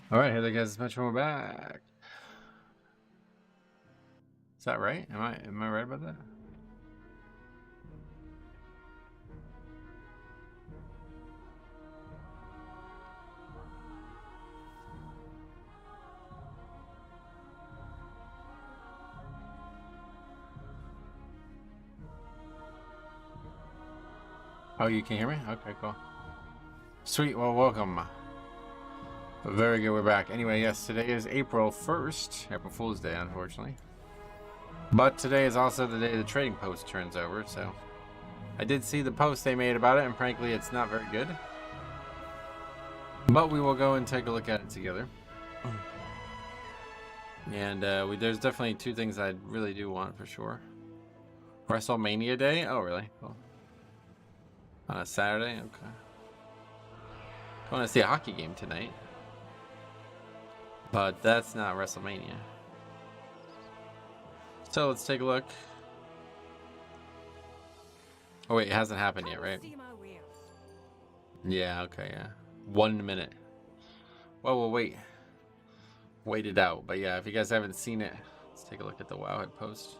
All right, hey there, guys. It's Metro. We're back. Is that right? Am I right about that? Oh, you can hear me? Okay, cool. Sweet. Well, welcome. Very good. We're back. Anyway, yes, today is April 1st. April Fool's Day, unfortunately. But today is also the day the trading post turns over, so I did see the post they made about it, and frankly, it's not very good. But we will go and take a look at it together. And there's definitely two things I really do want for sure. WrestleMania Day? Oh, really? Cool. On a Saturday? Okay. I want to see a hockey game tonight. But that's not WrestleMania. So let's take a look. Oh wait, it hasn't happened yet, right? Yeah, okay, yeah. 1 minute. Well, we'll wait. Wait it out. But yeah, if you guys haven't seen it, let's take a look at the Wowhead post.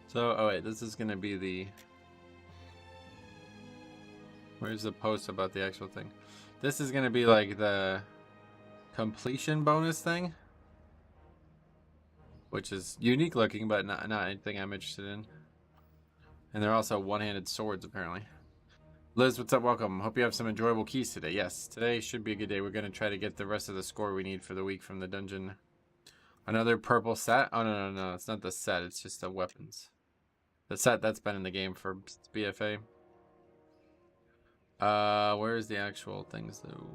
So, oh wait, this is gonna be the... Where's the post about the actual thing? This is gonna be like the completion bonus thing, which is unique looking, but not anything I'm interested in. And they're also one-handed swords, apparently. Liz, what's up? Welcome. Hope you have some enjoyable keys today. Yes, today should be a good day. We're going to try to get the rest of the score we need for the week from the dungeon. Another purple set? Oh, no. It's not the set. It's just the weapons. The set that's been in the game for BFA. Where's the actual things, though?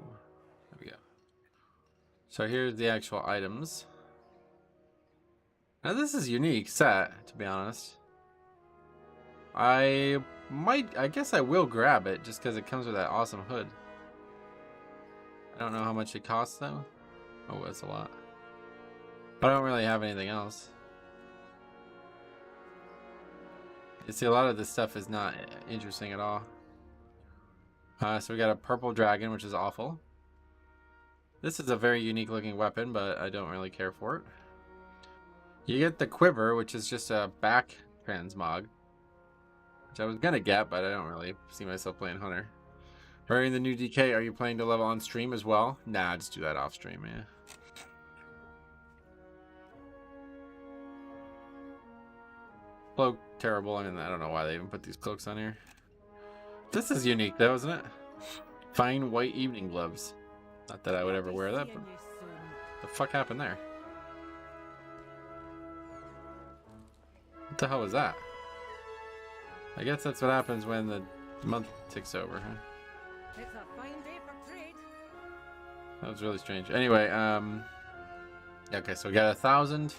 There we go. So here's the actual items. Now, this is unique set, to be honest. I guess I will grab it just because it comes with that awesome hood. I don't know how much it costs though. Oh, that's a lot. I don't really have anything else. You see, a lot of this stuff is not interesting at all. So we got a purple dragon, which is awful. This is a very unique looking weapon, but I don't really care for it. You get the Quiver, which is just a back transmog, which I was gonna get, but I don't really see myself playing Hunter. Wearing the new DK, are you planning to level on stream as well? Nah, just do that off stream, yeah. Cloak, terrible. I mean, I don't know why they even put these cloaks on here. This is unique though, isn't it? Fine white evening gloves. Not that I would ever wear that, but the fuck happened there? What the hell was that? I guess that's what happens when the month ticks over, huh? It's a fine day for trade. That was really strange. Anyway, okay, so we got 1,000.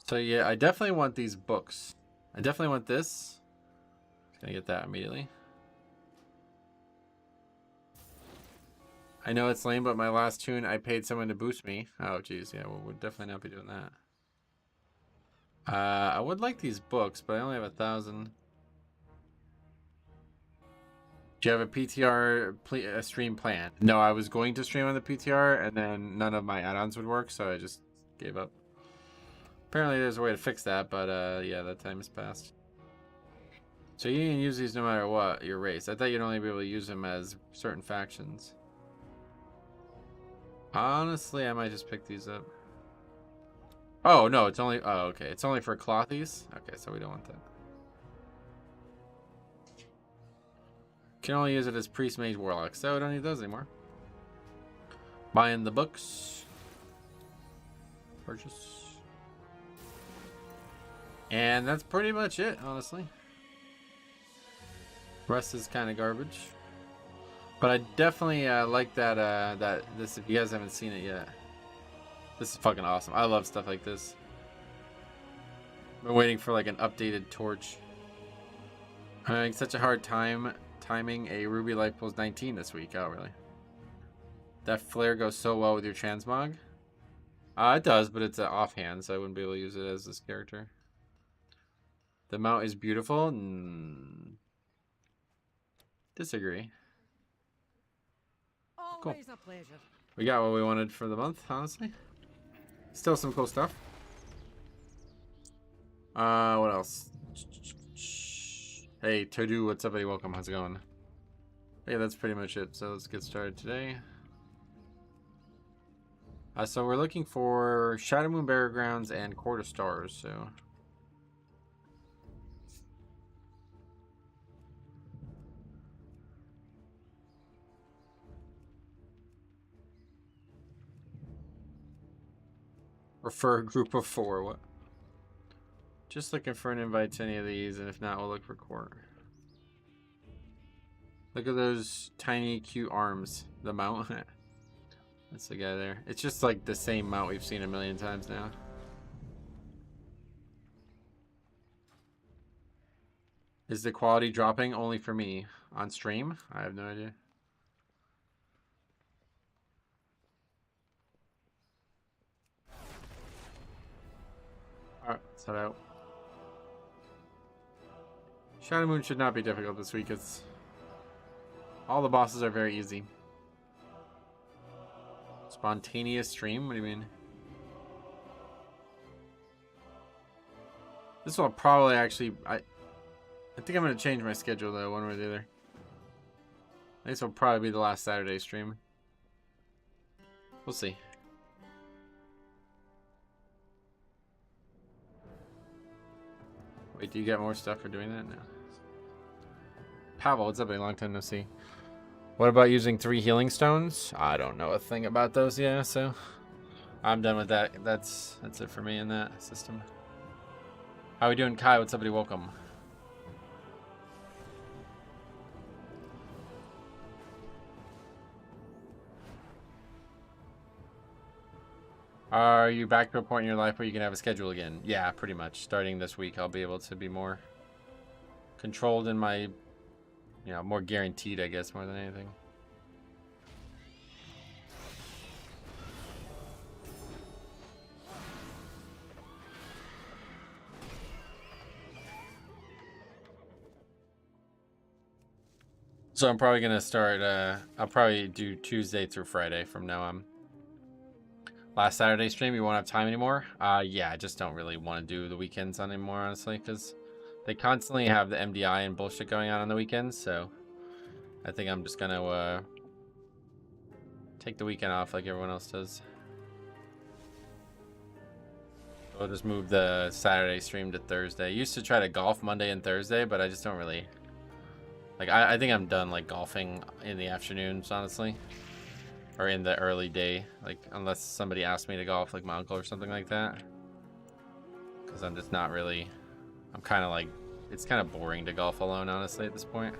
So yeah, I definitely want these books. I definitely want this. Gonna get that immediately. I know it's lame, but my last tune, I paid someone to boost me. Oh, geez, yeah, we'll definitely not be doing that. I would like these books, but I only have 1,000. Do you have a PTR stream plan? No, I was going to stream on the PTR, and then none of my add-ons would work, so I just gave up. Apparently there's a way to fix that, but yeah, that time has passed. So you can use these no matter what, your race. I thought you'd only be able to use them as certain factions. Honestly, I might just pick these up. Oh, no, it's only... Oh, okay. It's only for clothies? Okay, so we don't want that. Can only use it as priest, mage, warlock. So we don't need those anymore. Buying the books. Purchase. And that's pretty much it, honestly. Rest is kind of garbage. But I definitely like that, this, if you guys haven't seen it yet. This is fucking awesome. I love stuff like this. Been waiting for like an updated torch. I'm having such a hard time timing a Ruby Light Pulse 19 this week. Oh, really? That flare goes so well with your transmog? It does, but it's an offhand, so I wouldn't be able to use it as this character. The mount is beautiful. Disagree. Cool. Always a pleasure. We got what we wanted for the month, honestly. Still some cool stuff. What else? Hey, Todo, what's up, buddy? Welcome. How's it going? Hey, that's pretty much it. So let's get started today. So we're looking for Shadow Moon Burial Grounds and Quarter Stars. So refer a group of 4. What? Just looking for an invite to any of these, and if not, we'll look for Court. Look at those tiny, cute arms. The mount. That's the guy there. It's just like the same mount we've seen a million times now. Is the quality dropping only for me on stream? I have no idea. Alright, let's head out. Shadow Moon should not be difficult this week. It's all the bosses are very easy. Spontaneous stream? What do you mean? This will probably actually... I think I'm going to change my schedule, though, one way or the other. This will probably be the last Saturday stream. We'll see. Wait, do you get more stuff for doing that? No. Pavel, what's up? A long time no see. What about using 3 healing stones? I don't know a thing about those, yeah, so I'm done with that. That's it for me in that system. How we doing, Kai? What's up, buddy? Welcome. Are you back to a point in your life where you can have a schedule again? Yeah, pretty much. Starting this week, I'll be able to be more controlled in my, you know, more guaranteed, I guess, more than anything. So I'm probably going to start, I'll probably do Tuesday through Friday from now on. Last Saturday stream, you won't have time anymore? Yeah, I just don't really want to do the weekends anymore, honestly, because they constantly have the MDI and bullshit going on the weekends, so I think I'm just going to take the weekend off like everyone else does. We'll just move the Saturday stream to Thursday. I used to try to golf Monday and Thursday, but I just don't really... Like, I think I'm done, like, golfing in the afternoons, honestly. Or in the early day. Like, unless somebody asks me to golf, like my uncle or something like that. Because I'm just not really... I'm kind of like... It's kind of boring to golf alone, honestly, at this point.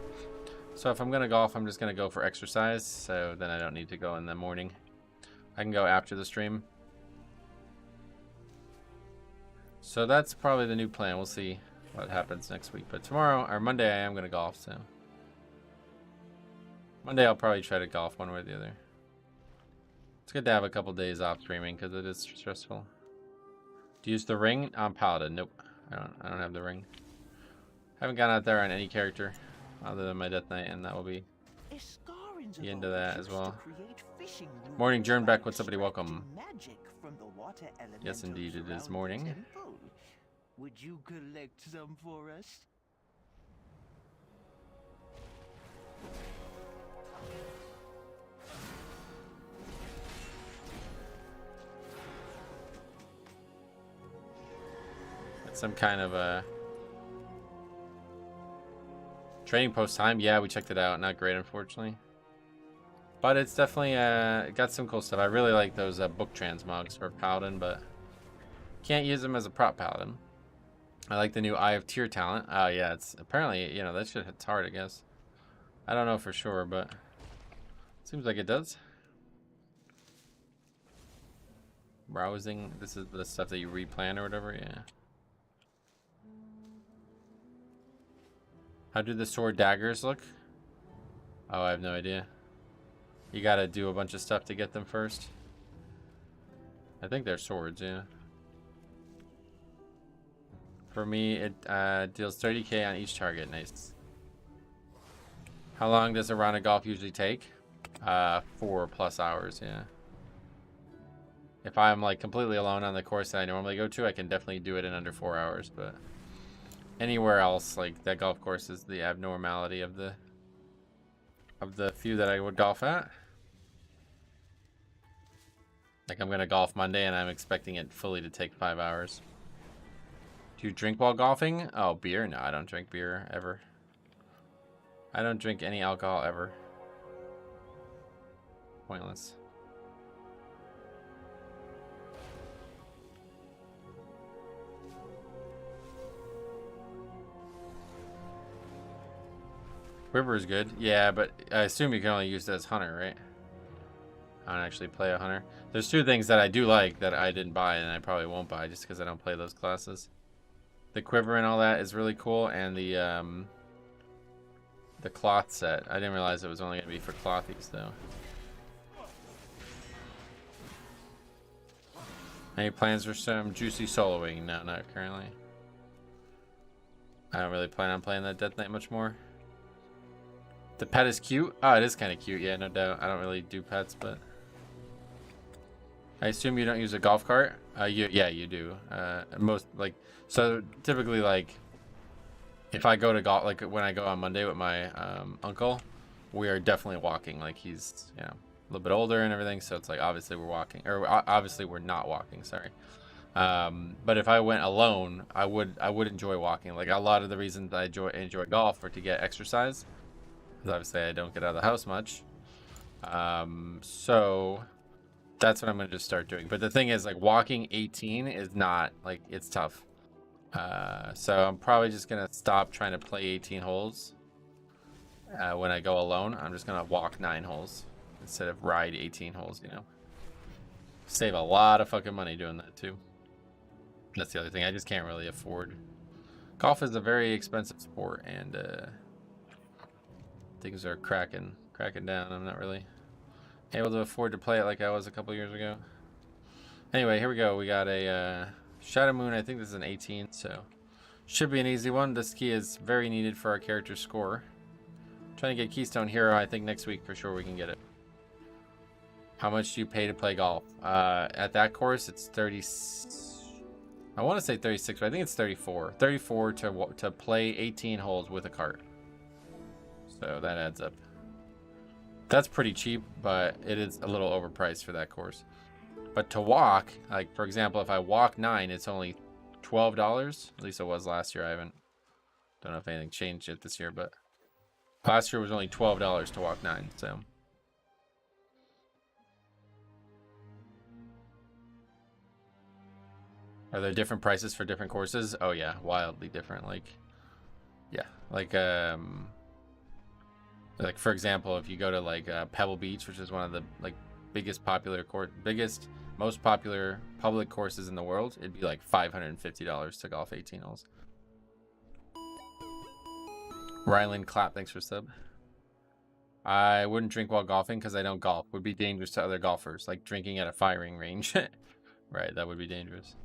So if I'm going to golf, I'm just going to go for exercise. So then I don't need to go in the morning. I can go after the stream. So that's probably the new plan. We'll see what happens next week. But tomorrow, or Monday, I am going to golf, so... Monday I'll probably try to golf one way or the other. It's good to have a couple days off streaming because it is stressful. Do you use the ring on Paladin? Nope. I don't have the ring. Haven't gone out there on any character other than my Death Knight, and that will be the end of that as well. Morning, Jernbeck. What's up, buddy? Welcome. Yes, indeed, it is morning. Would you collect some for us? Some kind of a training post time. Yeah, we checked it out. Not great, unfortunately, but it's definitely got some cool stuff. I really like those book transmogs for Paladin, but can't use them as a prop Paladin. I like the new Eye of Tier talent. Yeah, it's apparently, you know, that shit hits hard, I guess. I don't know for sure, but seems like it does. Browsing. This is the stuff that you replan or whatever. Yeah. How do the sword daggers look? Oh, I have no idea. You gotta do a bunch of stuff to get them first. I think they're swords, yeah. For me, it deals 30k on each target. Nice. How long does a round of golf usually take? 4+ hours, yeah. If I'm like completely alone on the course that I normally go to, I can definitely do it in under 4 hours, but anywhere else, like that golf course is the abnormality of the few that I would golf at. Like I'm gonna golf Monday and I'm expecting it fully to take 5 hours. Do you drink while golfing? Oh, beer? No, I don't drink beer ever. I don't drink any alcohol ever. Pointless. Quiver is good. Yeah, but I assume you can only use it as hunter, right? I don't actually play a hunter. There's two things that I do like that I didn't buy and I probably won't buy just because I don't play those classes. The quiver and all that is really cool, and the cloth set. I didn't realize it was only going to be for clothies though. Any plans for some juicy soloing? No, not currently. I don't really plan on playing that Death Knight much more. The pet is cute. Oh, it is kind of cute. Yeah, no doubt. I don't really do pets, but I assume you don't use a golf cart. Yeah, you do. Most like so typically like if I go to golf, like when I go on Monday with my uncle, we are definitely walking. Like he's a little bit older and everything, so it's like obviously we're walking, or obviously we're not walking. Sorry. But if I went alone, I would enjoy walking. Like a lot of the reasons I enjoy golf are to get exercise. Because obviously I don't get out of the house much. So that's what I'm gonna just start doing. But the thing is, like walking 18 is not like, it's tough. So I'm probably just gonna stop trying to play 18 holes. When I go alone, I'm just gonna walk 9 holes instead of ride 18 holes, you know. Save a lot of fucking money doing that too. That's the other thing. I just can't really afford. Golf is a very expensive sport, and things are cracking down. I'm not really able to afford to play it like I was a couple years ago. Anyway, here we go. We got a Shadow Moon. I think this is an 18, so should be an easy one. This key is very needed for our character's score. Trying to get Keystone Hero. I think next week for sure we can get it. How much do you pay to play golf? At that course, it's 30. I want to say 36, but I think it's 34. 34 to play 18 holes with a cart. So that adds up. That's pretty cheap, but it is a little overpriced for that course. But to walk, like for example, if I walk 9, it's only $12. At least it was last year. Don't know if anything changed yet this year, but last year was only $12 to walk 9. So are there different prices for different courses? Oh yeah, wildly different. Like yeah, like for example, if you go to like Pebble Beach, which is one of the like biggest most popular public courses in the world, it'd be like $550 to golf 18 holes. Ryland Clap, thanks for sub. I wouldn't drink while golfing because I don't golf. Would be dangerous to other golfers, like drinking at a firing range. Right, that would be dangerous.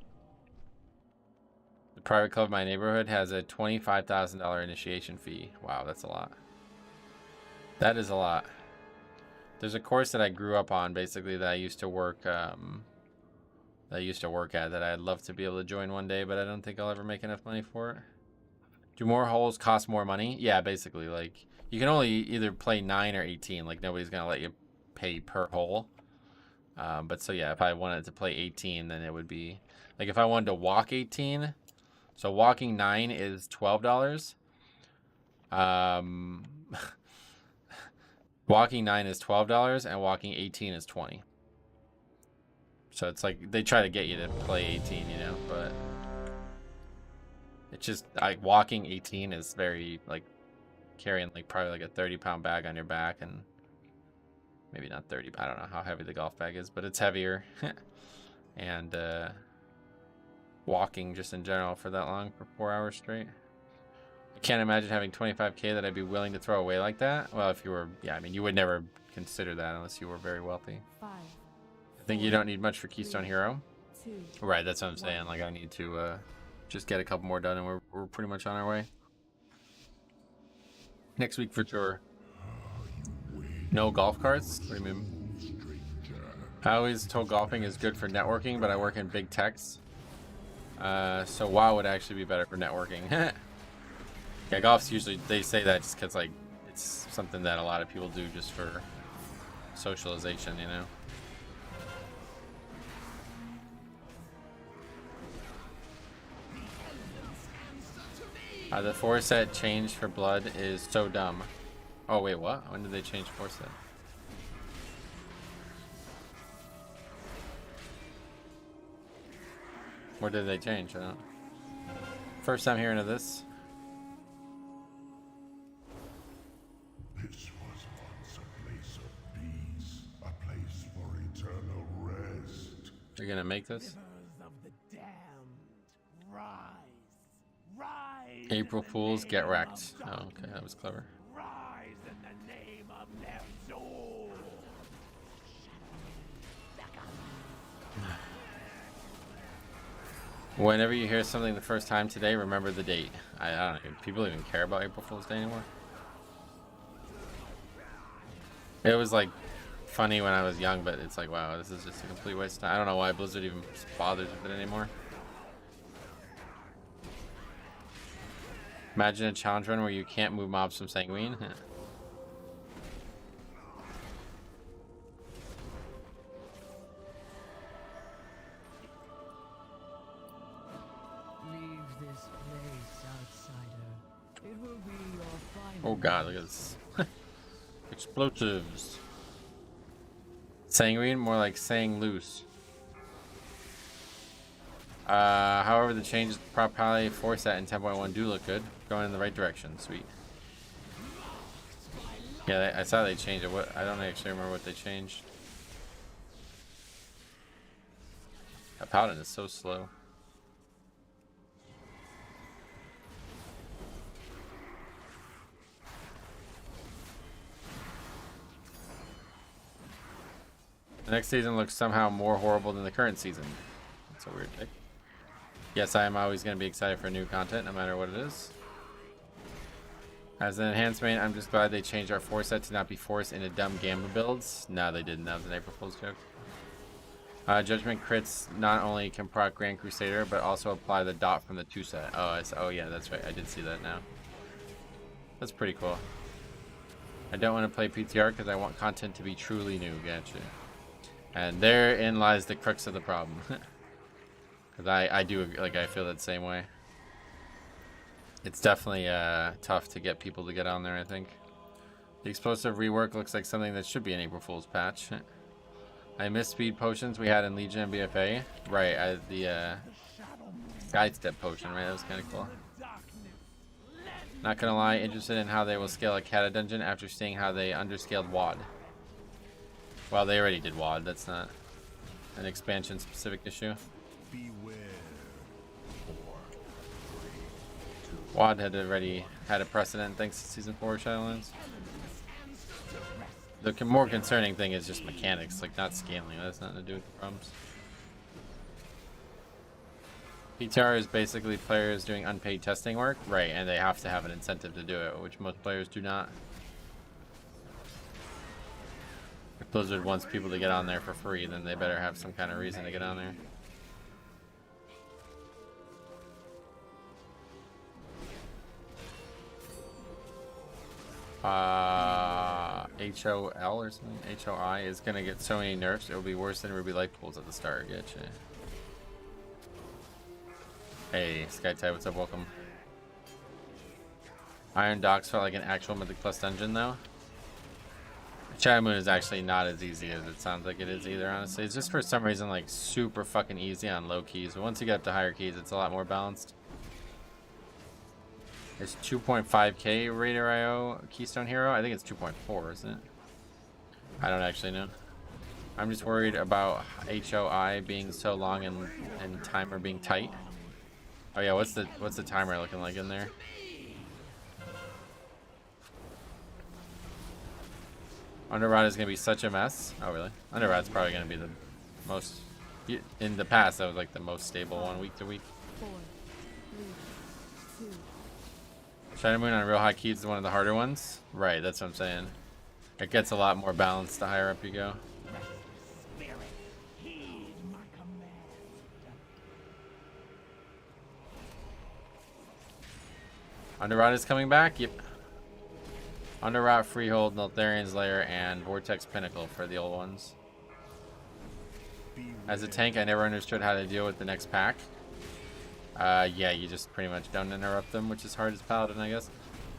The private club in my neighborhood has a $25,000 initiation fee. Wow, that's a lot. That is a lot. There's a course that I grew up on, basically, that I used to work at, that I'd love to be able to join one day, but I don't think I'll ever make enough money for it. Do more holes cost more money? Yeah, basically. Like, you can only either play 9 or 18. Like, nobody's gonna let you pay per hole. But so yeah, if I wanted to play 18, then it would be like if I wanted to walk 18. So walking 9 is $12. Walking 9 is $12 and walking 18 is $20. So it's like they try to get you to play 18, you know, but it's just like walking 18 is very like carrying like probably like a 30-pound bag on your back, and maybe not 30, I don't know how heavy the golf bag is, but it's heavier. And walking just in general for that long for 4 hours straight. I can't imagine having 25K that I'd be willing to throw away like that. Well, if you were, yeah, I mean, you would never consider that unless you were very wealthy. 5, I think you don't need much for Keystone Hero. 2, Right, that's what I'm saying. Like, I need to Just get a couple more done and we're pretty much on our way. Next week for sure. No golf carts? What do you mean? I always told golfing is good for networking, but I work in big techs. So WoW would actually be better for networking. Yeah, golf's usually, they say that just because like it's something that a lot of people do just for socialization, you know? The 4-set change for blood is so dumb. Oh wait, what? When did they change 4-set? What did they change? I don't. First time hearing of this. This was once a place of peace, a place for eternal rest. You're gonna make this? Rivers of the damned, rise, rise. April in the Fools name get of wrecked. Oh, darkness. okay, that was clever. Rise in the name of their soul. Whenever you hear something the first time today, remember the date. I don't know. People even care about April Fool's Day anymore. It was like funny when I was young, but it's like, wow, this is just a complete waste of time. I don't know why Blizzard even bothers with it anymore. Imagine a challenge run where you can't move mobs from Sanguine. Leave this place, outsider. It will be your final. Oh god, look at this. Explosives. Sanguine, more like saying loose. However, the changes to Prop Paladin 4-set and 10.1 do look good. Going in the right direction. Sweet. Yeah, I saw they changed it. What? I don't actually remember what they changed. That Paladin is so slow. The next season looks somehow more horrible than the current season. That's a weird take. Yes, I am always going to be excited for new content, no matter what it is. As an enhancement, I'm just glad they changed our 4-set to not be forced into dumb Gamba builds. No, they didn't. That was an April Fool's joke. Judgment crits not only can proc Grand Crusader, but also apply the dot from the 2-set. Oh, yeah, that's right. I did see that now. That's pretty cool. I don't want to play PTR because I want content to be truly new. Gotcha. And therein lies the crux of the problem. Because I do, like, I feel that same way. It's definitely tough to get people to get on there, I think. The explosive rework looks like something that should be an April Fool's patch. I miss speed potions we had in Legion and BFA. Right, the guide step potion, right? That was kind of cool. Not gonna lie, interested in how they will scale a Kata dungeon after seeing how they underscaled WoD. Well, they already did WoD. That's not an expansion specific issue. WoD had already had a precedent thanks to Season 4 of Shadowlands. The more concerning thing is just mechanics, like not scaling. That has nothing to do with the problems. PTR is basically players doing unpaid testing work, right, and they have to have an incentive to do it, which most players do not. If Blizzard wants people to get on there for free, then they better have some kind of reason to get on there. HOL or something? HOI is gonna get so many nerfs, it'll be worse than Ruby Light Pools at the start. Getcha. Hey, SkyTide, what's up? Welcome. Iron Docks felt like an actual Mythic Plus dungeon, though. Shadow Moon is actually not as easy as it sounds like it is either, honestly. It's just for some reason, like, super fucking easy on low keys. But once you get up to higher keys, it's a lot more balanced. It's 2.5k Raider IO Keystone Hero. I think it's 2.4, isn't it? I don't actually know. I'm just worried about HOI being so long and timer being tight. Oh yeah, what's the timer looking like in there? Underrot is gonna be such a mess. Oh really? Underrot's probably gonna be the most. In the past, that was like the most stable one week to week. 4, 3, 2. Shining Moon on real high keys is one of the harder ones. Right, that's what I'm saying. It gets a lot more balanced the higher up you go. Spirit, heed my command. Underrot is coming back. Yep. Underrot, Freehold, Neltharian's Lair, and Vortex Pinnacle for the old ones. As a tank, I never understood how to deal with the next pack. Yeah, you just pretty much don't interrupt them, which is hard as Paladin, I guess.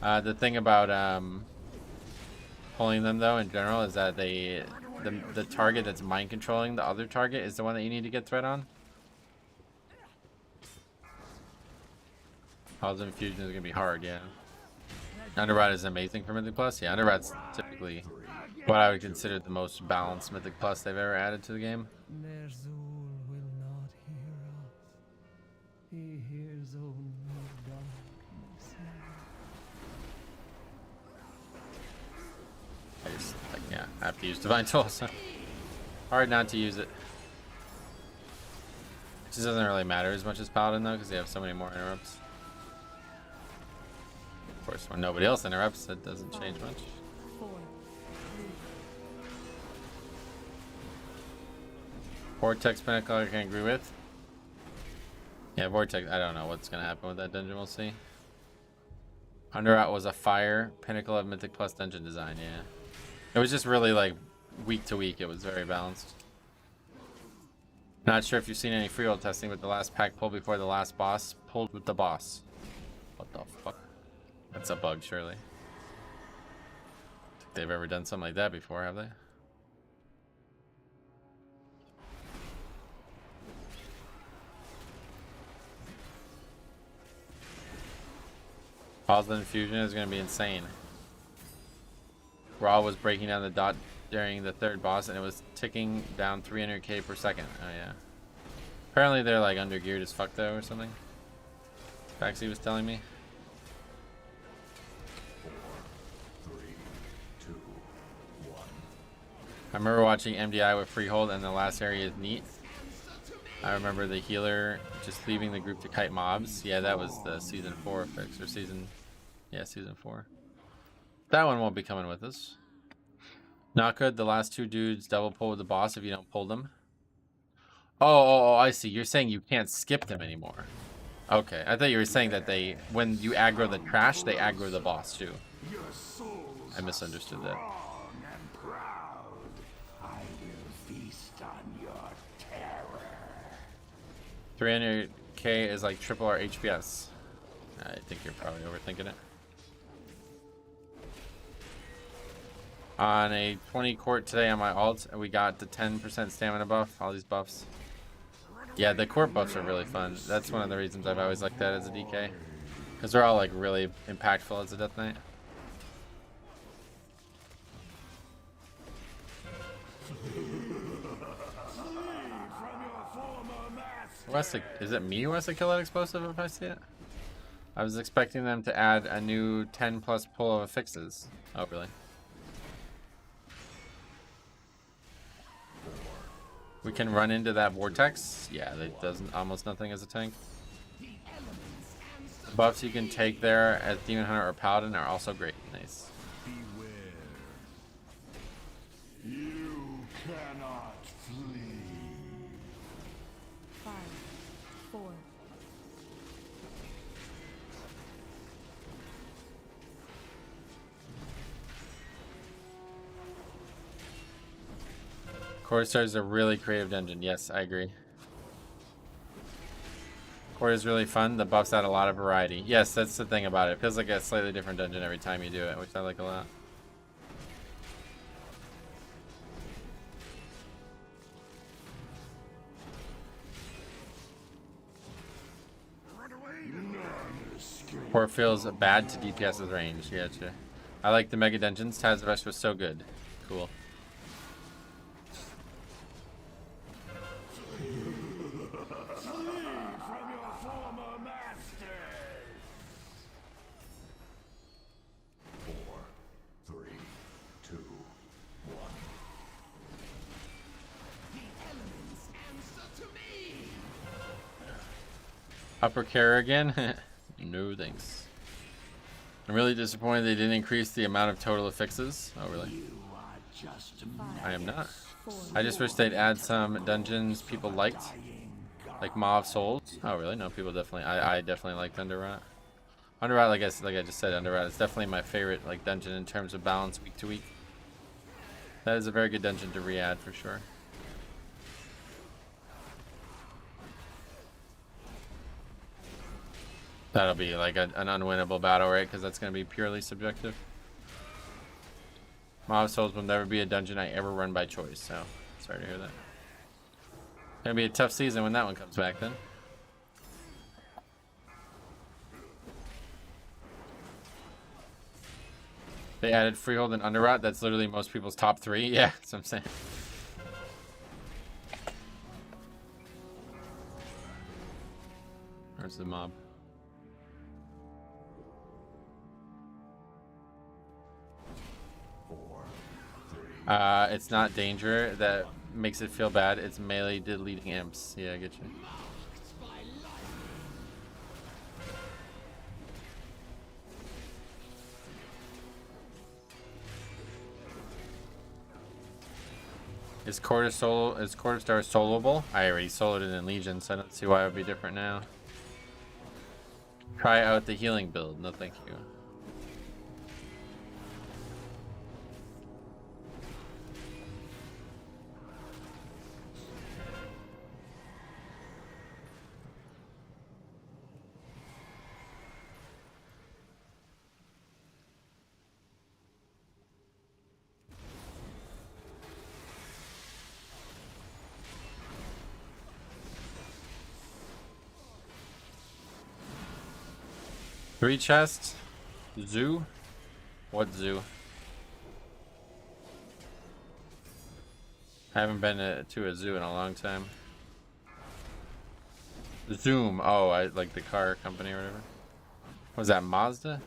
The thing about pulling them, though, in general, is that the target that's mind controlling the other target is the one that you need to get threat on. Paladin Fusion is gonna be hard, yeah. Underrot is amazing for Mythic Plus. Yeah, Underrot's typically what I would consider the most balanced Mythic Plus they've ever added to the game. Ner'zhul will not hear us. He hears only darkness. I just, like, yeah, I have to use Divine Tools. Hard not to use it. It just doesn't really matter as much as Paladin, though, because they have so many more interrupts. Of course, when nobody else interrupts, it doesn't change much. 4, 3. Vortex Pinnacle, I can agree with. Yeah, Vortex, I don't know what's going to happen with that dungeon, we'll see. Underrot was a fire Pinnacle of Mythic Plus dungeon design, yeah. It was just really, like, week to week, it was very balanced. Not sure if you've seen any freehold testing, but the last pack pulled before the last boss pulled with the boss. What the fuck? That's a bug, surely. I don't think they've ever done something like that before, have they? Paladin Fusion is going to be insane. Raw was breaking down the dot during the third boss, and it was ticking down 300k per second. Oh, yeah. Apparently they're, like, under-geared as fuck, though, or something. Baxi was telling me. 4, 3, 2, 1. I remember watching MDI with Freehold, and the last area is neat. I remember the healer just leaving the group to kite mobs. Yeah, that was the season 4 fix, or season 4. That one won't be coming with us. Not good. The last two dudes double pull with the boss if you don't pull them. Oh, I see. You're saying you can't skip them anymore. Okay, I thought you were saying that they, when you aggro the trash, they aggro the boss too. I misunderstood that. And proud, I will feast on your terror. 300k is like triple our HPS. I think you're probably overthinking it. On a 20 court today on my alt, we got the 10% stamina buff, all these buffs. Yeah, the court buffs are really fun. That's one of the reasons I've always liked that as a DK. Because they're all like really impactful as a Death Knight. Is it me who has to kill that explosive if I see it? I was expecting them to add a new 10 plus pull of affixes. Oh, really? We can run into that vortex. Yeah, that does almost nothing as a tank. Buffs you can take there as Demon Hunter or Paladin are also great. Nice. Beware. You cannot flee. 5, 4. Corsar is a really creative dungeon. Yes, I agree. Core is really fun. The buffs add a lot of variety. Yes, that's the thing about it. It feels like a slightly different dungeon every time you do it, which I like a lot. Core feels bad to DPS's range. Yeah, true. I like the mega dungeons. Taz of Vesh was so good. Cool. Upper Kerrigan? No thanks. I'm really disappointed they didn't increase the amount of total affixes. Oh really? I am not. I just wish they'd add some dungeons people liked. Like Maw of Souls. Oh really? No, people definitely I definitely liked Underrat. Underrat, like I just said, Underrat is definitely my favorite like dungeon in terms of balance week to week. That is a very good dungeon to re-add for sure. That'll be like an unwinnable battle, right? Because that's going to be purely subjective. Maw of Souls will never be a dungeon I ever run by choice, so sorry to hear that. Gonna be a tough season when that one comes back then. They added Freehold and Underrot. That's literally most people's top 3. Yeah, that's what I'm saying. Where's the mob? It's not danger that makes it feel bad. It's melee deleting imps. Yeah, I get you. Is Quarterstar soloable? I already soloed it in Legion, so I don't see why it would be different now. Try out the healing build. No, thank you. Three chests? Zoo? What zoo? I haven't been to a zoo in a long time. Zoom. Oh, I like the car company or whatever. Was that Mazda?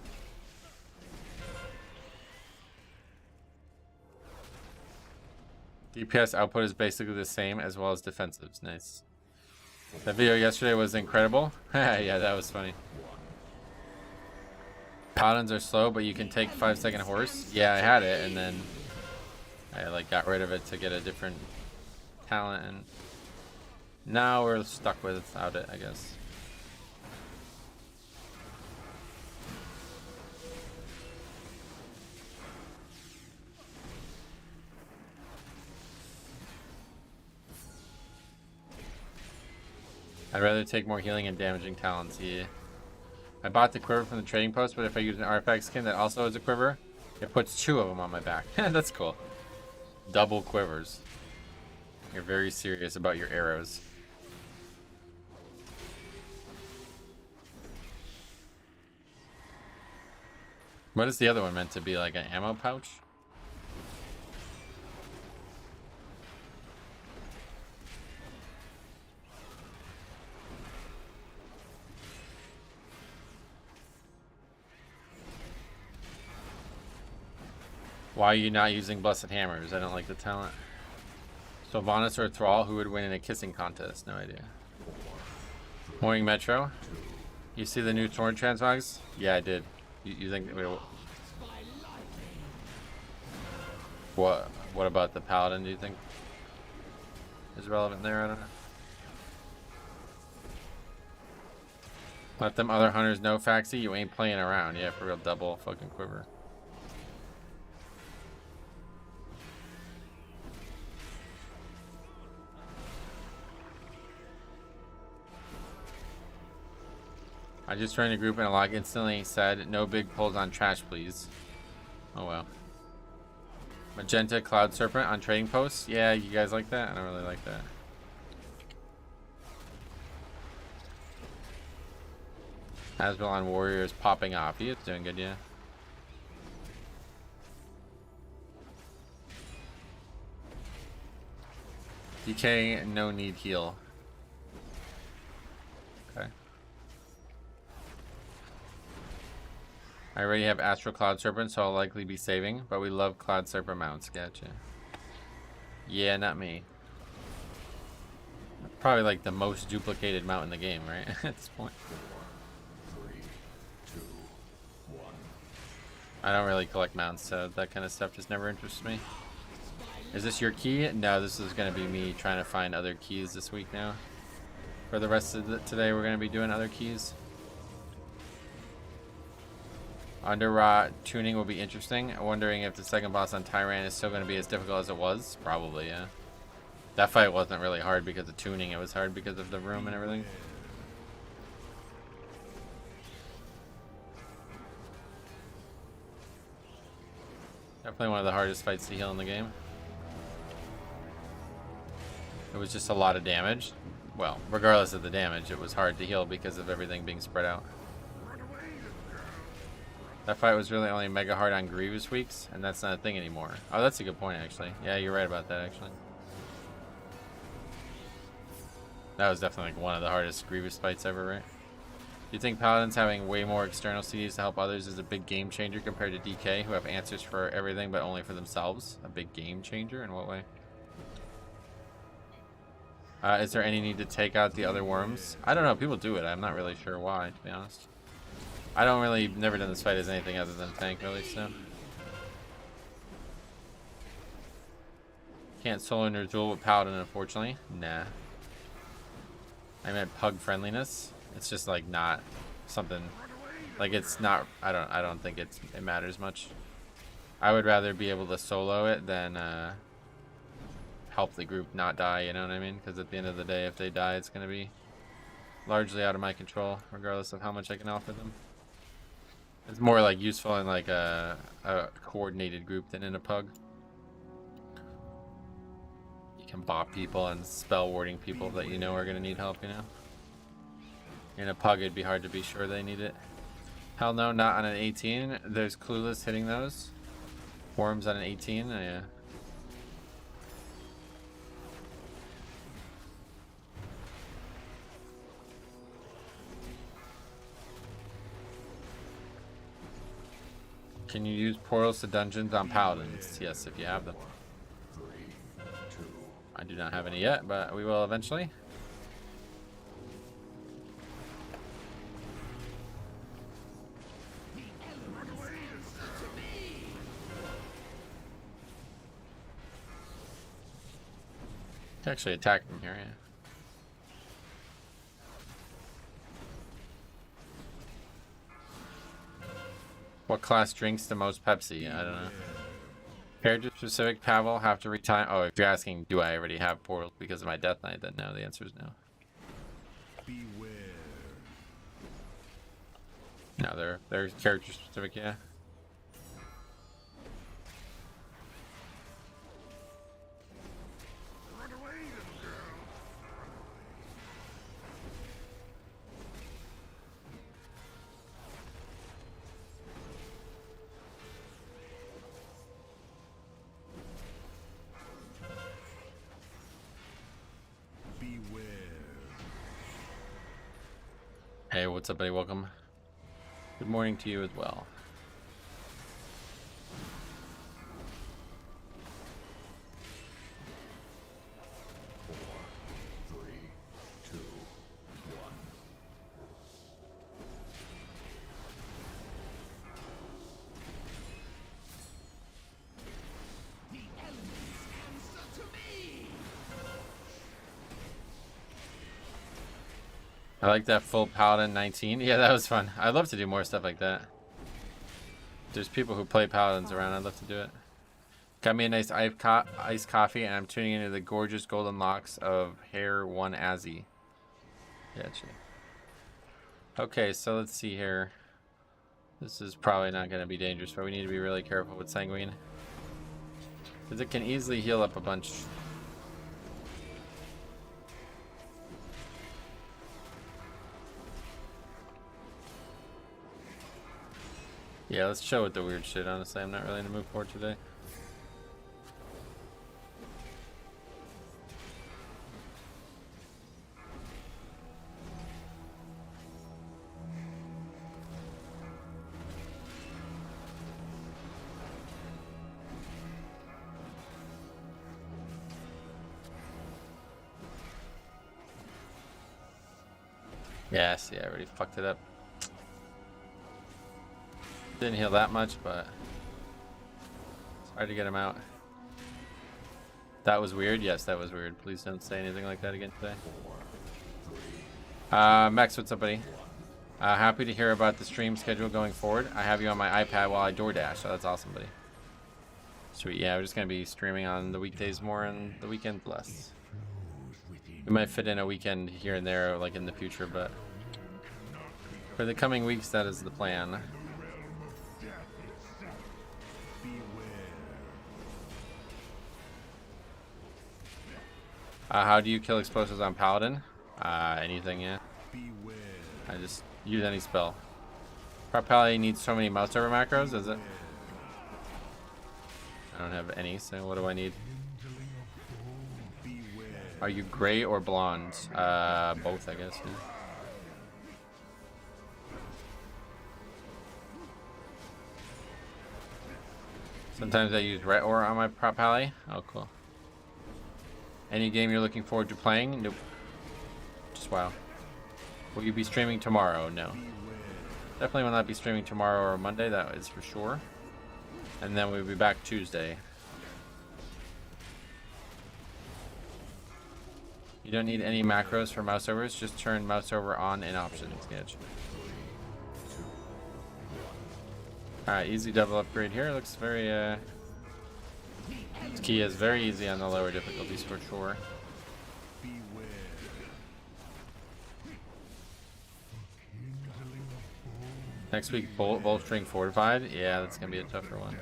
DPS output is basically the same as well as defensives. Nice. That video yesterday was incredible. Yeah, that was funny. Paladins are slow, but you can take 5-second horse. Yeah, I had it, and then I like got rid of it to get a different talent, and now we're stuck without it, I guess. I'd rather take more healing and damaging talents. Yeah. I bought the quiver from the trading post, but if I use an artifact skin that also has a quiver, it puts 2 of them on my back. That's cool. Double quivers. You're very serious about your arrows. What is the other one meant to be? Like an ammo pouch? Why are you not using Blessed Hammers? I don't like the talent. Sylvanas or Thrall, who would win in a kissing contest? No idea. Morning Metro. You see the new Thorn transmogs? Yeah, I did. You think... Wait, what about the Paladin, do you think is relevant there? I don't know. Let them other hunters know, Faxi. You ain't playing around. Yeah, for real, double fucking quiver. I just joined a group and a log instantly said, no big pulls on trash, please. Oh well. Magenta Cloud Serpent on trading posts. Yeah, you guys like that? I don't really like that. Hasbel on Warriors popping off. He is doing good, yeah. DK, no need heal. Okay. I already have Astral Cloud Serpent, so I'll likely be saving, but we love Cloud Serpent mounts. Gotcha. Yeah, not me. Probably like the most duplicated mount in the game, right? At this point. I don't really collect mounts, so that kind of stuff just never interests me. Is this your key? No, this is going to be me trying to find other keys this week now. For the rest of today, we're going to be doing other keys. Under tuning will be interesting. Wondering if the second boss on Tyrant is still going to be as difficult as it was. Probably, yeah. That fight wasn't really hard because of tuning. It was hard because of the room and everything. Definitely one of the hardest fights to heal in the game. It was just a lot of damage. Well, regardless of the damage, it was hard to heal because of everything being spread out. That fight was really only mega hard on Grievous weeks, and that's not a thing anymore. Oh, that's a good point, actually. Yeah, you're right about that, actually. That was definitely like one of the hardest Grievous fights ever, right? Do you think Paladins having way more external CDs to help others is a big game changer compared to DK, who have answers for everything but only for themselves? A big game changer? In what way? Is there any need to take out the other worms? I don't know. People do it. I'm not really sure why, to be honest. I don't really, never done this fight as anything other than tank, really, so. Can't solo nor duel with Paladin, unfortunately. Nah. I meant pug friendliness. It's just like not something, like it's not, I don't think it matters much. I would rather be able to solo it than help the group not die, you know what I mean? Because at the end of the day, if they die, it's going to be largely out of my control, regardless of how much I can offer them. It's more like useful in like a coordinated group than in a pug. You can bop people and spell warding people that you know are going to need help, you know? In a pug, it'd be hard to be sure they need it. Hell no, not on an 18. There's Clueless hitting those. Worms on an 18, yeah. Can you use portals to dungeons on Paladins? Yes, if you have them. I do not have any yet, but we will eventually. Actually attack from here, yeah. What class drinks the most Pepsi? I don't know. Character specific, Pavel, have to retime. Oh, if you're asking, do I already have portals because of my Death Knight, then no, the answer is no. Beware. No, they're character specific, yeah. Hey, what's up, buddy? Welcome. Good morning to you as well. I like that full Paladin 19. Yeah, that was fun. I'd love to do more stuff like that. There's people who play Paladins around. I'd love to do it. Got me a nice iced coffee, and I'm tuning into the gorgeous golden locks of Hair 1 Azzy. Gotcha. Okay, so let's see here. This is probably not going to be dangerous, but we need to be really careful with Sanguine. Because it can easily heal up a bunch. Yeah, let's chill with the weird shit, honestly. I'm not really in the mood for it today. Yes, yeah, I already fucked it up. Didn't heal that much, but it's hard to get him out. That was weird. Yes, that was weird. Please don't say anything like that again today. Max, what's up, buddy? Happy to hear about the stream schedule going forward. I have you on my iPad while I DoorDash. Oh, that's awesome, buddy. Sweet. Yeah, we're just gonna be streaming on the weekdays more and the weekend less. We might fit in a weekend here and there, like in the future, but for the coming weeks, that is the plan. How do you kill explosives on Paladin? Anything, yeah. I just use any spell. Paladin needs so many mouse over macros, is it? I don't have any, so what do I need? Are you gray or blonde? Both, I guess. Yeah. Sometimes I use red ore on my Pally. Oh, cool. Any game you're looking forward to playing? Nope. Just WoW. Will you be streaming tomorrow? No. Definitely will not be streaming tomorrow or Monday, that is for sure. And then we'll be back Tuesday. You don't need any macros for mouse overs, just turn mouse over on in options. Gotcha. Alright, easy double upgrade here. Looks very, this key is very easy on the lower difficulties for sure. Next week, bolstering fortified. Yeah, that's gonna be a tougher one.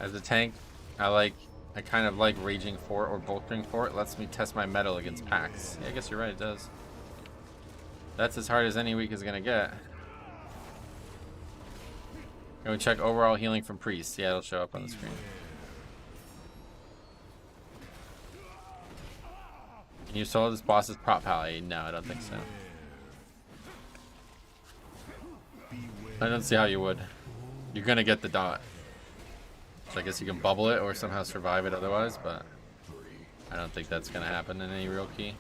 As a tank, I kind of like Raging Fort or Bolstering Fort. It lets me test my metal against packs. Yeah, I guess you're right, it does. That's as hard as any week is gonna get. Can we check overall healing from priests? Yeah, it'll show up on the screen. Can you solo this boss's prop pally? No, I don't think so. I don't see how you would. You're gonna get the dot. So I guess you can bubble it or somehow survive it otherwise, but I don't think that's gonna happen in any real key.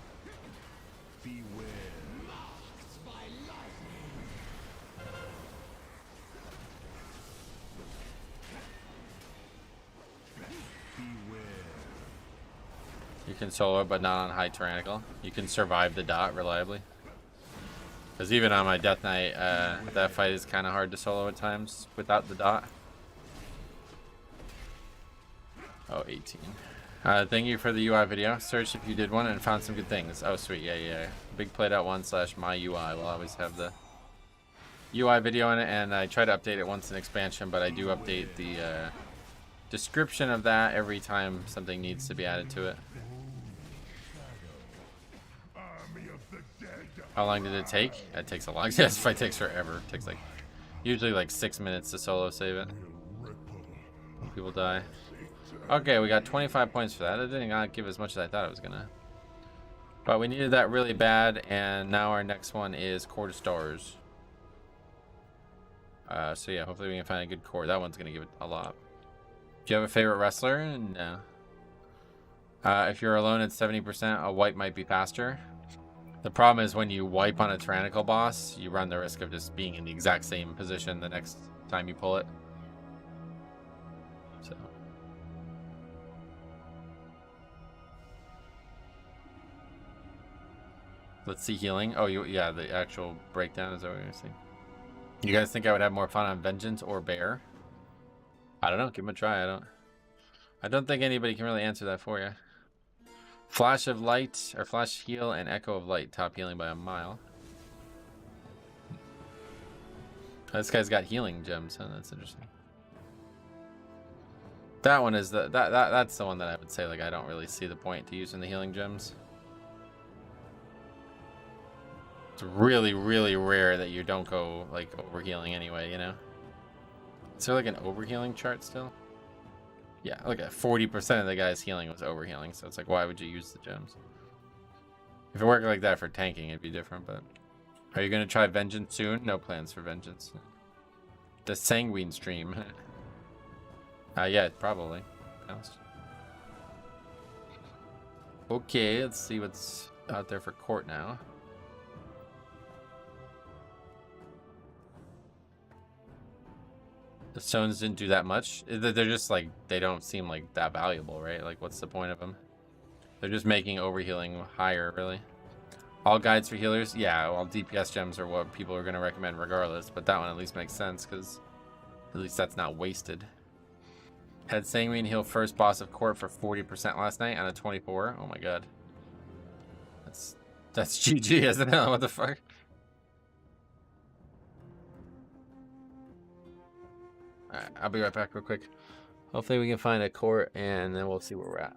You can solo it, but not on high tyrannical. You can survive the dot reliably. Because even on my Death Knight, that fight is kind of hard to solo at times without the dot. Oh, 18. Thank you for the UI video. Searched if you did one and found some good things. Oh, sweet. Yeah. Big played out 1/my UI will always have the UI video in it, and I try to update it once in expansion, but I do update the description of that every time something needs to be added to it. How long did it take? It takes a long time. This fight takes forever. It takes usually 6 minutes to solo save it. People die. Okay, we got 25 points for that. It did not give as much as I thought it was gonna. But we needed that really bad, and now our next one is Core to Stars. So yeah, hopefully we can find a good core. That one's gonna give it a lot. Do you have a favorite wrestler? No. If you're alone at 70%, a wipe might be faster. The problem is when you wipe on a tyrannical boss, you run the risk of just being in the exact same position the next time you pull it. So. Let's see healing. Oh, yeah, the actual breakdown is what we're gonna see. You guys think I would have more fun on Vengeance or Bear? I don't know. Give them a try. I don't think anybody can really answer that for you. Flash of Light, or Flash Heal and Echo of Light, top healing by a mile. This guy's got healing gems, huh? That's interesting. That one is that's the one that I would say I don't really see the point to using the healing gems. It's really, really rare that you don't go overhealing anyway, you know? Is there an overhealing chart still? Yeah, look at 40% of the guys healing was overhealing, so it's like, why would you use the gems? If it worked like that for tanking, it'd be different, but... Are you going to try Vengeance soon? No plans for Vengeance. The Sanguine stream. Yeah, probably. Okay, let's see what's out there for court now. The stones didn't do that much. They're just like, they don't seem like that valuable, right? Like, what's the point of them? They're just making overhealing higher, really. All guides for healers? Yeah, well, DPS gems are what people are going to recommend regardless, but that one at least makes sense, because at least that's not wasted. Had Sanguine heal first boss of court for 40% last night on a 24. Oh my god. That's GG, isn't it? What the fuck? Alright, I'll be right back real quick. Hopefully we can find a court and then we'll see where we're at.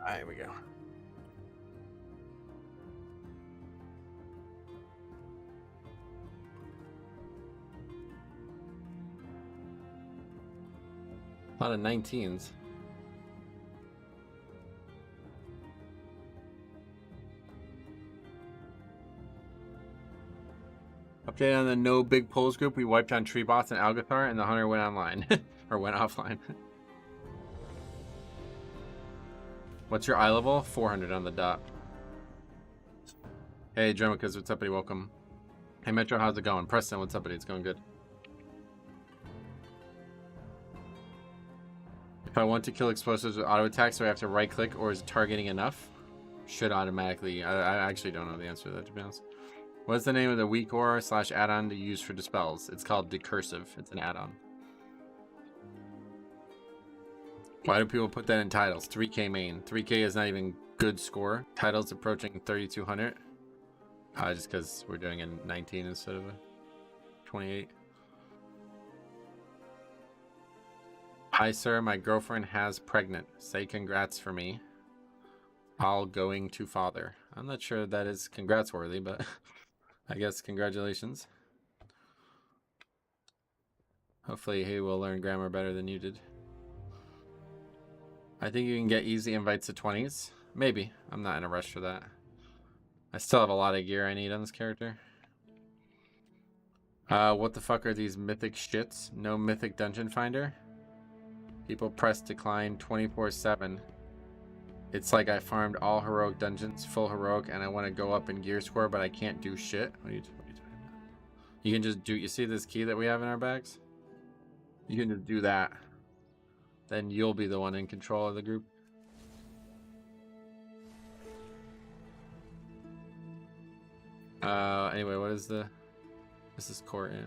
Alright, here we go. A lot of 19s. Update on the no big polls group. We wiped on tree bots and Algathar, and the hunter went online. Or went offline. What's your eye level? 400 on the dot. Hey, Dremicas, what's up, buddy? Welcome. Hey, Metro, how's it going? Preston, what's up, buddy? It's going good. If I want to kill explosives with auto attacks, do I have to right click, or is targeting enough? Should automatically. I actually don't know the answer to that, to be honest. What's the name of the weak aura / add-on to use for dispels? It's called Decursive. It's an add-on. Why do people put that in titles? 3K main. 3K is not even good score. Titles approaching 3,200. Just because we're doing a 19 instead of a 28. Hi, sir. My girlfriend has pregnant. Say congrats for me. All going to father. I'm not sure that is congrats worthy, but I guess congratulations. Hopefully he will learn grammar better than you did. I think you can get easy invites to 20s. Maybe. I'm not in a rush for that. I still have a lot of gear I need on this character. What the fuck are these mythic shits? No mythic dungeon finder? People press decline 24/7. It's like I farmed all heroic dungeons, full heroic, and I want to go up in gear score, but I can't do shit. What are you talking about? You can just do, you see this key that we have in our bags? You can just do that. Then you'll be the one in control of the group. Anyway, what is the This is court, yeah.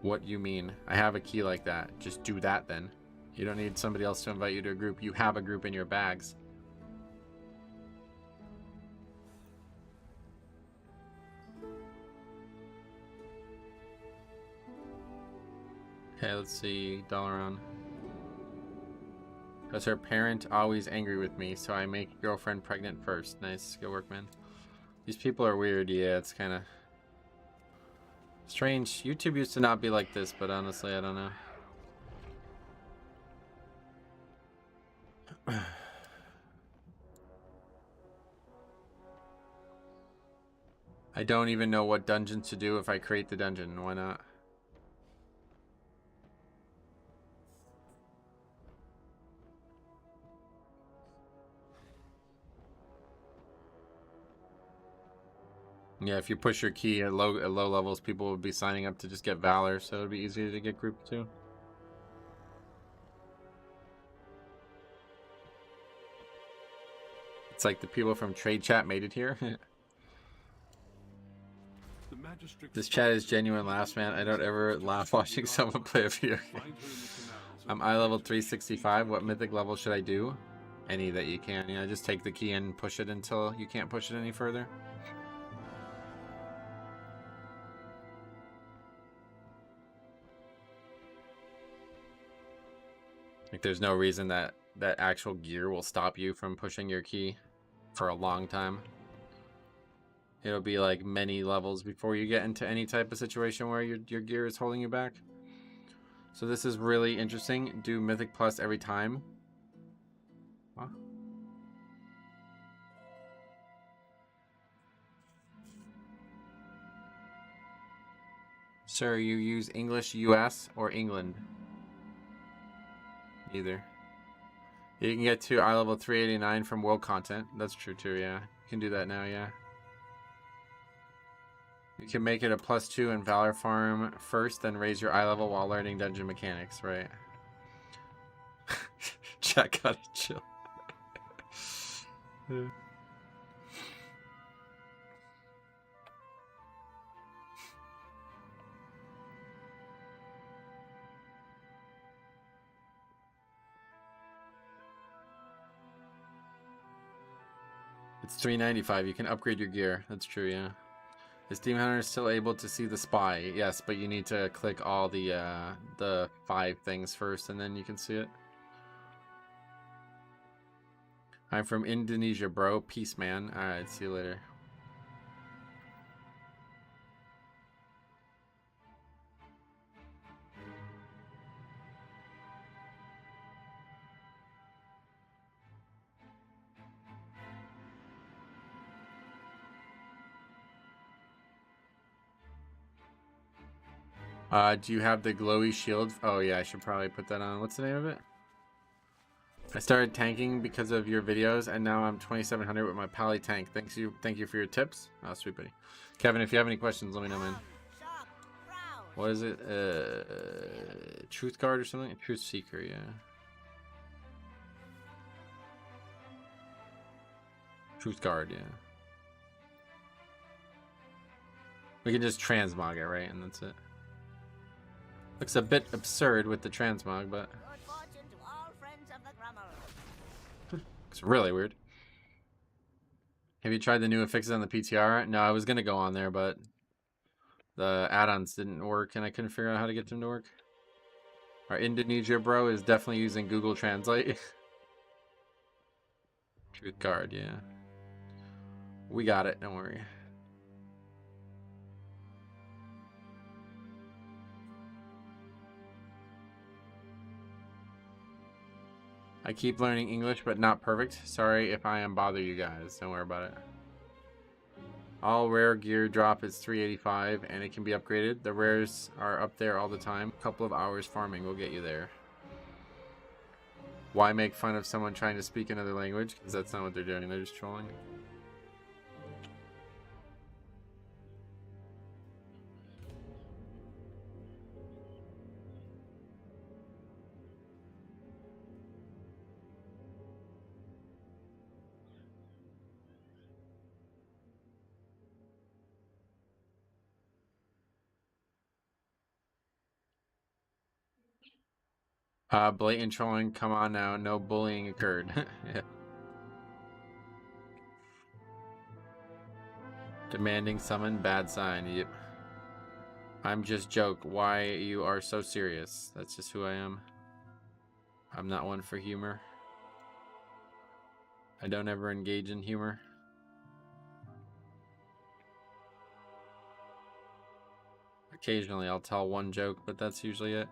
What you mean? I have a key like that. Just do that then. You don't need somebody else to invite you to a group. You have a group in your bags. Okay, let's see. Dalaran. Does her parent always angry with me, so I make girlfriend pregnant first. Nice. Good work, man. These people are weird. Yeah, it's kind of strange. YouTube used to not be like this, but honestly, I don't know. I don't even know what dungeons to do if I create the dungeon. Why not? Yeah, if you push your key at low levels, people would be signing up to just get Valor, so it would be easier to get group 2. It's like the people from Trade Chat made it here. This chat is genuine laughs, man. I don't ever laugh watching someone play a video game. I'm eye level 365. What mythic level should I do? Any that you can. You know, just take the key and push it until you can't push it any further. Like, there's no reason that actual gear will stop you from pushing your key for a long time. It'll be like many levels before you get into any type of situation where your gear is holding you back. So this is really interesting. Do Mythic Plus every time. Huh? Sir, you use English US or England? Either. You can get to eye level 389 from world content. That's true too, yeah. You can do that now, yeah. You can make it a +2 in Valor Farm first, then raise your eye level while learning dungeon mechanics, right? Chat gotta chill. It's $395. You can upgrade your gear. That's true, yeah. Is Demon Hunter still able to see the spy? Yes, but you need to click all the 5 things first, and then you can see it. I'm from Indonesia, bro. Peace, man. Alright, see you later. Do you have the glowy shield? Oh yeah, I should probably put that on. What's the name of it? I started tanking because of your videos, and now I'm 2700 with my Pally tank. Thank you for your tips. Oh, sweet buddy. Kevin, if you have any questions, let me know, man. What is it? Truth Guard or something? Truth Seeker, yeah. Truth Guard, yeah. We can just transmog it, right? And that's it. Looks a bit absurd with the transmog, but it's really weird. Have you tried the new affixes on the PTR? No, I was gonna go on there, but the add-ons didn't work, and I couldn't figure out how to get them to work. Our Indonesia bro is definitely using Google Translate. Truth Guard, yeah. We got it, don't worry. I keep learning English, but not perfect. Sorry if I am bother you guys. Don't worry about it. All rare gear drop is 385, and it can be upgraded. The rares are up there all the time. A couple of hours farming will get you there. Why make fun of someone trying to speak another language? Because that's not what they're doing. They're just trolling. Blatant trolling, come on now, no bullying occurred. Yeah. Demanding summon, bad sign, yep. I'm just joke, why you are so serious? That's just who I am. I'm not one for humor. I don't ever engage in humor. Occasionally I'll tell one joke, but that's usually it.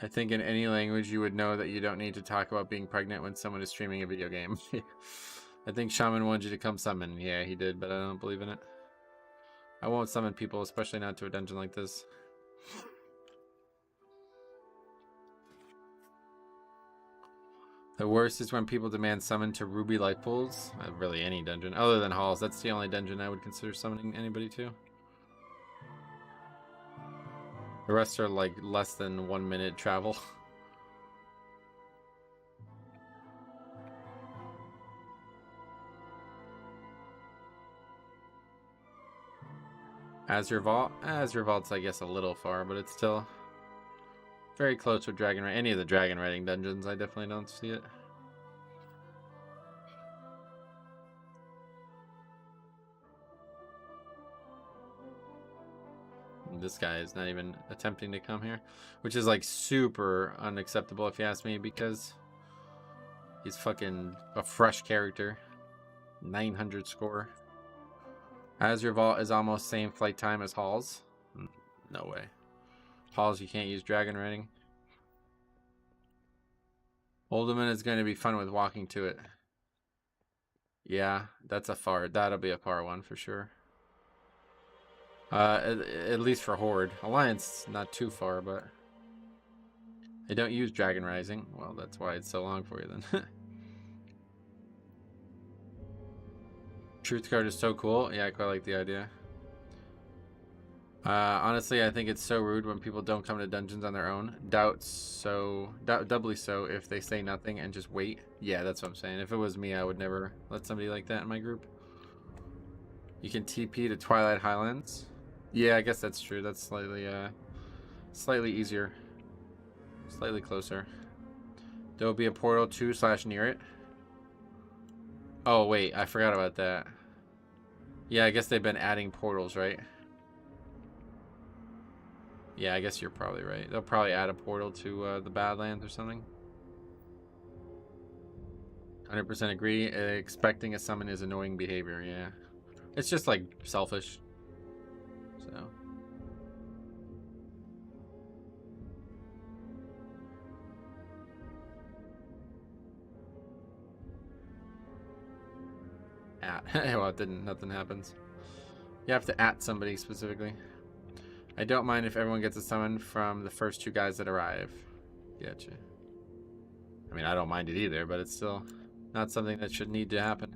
I think in any language you would know that you don't need to talk about being pregnant when someone is streaming a video game. I think Shaman wanted you to come summon. Yeah, he did, but I don't believe in it. I won't summon people, especially not to a dungeon like this. The worst is when people demand summon to Ruby Light Pools. Really any dungeon, other than Halls. That's the only dungeon I would consider summoning anybody to. The rest are like less than 1 minute travel. Azure Vault? Azure Vault's I guess a little far, but it's still very close with Dragon Riding. Any of the Dragon Riding dungeons, I definitely don't see it. This guy is not even attempting to come here, which is like super unacceptable if you ask me, because he's fucking a fresh character. 900 score. Azure Vault is almost same flight time as Halls. No way. Halls, you can't use Dragon Riding. Oldman is going to be fun with walking to it. Yeah, that'll be a far one for sure. At least for Horde. Alliance, not too far, but they don't use Dragon Rising. Well, that's why it's so long for you then. Truth card is so cool. Yeah, I quite like the idea. Honestly, I think it's so rude when people don't come to dungeons on their own. Doubly so if they say nothing and just wait. Yeah, that's what I'm saying. If it was me, I would never let somebody like that in my group. You can TP to Twilight Highlands. Yeah, I guess that's true. That's slightly easier. Slightly closer. There will be a portal to / near it. Oh, wait. I forgot about that. Yeah, I guess they've been adding portals, right? Yeah, I guess you're probably right. They'll probably add a portal to the Badlands or something. 100% agree. Expecting a summon is annoying behavior, yeah. It's just like selfish. So. Well, nothing happens. You have to at somebody specifically. I don't mind if everyone gets a summon from the first 2 guys that arrive. Gotcha. I mean, I don't mind it either, but it's still not something that should need to happen.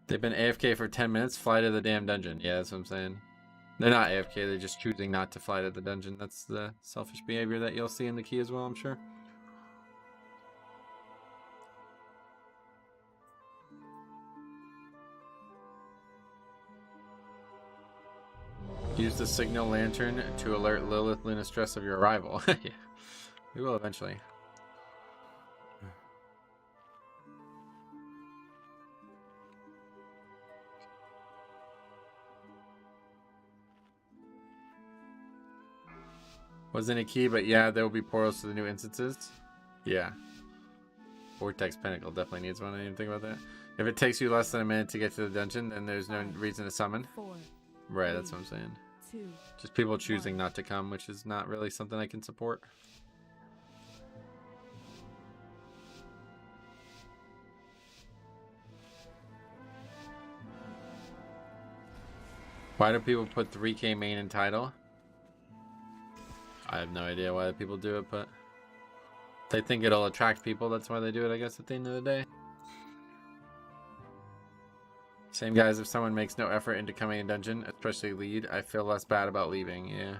They've been AFK for 10 minutes. Fly to the damn dungeon. Yeah, that's what I'm saying. They're not AFK. They're just choosing not to fly to the dungeon. That's the selfish behavior that you'll see in the key as well, I'm sure. Use the signal lantern to alert Lilith Luna Stress of your arrival. Yeah, we will eventually. Wasn't a key, but yeah, there will be portals to the new instances. Yeah. Vortex Pinnacle definitely needs one. I didn't even think about that. If it takes you less than a minute to get to the dungeon, then there's no reason to summon. 4, right, that's what I'm saying. 2, just people choosing not to come, which is not really something I can support. Why do people put 3K main in title? I have no idea why people do it, but they think it'll attract people. That's why they do it, I guess, at the end of the day. Same guys, if someone makes no effort into coming in dungeon, especially lead, I feel less bad about leaving, yeah.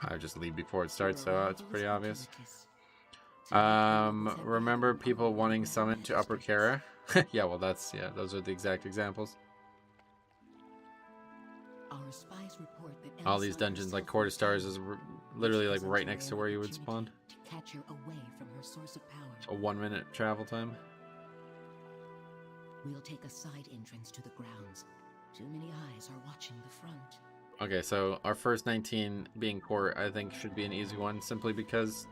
I would just leave before it starts, so it's pretty obvious. Remember people wanting summon to upper Kara? Yeah, well that's, yeah, those are the exact examples. Our spies report that All these dungeons, like Court of Stars, is literally like right next to where you would spawn. Catch her away from her source of power. A 1 minute travel time. We'll take a side entrance to the grounds. Too many eyes are watching the front. Okay, so our first 19 being Court, I think should be an easy one, simply because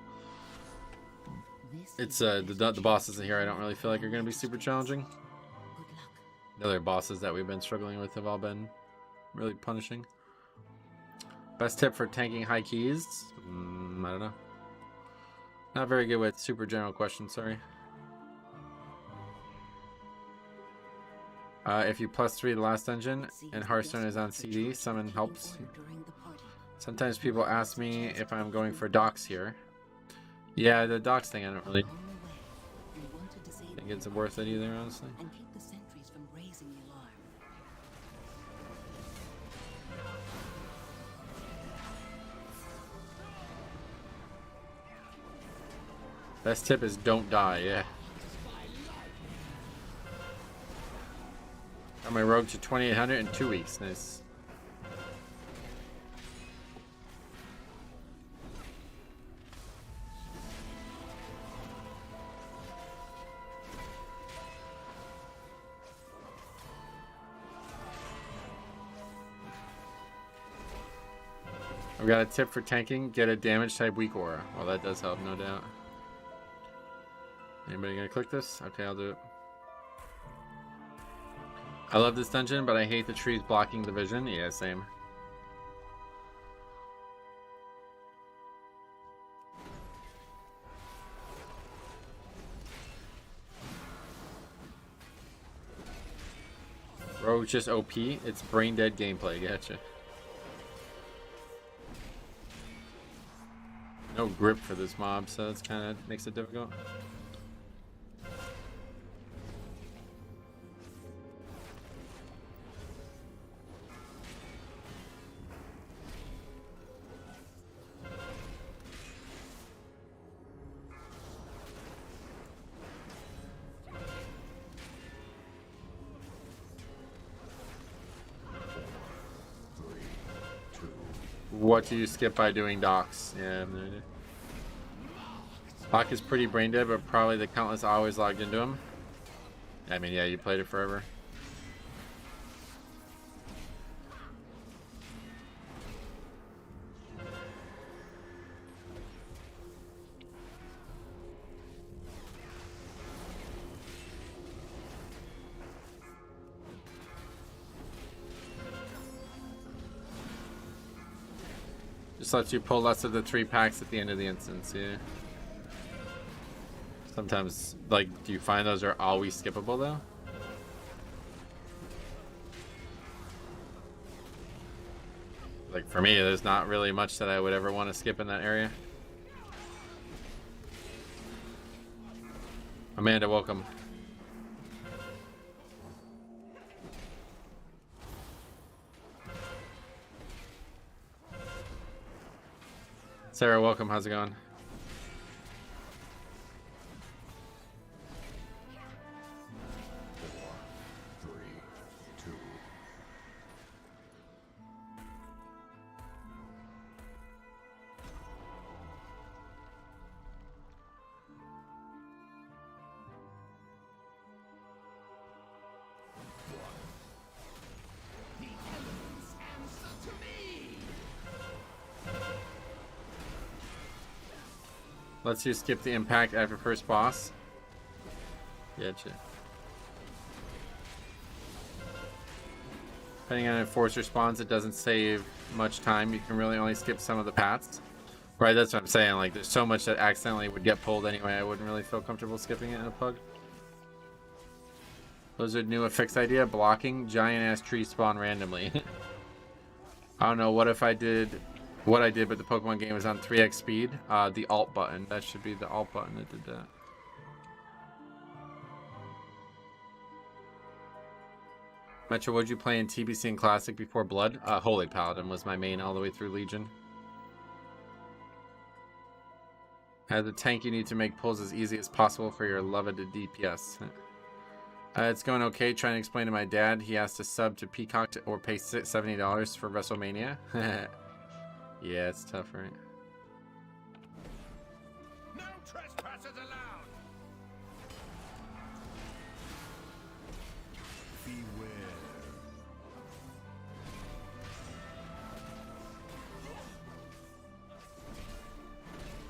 it's the bosses in here I don't really feel like are going to be super challenging. Good luck. The other bosses that we've been struggling with have all been really punishing. Best tip for tanking high keys? I don't know. Not very good with super general questions, sorry. If you +3 the last dungeon and Hearthstone is on CD, summon helps. Sometimes people ask me if I'm going for docks here. Yeah, the docks thing I don't really think it's worth it either, honestly. And keep the sentries from raising the alarm. Best tip is don't die, yeah. Got my rogue to 2800 in 2 weeks, nice. I've got a tip for tanking, get a damage type weak aura. Well, that does help, no doubt. Anybody gonna click this? Okay, I'll do it. I love this dungeon, but I hate the trees blocking the vision. Yeah, same. Rogue's just OP. It's brain dead gameplay. Gotcha. No grip for this mob, so it's kind of makes it difficult. What do you skip by doing docks? Yeah, I have no idea. Hawk is pretty brain dead, but probably the countless always logged into him. I mean, yeah, you played it forever. Just lets you pull less of the 3 packs at the end of the instance, yeah. Sometimes, like, do you find those are always skippable, though? Like, for me, there's not really much that I would ever want to skip in that area. Amanda, welcome. Sarah, welcome. How's it going? Lets you skip the impact after first boss. Gotcha. Depending on enforcer spawns, it doesn't save much time. You can really only skip some of the paths. Right, that's what I'm saying. Like, there's so much that accidentally would get pulled anyway. I wouldn't really feel comfortable skipping it in a pug. Those are new Affix idea. Blocking giant-ass trees spawn randomly. I don't know. What if I did... What I did, but the Pokemon game is on 3x speed. The Alt button. That should be the Alt button that did that. Metro, would you play in TBC and Classic before Blood? Holy Paladin was my main all the way through Legion. As a tank, you need to make pulls as easy as possible for your beloved DPS. It's going okay. Trying to explain to my dad he has to sub to Peacock or pay $70 for WrestleMania. Yeah, it's tough, right? No trespassers allowed. Beware.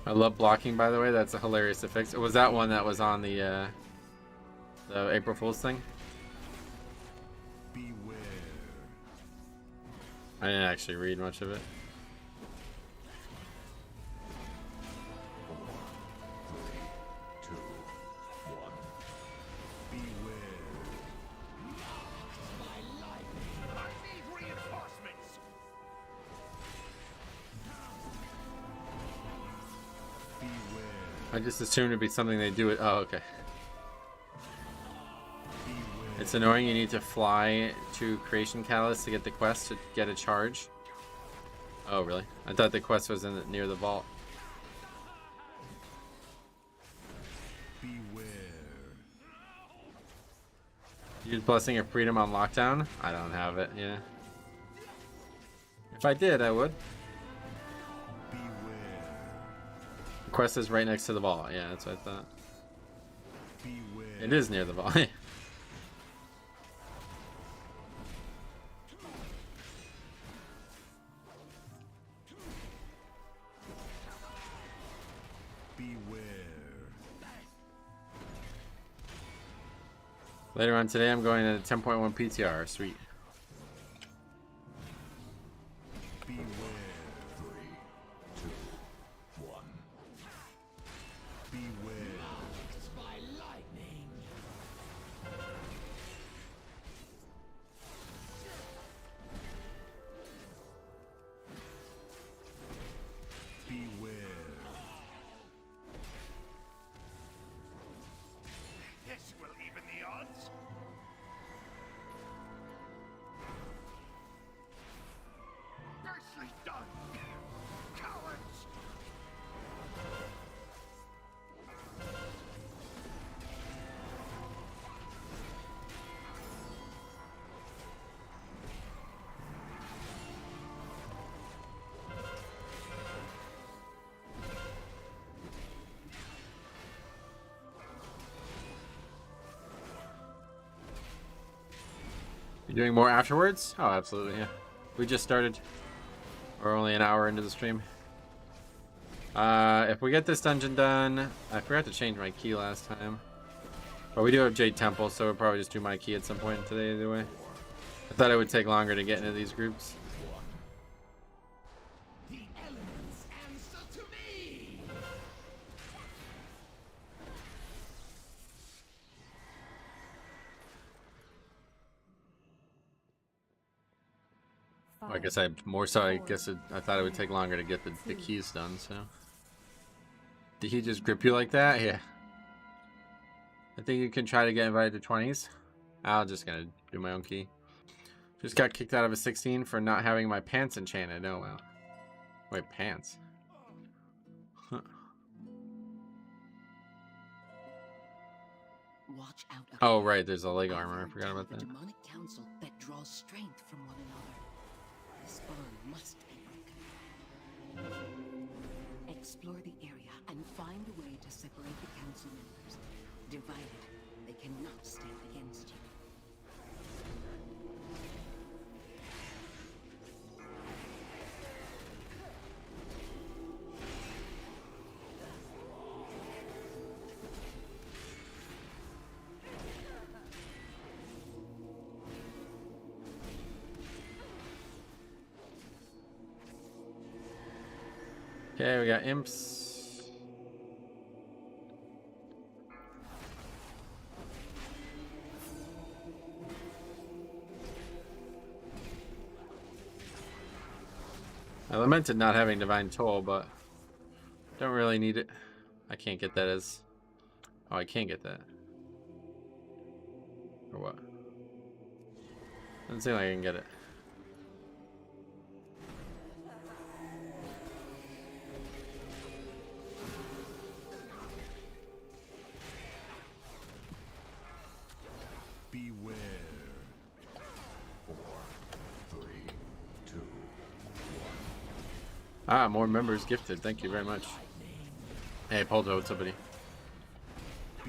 I love blocking, by the way. That's a hilarious affix. It was that one that was on the April Fool's thing. Beware. I didn't actually read much of it. I just assumed it'd be something they do it. Oh, okay. It's annoying. You need to fly to Creation Catalyst to get the quest to get a charge. Oh, really? I thought the quest was near the vault. Beware. Use Blessing of Freedom on lockdown? I don't have it, yeah. If I did, I would. The quest is right next to the vault. Yeah, that's what I thought. Beware. It is near the vault. Later on today, I'm going to 10.1 PTR. Sweet. Beware. 3, 2, 1. Beware. By lightning. Beware. This will even the odds. Nicely done, cowards. You doing more afterwards? Oh, absolutely, yeah. We just started. We're only an hour into the stream. If we get this dungeon done, I forgot to change my key last time. But we do have Jade Temple, so we'll probably just do my key at some point today either way. I thought it would take longer to get into these groups. The elements answer to me. I guess I more so. I guess I thought it would take longer to get the keys done. So did he just grip you like that? Yeah. I think you can try to get invited to 20s. I'm just gonna do my own key. Just got kicked out of a 16 for not having my pants enchanted. Oh well. Wait, pants. Huh. Watch out. Oh right, there's a leg armor. I forgot about The that. demonic council that draws strength from one another. This bond must be broken. Explore the area and find a way to separate the council members. Divided, they cannot stand against you. Okay, we got imps. I lamented not having Divine Toll, but don't really need it. I can't get that as... Oh, I can't get that. Or what? Doesn't seem like I can get it. Beware. 4, 3, 2. Ah, more members gifted. Thank you very much. Hey, Poldo, what's up, buddy?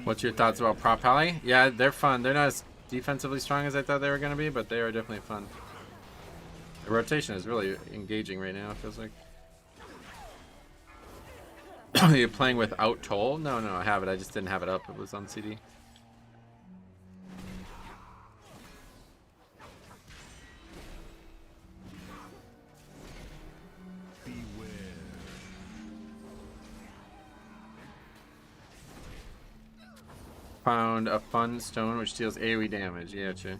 What's your thoughts about Prop Pally? Yeah, they're fun. They're not as defensively strong as I thought they were going to be, but they are definitely fun. The rotation is really engaging right now, it feels like. Are you playing without Toll? No, I have it. I just didn't have it up. It was on CD. Found a fun stone which deals AoE damage. Yeah, true.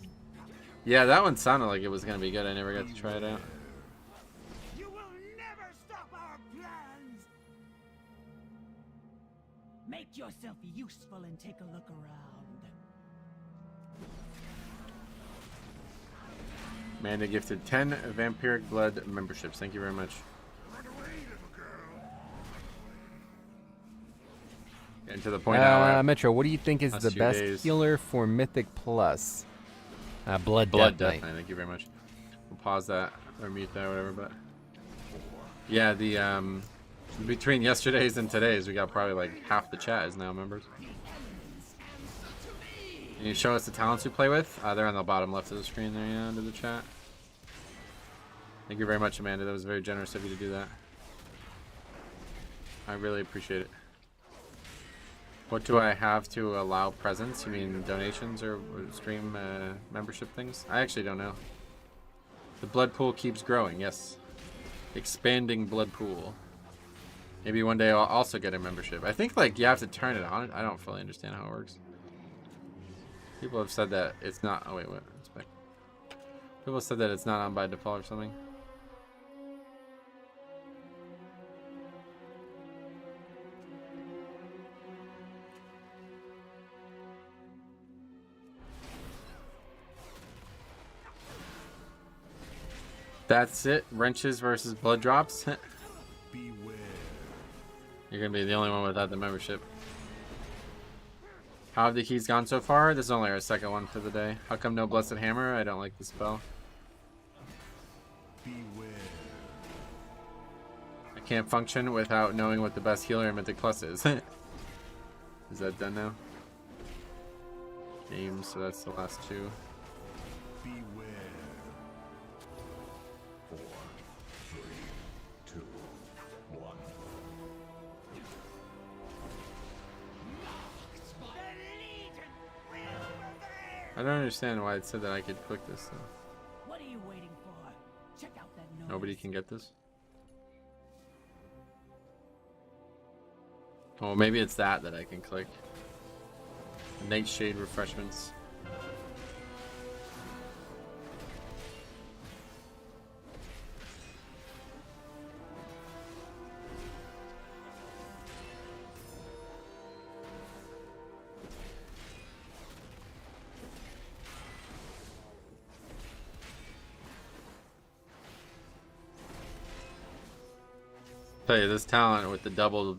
Yeah, that one sounded like it was gonna be good. I never got to try it out. You will never stop our plans! Make yourself useful and take a look around. Amanda gifted 10 Vampiric Blood memberships. Thank you very much. Getting to the point now. Metro, what do you think is last the few best days. healer for Mythic Plus? Blood Blood Death Death Knight. Knight. Thank you very much. We'll pause that or mute that or whatever. But yeah, the between yesterday's and today's, we got probably like half the chat is now members. Can you show us the talents we play with? They're on the bottom left of the screen there, yeah, under the chat. Thank you very much, Amanda. That was very generous of you to do that. I really appreciate it. What do I have to allow presents? You mean donations or stream membership things? I actually don't know. The blood pool keeps growing, yes. Expanding blood pool. Maybe one day I'll also get a membership. I think like you have to turn it on. I don't fully understand how it works. People have said that it's not. Oh wait, what? It's back. People have said that it's not on by default or something. That's it. Wrenches versus blood drops. Beware. You're gonna be the only one without the membership. How have the keys gone so far? This is only our second one for the day. How come no Blessed Hammer? I don't like the spell. Beware. I can't function without knowing what the best healer in Mythic Plus is. Is that done now? Games, so that's the last two. Beware. 4, 3, 2, 1. I don't understand why it said that I could click this though. What are you waiting for? Check out that noise. Nobody can get this? Oh, maybe it's that I can click. Nightshade refreshments. Tell you, this talent with the double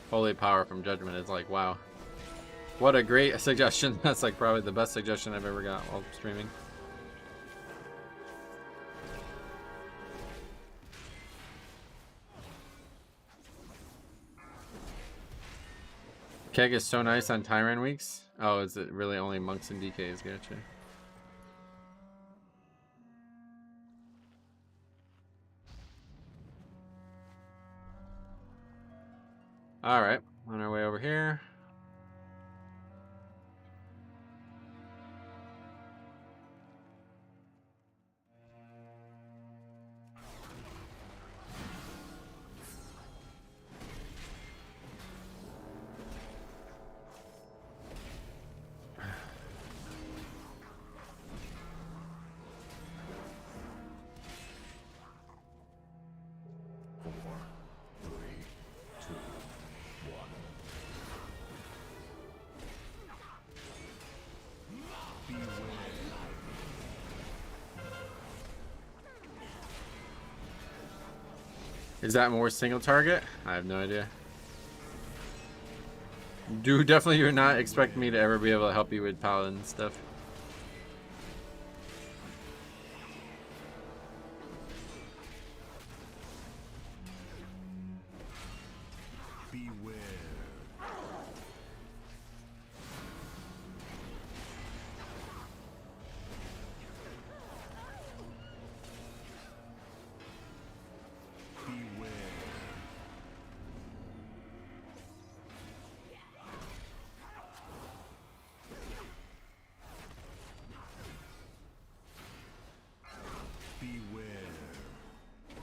holy power from Judgment is like, wow. What a great suggestion. That's like probably the best suggestion I've ever got while streaming. Keg is so nice on Tyrant weeks. Oh, is it really only monks and DKs? Gotcha. Alright, on our way over here. Is that more single target? I have no idea. Definitely do not expect me to ever be able to help you with Paladin stuff. Beware. Beware. Beware.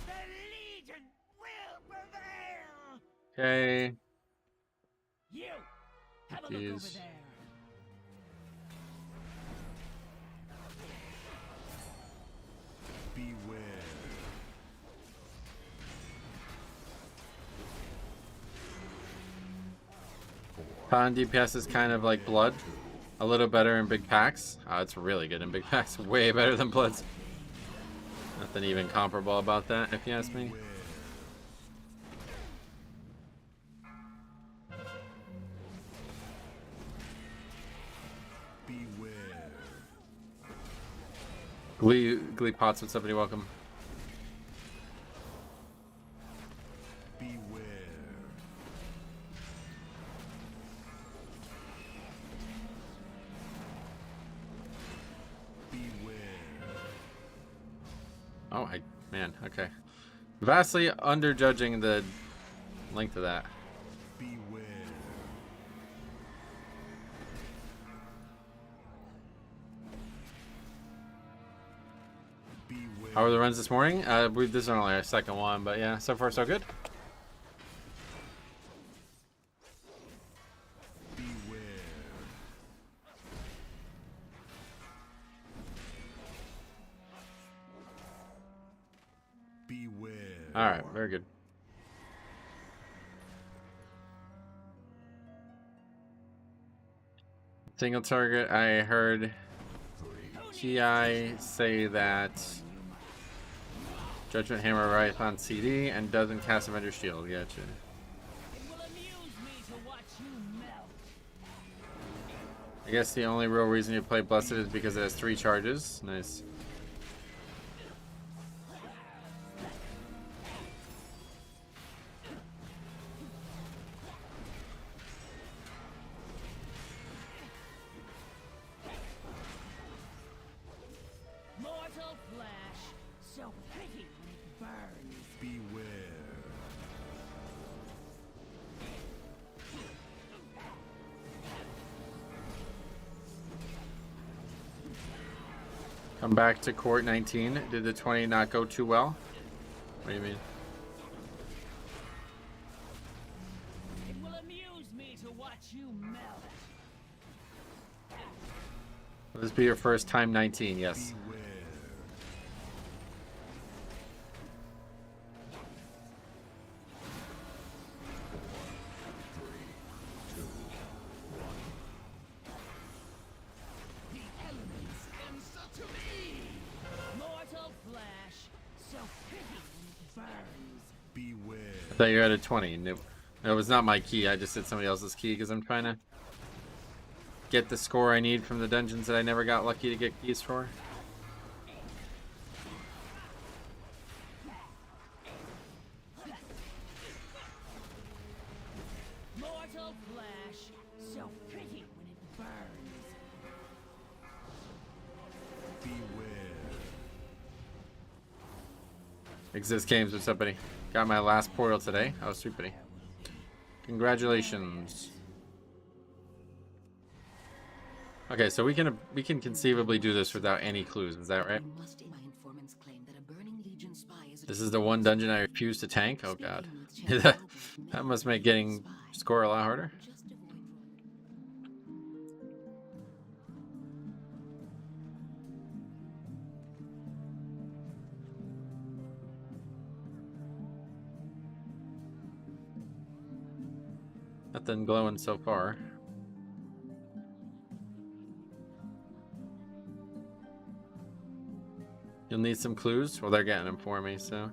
The Legion will prevail! Okay. You! Have a look over Jeez. there! Beware. Paladin DPS is kind of like Blood. A little better in big packs. Oh, it's really good in big packs. Way better than Blood's. Nothing even comparable about that, if you ask me. Beware. Glee Pots, what's up, buddy? Welcome. Beware. Beware. Oh, man, okay. Vastly underjudging the length of that. Beware. Beware. How were the runs this morning? This is only our second one, but yeah, so far so good. Beware. Beware. All right, very good. Single target. I heard Ki say that Judgment Hammer right on CD and doesn't cast Avenger Shield. Gotcha. It will amuse me to watch you melt. I guess the only real reason you play Blessed is because it has 3 charges. Nice. Mortal flesh, so pretty when it burns. Beware. Come back to court 19. Did the 20 not go too well? What do you mean? It will amuse me to watch you melt. Will this be your first time 19? Yes. Beware. The elements answer to me. Mortal flesh, so pretty when it burns. Beware. I thought you were at a 20. Nope. It was not my key. I just did somebody else's key because I'm trying to get the score I need from the dungeons that I never got lucky to get keys for. Mortal flesh, so pretty when it burns. Beware. Exist Games, what's up, buddy? Got my last portal today. Oh, sweet, buddy. Congratulations. Okay, so we can conceivably do this without any clues. Is that right? You must my informants claim that a burning legion spy is This is the one dungeon I refuse to tank. Oh god, that must make getting score a lot harder. Just avoid Nothing glowing so far. You'll need some clues. Well, they're getting them for me, so.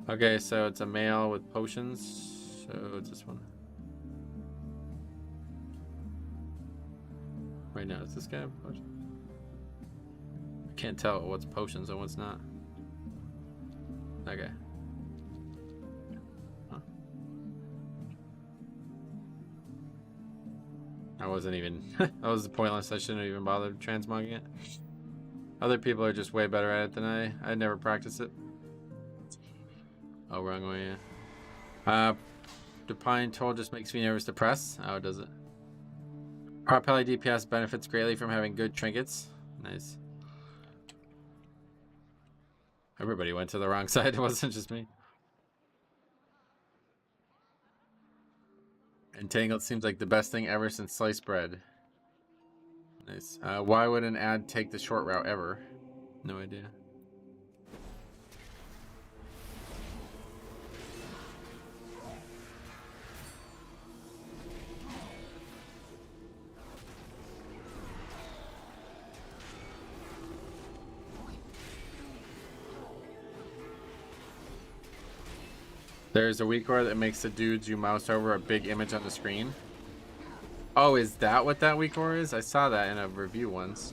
Okay, so it's a male with potions. So it's this one. Right now, is this guy have potions? I can't tell what's potions and what's not. Okay. Huh. I wasn't even. That was pointless. I shouldn't have even bothered transmogging it. Other people are just way better at it than I never practiced it. Oh, wrong way, yeah. The pine toll just makes me nervous to press. Oh, does it? Prop Pally DPS benefits greatly from having good trinkets. Nice. Everybody went to the wrong side. It wasn't just me. Entangled seems like the best thing ever since sliced bread. Nice. Why would an ad take the short route ever? No idea. There's a weak aura that makes the dudes you mouse over a big image on the screen. Oh, is that what that weak aura is? I saw that in a review once.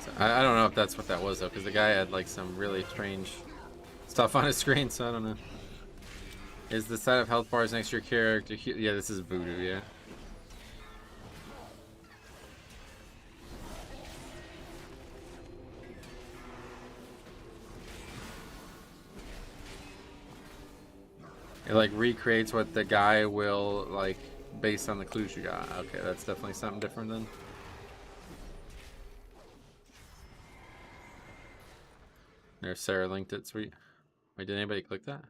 So, I don't know if that's what that was though, because the guy had like some really strange stuff on his screen, so I don't know. Is the set of health bars next to your character? Yeah, this is voodoo, yeah. It like recreates what the guy will like based on the clues you got. Okay, that's definitely something different then. There's Sarah linked it, sweet. Wait, did anybody click that?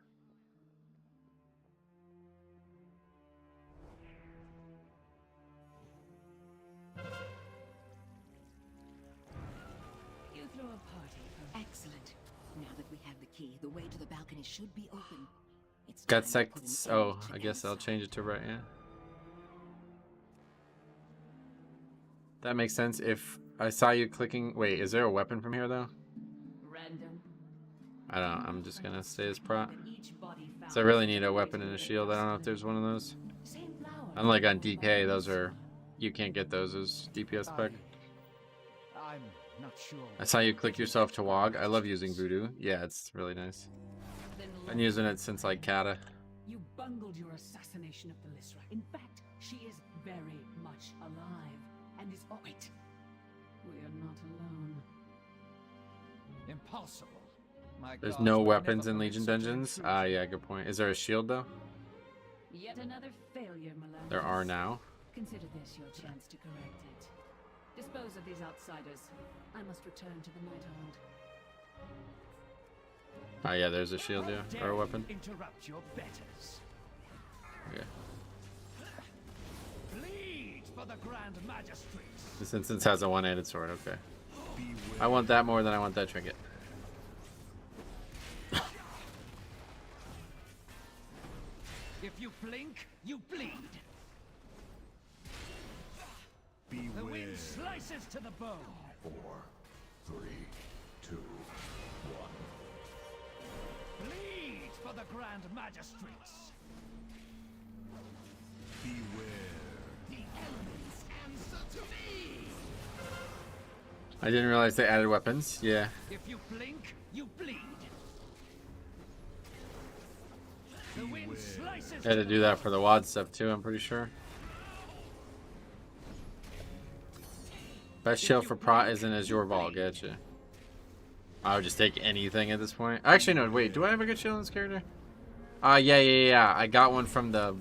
You throw a party. Excellent. Now that we have the key, the way to the balcony should be open. It's Got time to put an sects. end Oh, to I guess I'll change it to right, yeah. That makes sense. If I saw you clicking, wait, is there a weapon from here though? Random. I don't. I'm just gonna stay as prot. So I really need a weapon and a shield. I don't know if there's one of those. Unlike on DK, those are you can't get those as DPS spec. I'm not sure. I saw you click yourself to WOG. I love using Voodoo. Yeah, it's really nice. Been using it since like Kata. You bungled your assassination of the Lysra. In fact, she is very much alive and is. Oh, wait. We are not alone. Impossible. My There's gods no would weapons never in permit Legion such an dungeons. intrusion. Ah, yeah, good point. Is there a shield though? Yet another failure, Melendez. There are now. Consider this your chance to correct it. Dispose of these outsiders. I must return to the Nighthold. Ah, yeah, there's a shield, yeah, How or a dare weapon. you interrupt your betters. Okay. Bleed for the Grand Magistrates. This instance has a one-handed sword. Okay. I want that more than I want that trinket. If you blink, you bleed. The wind slices to the bone. 4, 3, 2, 1. Bleed for the Grand Magistrates. The elements answer to me! I didn't realize they added weapons. Yeah. If you blink, you bleed. The wind slices I had to do that for the WAD stuff too, I'm pretty sure. Best shield for prot isn't Azure Vault, getcha. I would just take anything at this point. Actually, no, wait, do I have a good shield in this character? Yeah. I got one from the...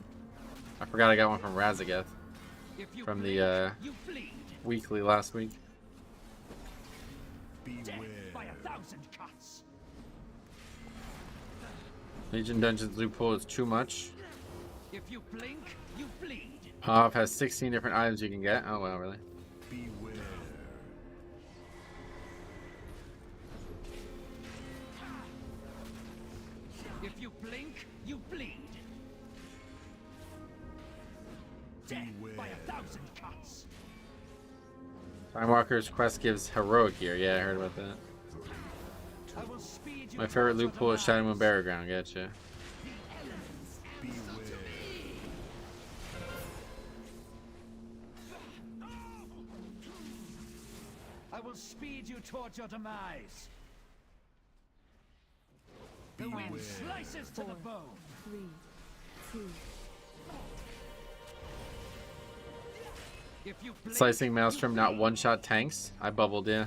I forgot I got one from Razageth. From the you bleed. weekly last week. Death by 1,000 cuts. Legion Dungeons loophole is too much. If you blink, you bleed. PoV has 16 different items you can get. Oh, well, really? Beware. If you blink, you bleed. Death by 1,000 cuts. Time Walker's quest gives heroic gear. Yeah, I heard about that. I will speed you My favorite towards your loot pool is Shadow demise. Moon Barrier Ground. Gotcha. I will speed you towards your demise. The wind slices to the bone. 3, 2. If you blink, Slicing Maelstrom, not one-shot tanks. I bubbled, yeah.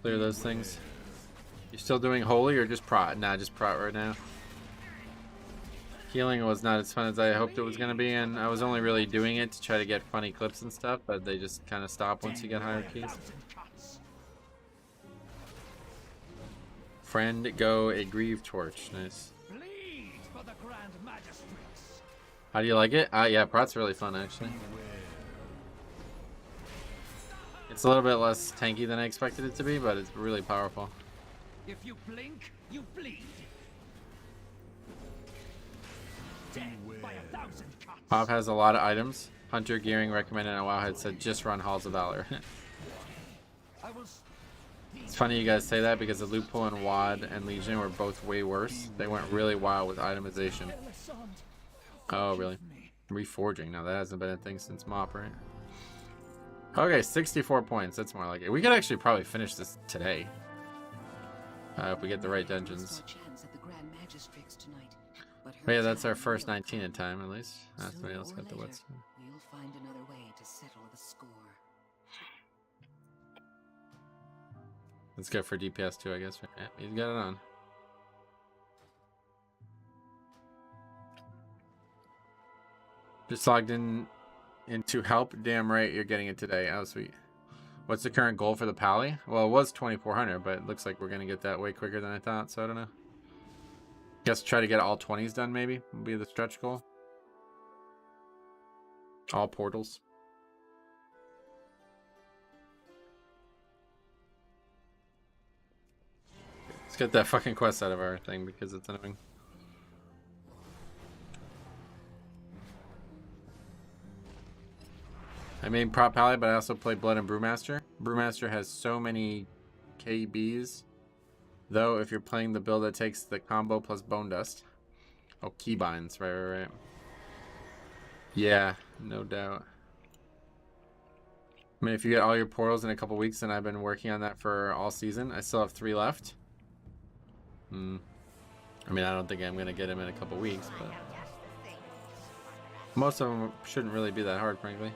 Clear those things. You still doing holy or just prot? Nah, just prot right now. Healing was not as fun as I hoped it was gonna be, and I was only really doing it to try to get funny clips and stuff, but they just kind of stop once you get higher keys. 1,000 cuts. Friend, go a Grieve Torch. Nice. Bleed for the Grand Magistrates. How do you like it? Yeah, prot's really fun actually. It's a little bit less tanky than I expected it to be, but it's really powerful. If you blink, you bleed. Dead by 1,000 cuts. PoV has a lot of items. Hunter Gearing recommended on Wowhead said just run Halls of Valor. I will It's funny you guys say that because the loot pool and WAD and Legion were both way worse. They went really wild with itemization. Oh, really? Reforging. Now that hasn't been a thing since MOP, right? Okay, 64 points. That's more like it. We could actually probably finish this today. If we get the right dungeons. Chance at the Grand Magistrates tonight, but But yeah, that's our first 19 in time at least. Somebody else got the later, wets. we'll find another way to settle the score. Let's go for DPS too, I guess. Yeah, he's got it on. Just logged into help. Damn right, you're getting it today. Oh, sweet. What's the current goal for the Pally? Well, it was 2,400, but it looks like we're gonna get that way quicker than I thought. So I don't know. Guess try to get all 20s done. Maybe would be the stretch goal. All portals. Let's get that fucking quest out of our thing because it's annoying. I made Prop Pally, but I also play Blood and Brewmaster. Brewmaster has so many KBs, though, if you're playing the build that takes the combo plus Bone Dust. Oh, keybinds, right. Yeah, no doubt. I mean, if you get all your portals in a couple weeks, and I've been working on that for all season, I still have 3 left. I mean, I don't think I'm going to get him in a couple weeks, but most of them shouldn't really be that hard, frankly.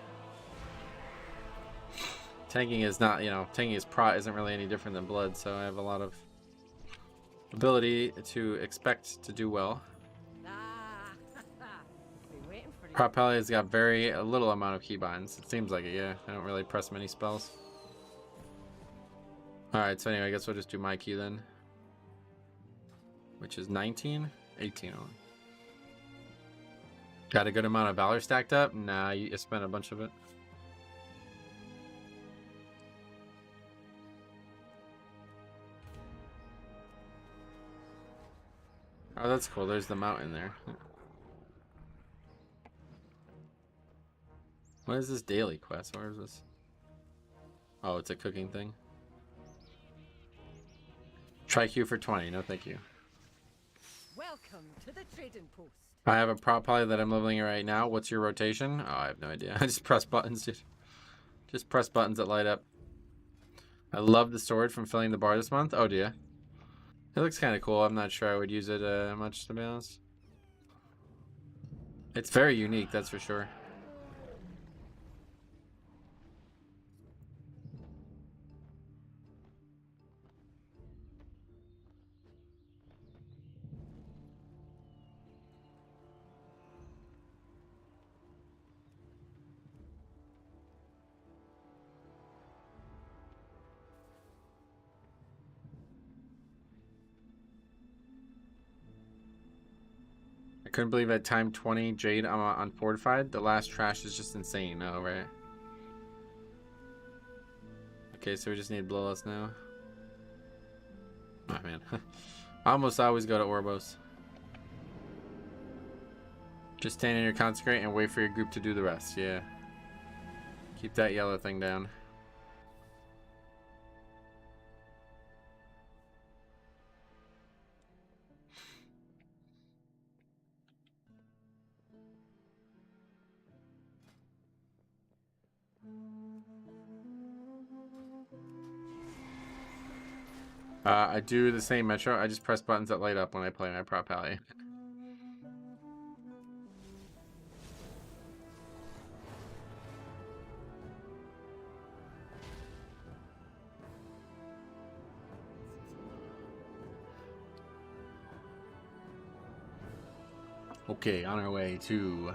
Tanking is not, you know, tanking is prot isn't really any different than blood, so I have a lot of ability to expect to do well. Prop Pally has got very little amount of keybinds. It seems like it, yeah. I don't really press many spells. Alright, so anyway, I guess we'll just do my key then. Which is 19? 18 on. Got a good amount of Valor stacked up? Nah, you spent a bunch of it. Oh, that's cool. There's the mountain there. What is this daily quest? Where is this? Oh, it's a cooking thing. Try Q for 20. No, thank you. Welcome to the trading post. I have a prop Pally that I'm leveling right now. What's your rotation? Oh, I have no idea. I just press buttons, dude. Just press buttons that light up. I love the sword from filling the bar this month. Oh, dear. It looks kind of cool. I'm not sure I would use it much, to be honest. It's very unique, that's for sure. I couldn't believe at time 20 Jade on Fortified. The last trash is just insane. Oh, right. Okay, so we just need Bloodlust now. Oh, man. I almost always go to Orbos. Just stand in your consecrate and wait for your group to do the rest. Yeah. Keep that yellow thing down. I do the same metro. I just press buttons that light up when I play my prop alley. Okay, on our way to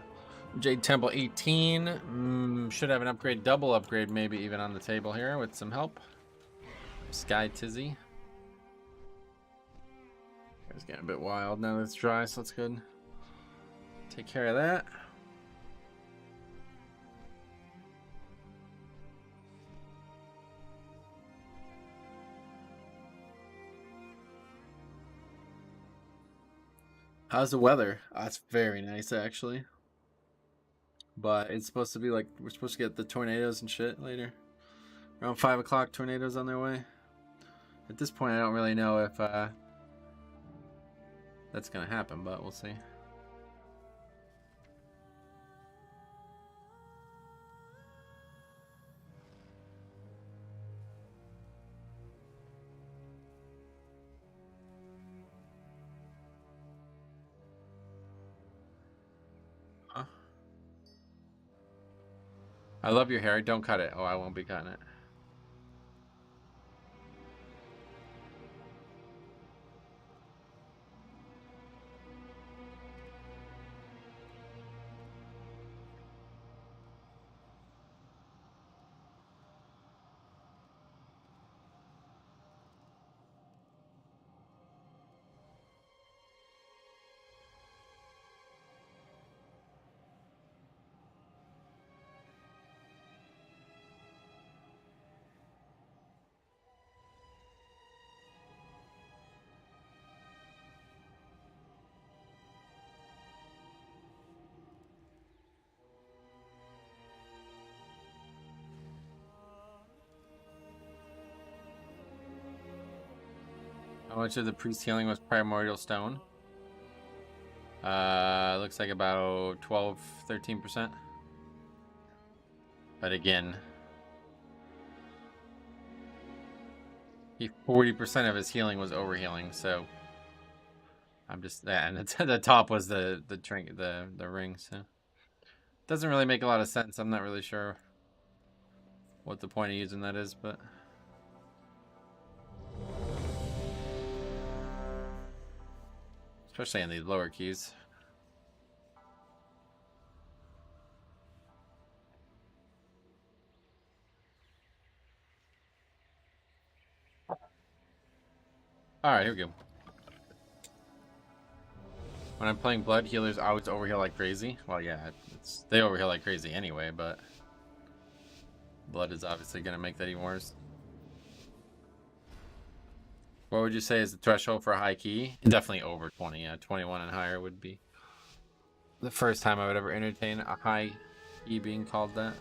Jade Temple 18. Should have an upgrade, double upgrade, maybe even on the table here with some help. Sky Tizzy. It's getting a bit wild now that it's dry, so that's good. Take care of that. How's the weather? Oh, it's very nice, actually. But it's supposed to be like, we're supposed to get the tornadoes and shit later. Around 5 o'clock, tornadoes on their way. At this point, I don't really know if that's going to happen, but we'll see. Huh? I love your hair. Don't cut it. Oh, I won't be cutting it. How much of the priest healing was primordial stone? Looks like about 12-13%. But again, 40% of his healing was overhealing, so I'm just that, and the top was the trinket, the ring. So doesn't really make a lot of sense. I'm not really sure what the point of using that is, but. Especially in the lower keys. Alright, here we go. When I'm playing blood, healers always overheal like crazy. Well, yeah, they overheal like crazy anyway, but blood is obviously going to make that even worse. What would you say is the threshold for a high key? Definitely over 20. Yeah, 21 and higher would be the first time I would ever entertain a high key being called that.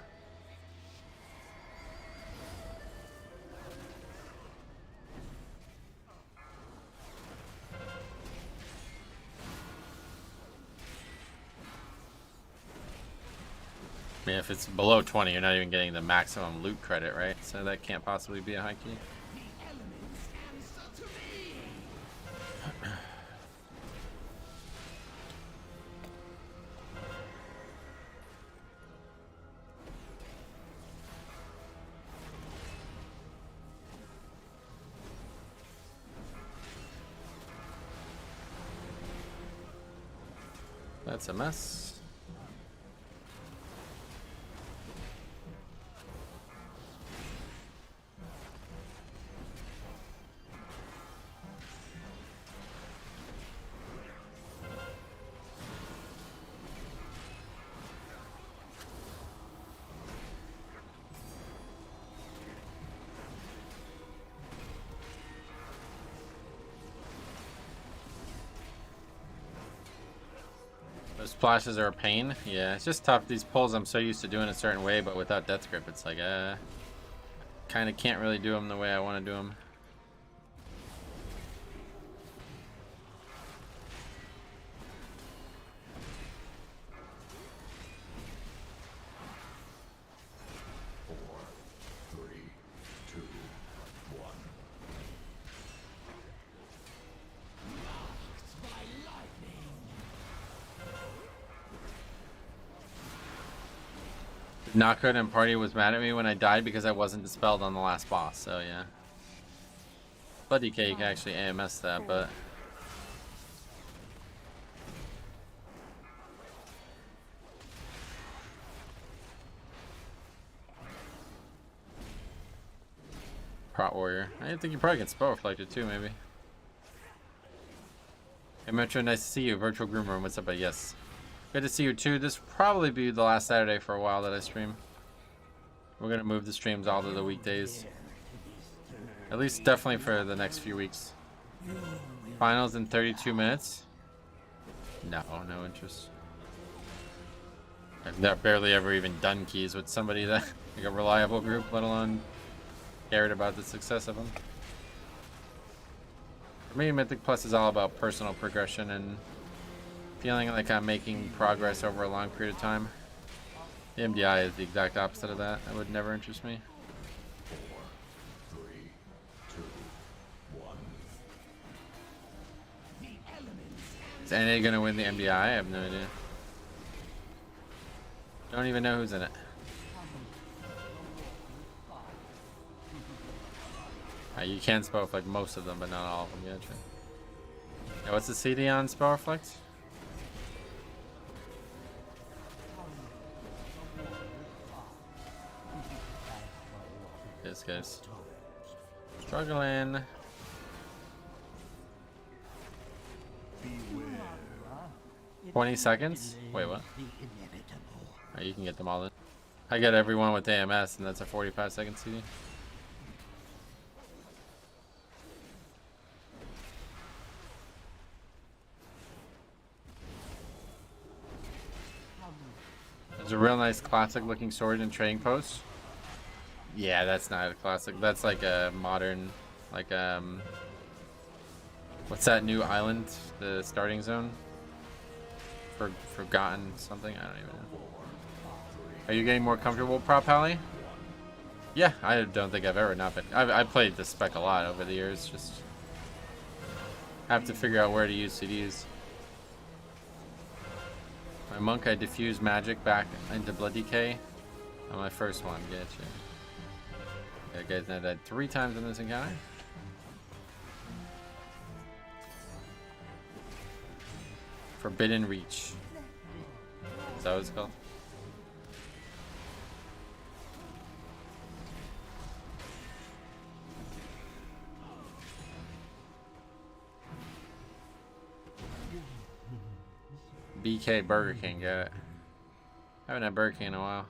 I mean, if it's below 20, you're not even getting the maximum loot credit, right? So that can't possibly be a high key. That's a mess. splashes are a pain. Yeah, it's just tough. These pulls I'm so used to doing a certain way, but without death grip, it's like, kind of can't really do them the way I want to do them. Knockout and Party was mad at me when I died because I wasn't dispelled on the last boss, so yeah. Bloody K, you can actually AMS that, but... Prot Warrior. I think you probably can spell reflect it too, maybe. Hey Metro, nice to see you. Virtual Groom Room, what's up, buddy? Yes. Good to see you too. This will probably be the last Saturday for a while that I stream. We're gonna move the streams all to the weekdays. At least definitely for the next few weeks. Finals in 32 minutes? No, no interest. I've barely ever even done keys with somebody that, like a reliable group, let alone cared about the success of them. For me, Mythic Plus is all about personal progression and feeling like I'm making progress over a long period of time. The MDI is the exact opposite of that. That would never interest me. 4, 3, 2, 1. Is NA gonna win the MDI? I have no idea. Don't even know who's in it. You can spell reflect most of them, but not all of them. Gotcha. Yeah, what's the CD on spell reflect? Yes, guys. Struggling. Beware. 20 seconds? Wait, what? Oh, you can get them all in. I get everyone with AMS, and that's a 45-second CD. There's a real nice classic looking sword in trading post. Yeah, that's not a classic. That's like a modern, like what's that new island? The starting zone? Forgotten something? I don't even know. Are you getting more comfortable, Prop Pally? Yeah, I don't think I've ever not been. I've played this spec a lot over the years. Just have to figure out where to use CDs. My monk, I diffused magic back into Blood Decay on my first one. Getcha. Yeah, guys, I died 3 times in this encounter. Forbidden Reach. Is that what it's called? BK Burger King, got it. I haven't had Burger King in a while.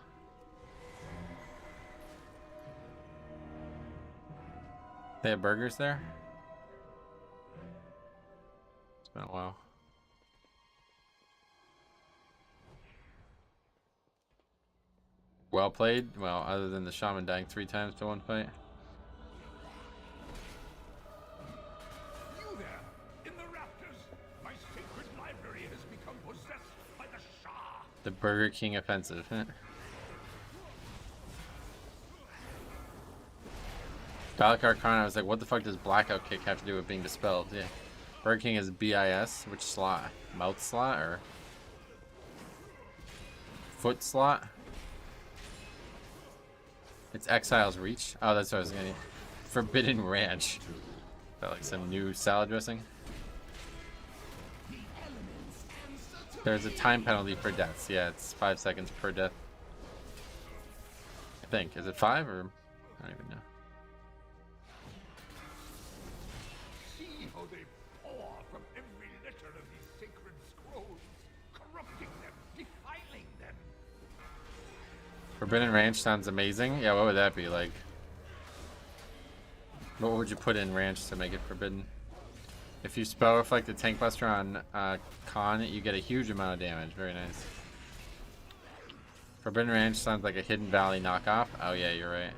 They have burgers there? It's been a while. Well played. Well, other than the shaman dying 3 times to 1 fight. You there, in the rafters, my sacred library has become possessed by the Shah. The Burger King offensive. Valak Arcana, I was like, what the fuck does Blackout Kick have to do with being dispelled? Yeah. Burger King is BIS, which slot? Mouth slot or foot slot? It's Exile's Reach. Oh, that's what I was gonna. Forbidden Ranch. Is that like some new salad dressing? There's a time penalty for deaths. Yeah, it's 5 seconds per death. I think. Is it 5 or? I don't even know. See how they pour from every letter of these sacred scrolls, corrupting them, defiling them. Forbidden Ranch sounds amazing. Yeah, what would that be like? What would you put in Ranch to make it forbidden? If you spell reflect the tank buster on Khan, you get a huge amount of damage. Very nice. Forbidden Ranch sounds like a Hidden Valley knockoff. Oh yeah, you're right.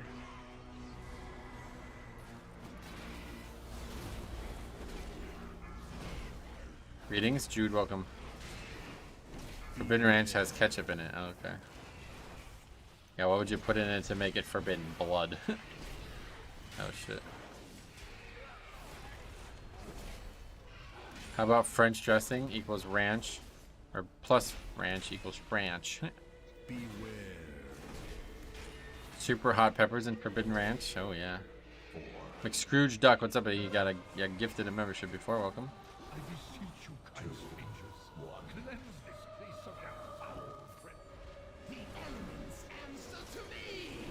Greetings, Jude, welcome. Forbidden Ranch has ketchup in it. Oh, okay. Yeah, what would you put in it to make it forbidden? Blood. Oh shit. How about French dressing equals ranch? Or plus ranch equals ranch. Beware. Super hot peppers and Forbidden Ranch. Oh yeah. McScrooge Duck, what's up? You got gifted a membership before. Welcome. I beseech you, kind strangers, cleanse this place of their foul breath. The elements answer to me.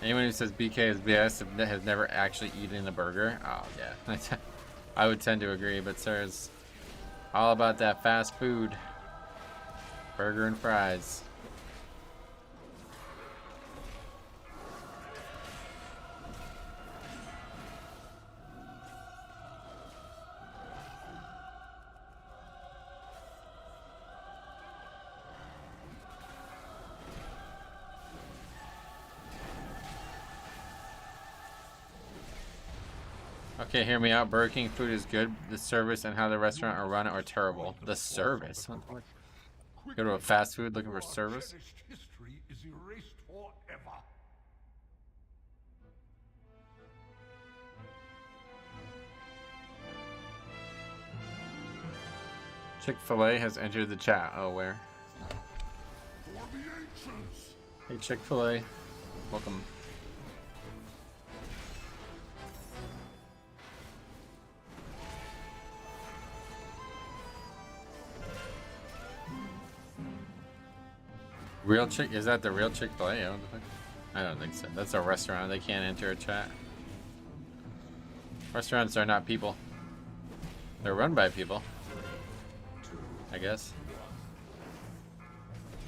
Anyone who says BK is BS has never actually eaten a burger. Oh yeah. I would tend to agree, but sir, it's all about that fast food. Burger and fries. Okay, hear me out. Burger King food is good. The service and how the restaurant are run are terrible. The service? What? Go to a fast food looking for service? Vanished history is erased forever. Chick-fil-A has entered the chat. Oh, where? For the ancients. Hey, Chick-fil-A. Welcome. Real Chick? Is that the real Chick-fil-A? I don't think so. That's a restaurant. They can't enter a chat. Restaurants are not people. They're run by people, I guess.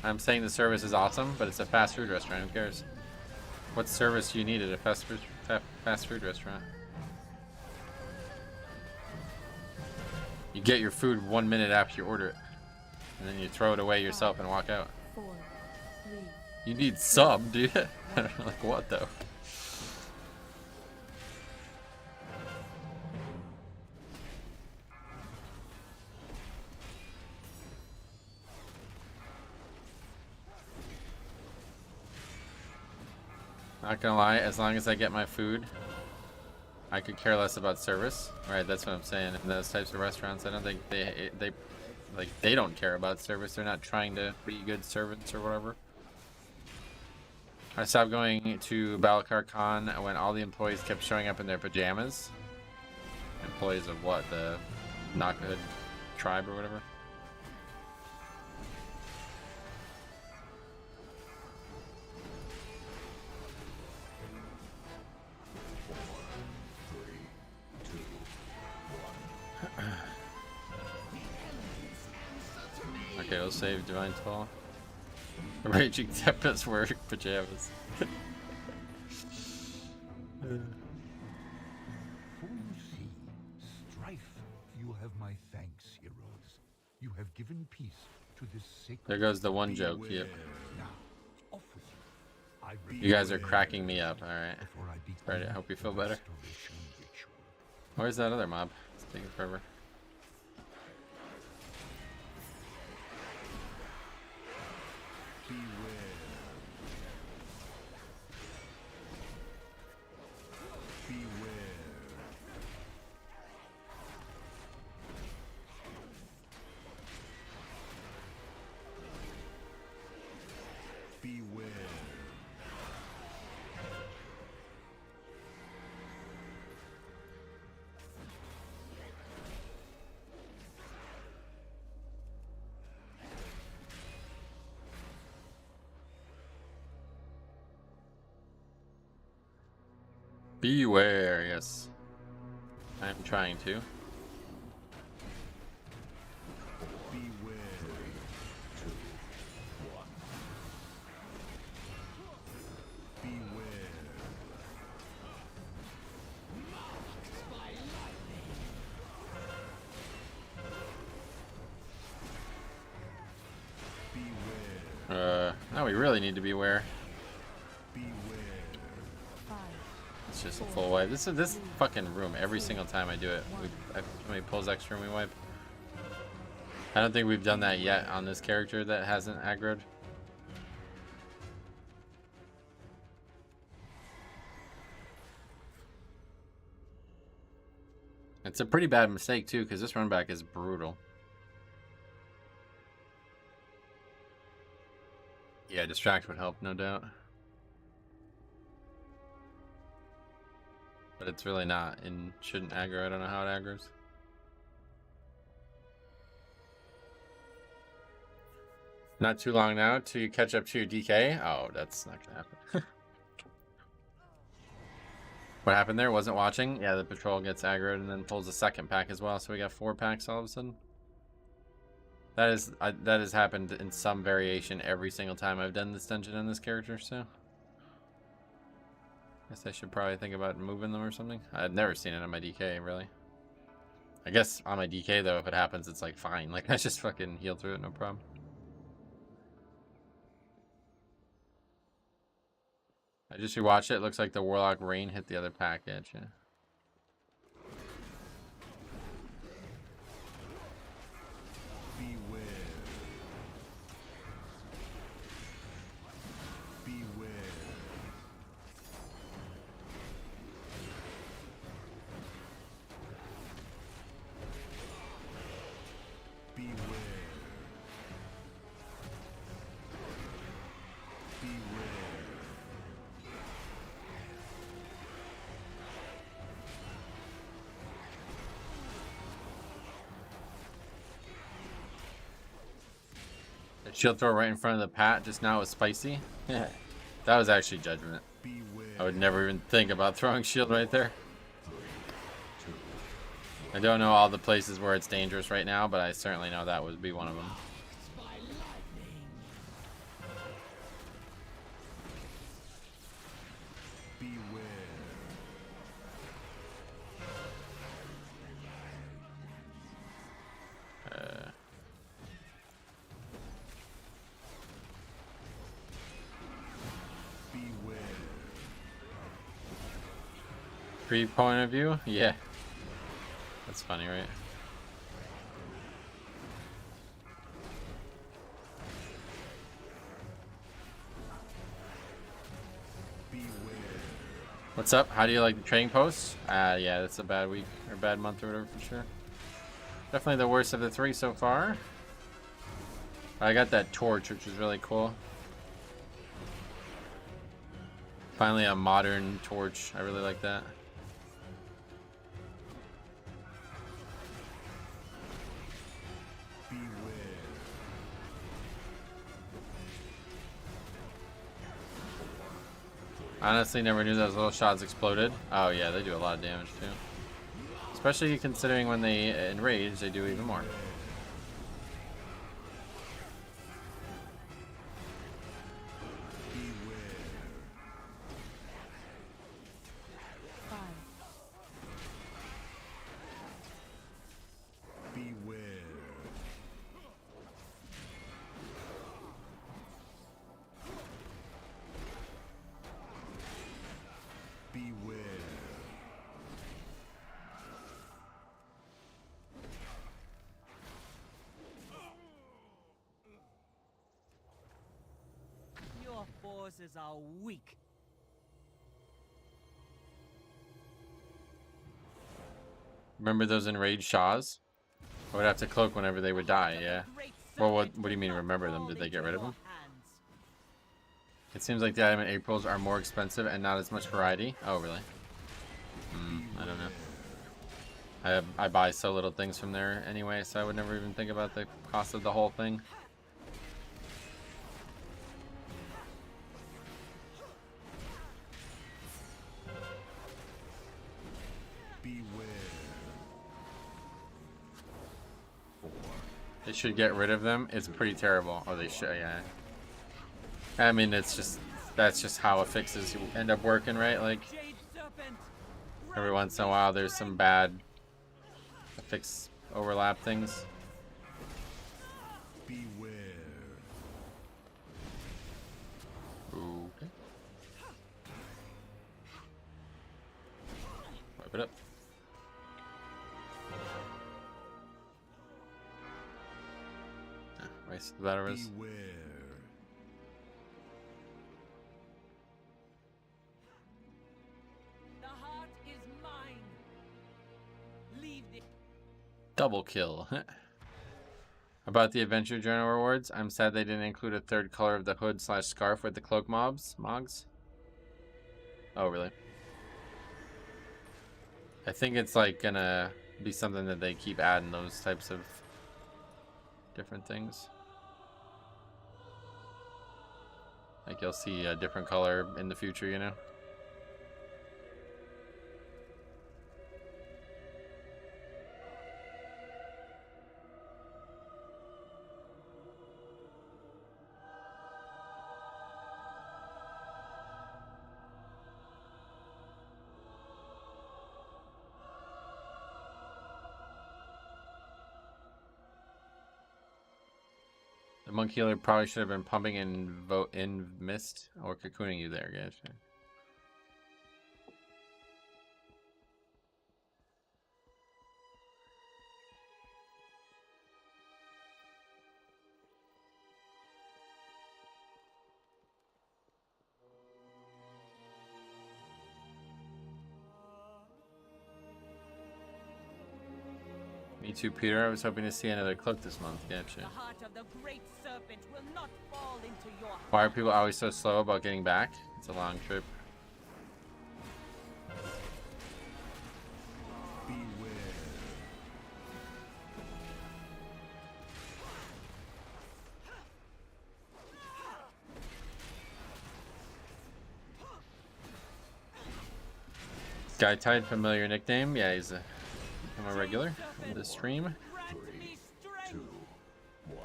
I'm saying the service is awesome, but it's a fast food restaurant. Who cares? What service do you need at a fast food restaurant? You get your food 1 minute after you order it, and then you throw it away yourself and walk out. 4, 3. You need some, dude. I don't know, like what though? Not gonna lie, as long as I get my food, I could care less about service. Right, that's what I'm saying. In those types of restaurants, I don't think they don't care about service. They're not trying to be good servants or whatever. I stopped going to Balakar Khan when all the employees kept showing up in their pajamas. Employees of what? The Knockhood tribe or whatever? Okay, we'll save Divine Toll. Raging Tempest wearing pajamas. For you see, strife, you have my thanks, heroes. You have given peace to this sacred. There goes the one joke, yep. Now, off with you. I You guys are cracking me up, alright. before I begin Alright, I hope you feel the better. restoration ritual. Where's that other mob? It's taking forever. Beware, yes. I'm trying to. we really need to beware. Beware. It's just a full wipe. This fucking room every single time I do it. How many pulls extra and we wipe? I don't think we've done that yet on this character that hasn't aggroed. It's a pretty bad mistake too, because this run back is brutal. Yeah, distract would help, no doubt. But it's really not, and shouldn't aggro. I don't know how it aggroes. Not too long now till you catch up to your DK. Oh, that's not gonna happen. What happened there? Wasn't watching. Yeah, the patrol gets aggroed and then pulls a second pack as well. So we got 4 packs all of a sudden. That has happened in some variation every single time I've done this dungeon on this character. So guess I should probably think about moving them or something. I've never seen it on my DK really. I guess on my DK though, if it happens, it's like fine. Like I just fucking heal through it, no problem. I just rewatched it. It looks like the Warlock Rain hit the other package. Yeah. Beware. Beware. Beware. Beware. The shield throw right in front of the Pat just now was spicy. Yeah. That was actually judgment. Beware. I would never even think about throwing shield right there. I don't know all the places where it's dangerous right now, but I certainly know that would be one of them. Beware. Beware. Point of view? Yeah. That's funny, right? Beware. What's up? How do you like the trading posts? Yeah, that's a bad week or bad month or whatever for sure. Definitely the worst of the 3 so far. I got that torch, which is really cool. Finally a modern torch. I really like that. Beware. Honestly, never knew those little shots exploded. Oh yeah, they do a lot of damage too. Especially considering when they enrage, they do even more. Beware. Beware. Your forces are weak. Remember those enraged Shaws? I would have to cloak whenever they would die, yeah. Well, what do you mean remember them? Did they get rid of them? It seems like the item in April's are more expensive and not as much variety. Oh, really? I don't know. I buy so little things from there anyway, so I would never even think about the cost of the whole thing. They should get rid of them. It's pretty terrible. Oh, they should, yeah. I mean, that's just how affixes end up working, right? Like, every once in a while, there's some bad affix overlap things. Beware. Whip it up. Race to the battle res. Beware. The heart is mine. Leave the Double kill. About the adventure journal rewards, I'm sad they didn't include a third color of the hood / scarf with the cloak mogs. Oh, really? I think it's like gonna be something that they keep adding those types of different things. Like you'll see a different color in the future, you know? The monk healer probably should have been pumping in mist or cocooning you there, guys. Me too, Peter. I was hoping to see another cloak this month. Gotcha. The heart of the great serpent will not fall into your Why are people always so slow about getting back? It's a long trip. Beware. Guy Tide, familiar nickname. Yeah, he's a regular in the stream. grant me strength. 2, 1.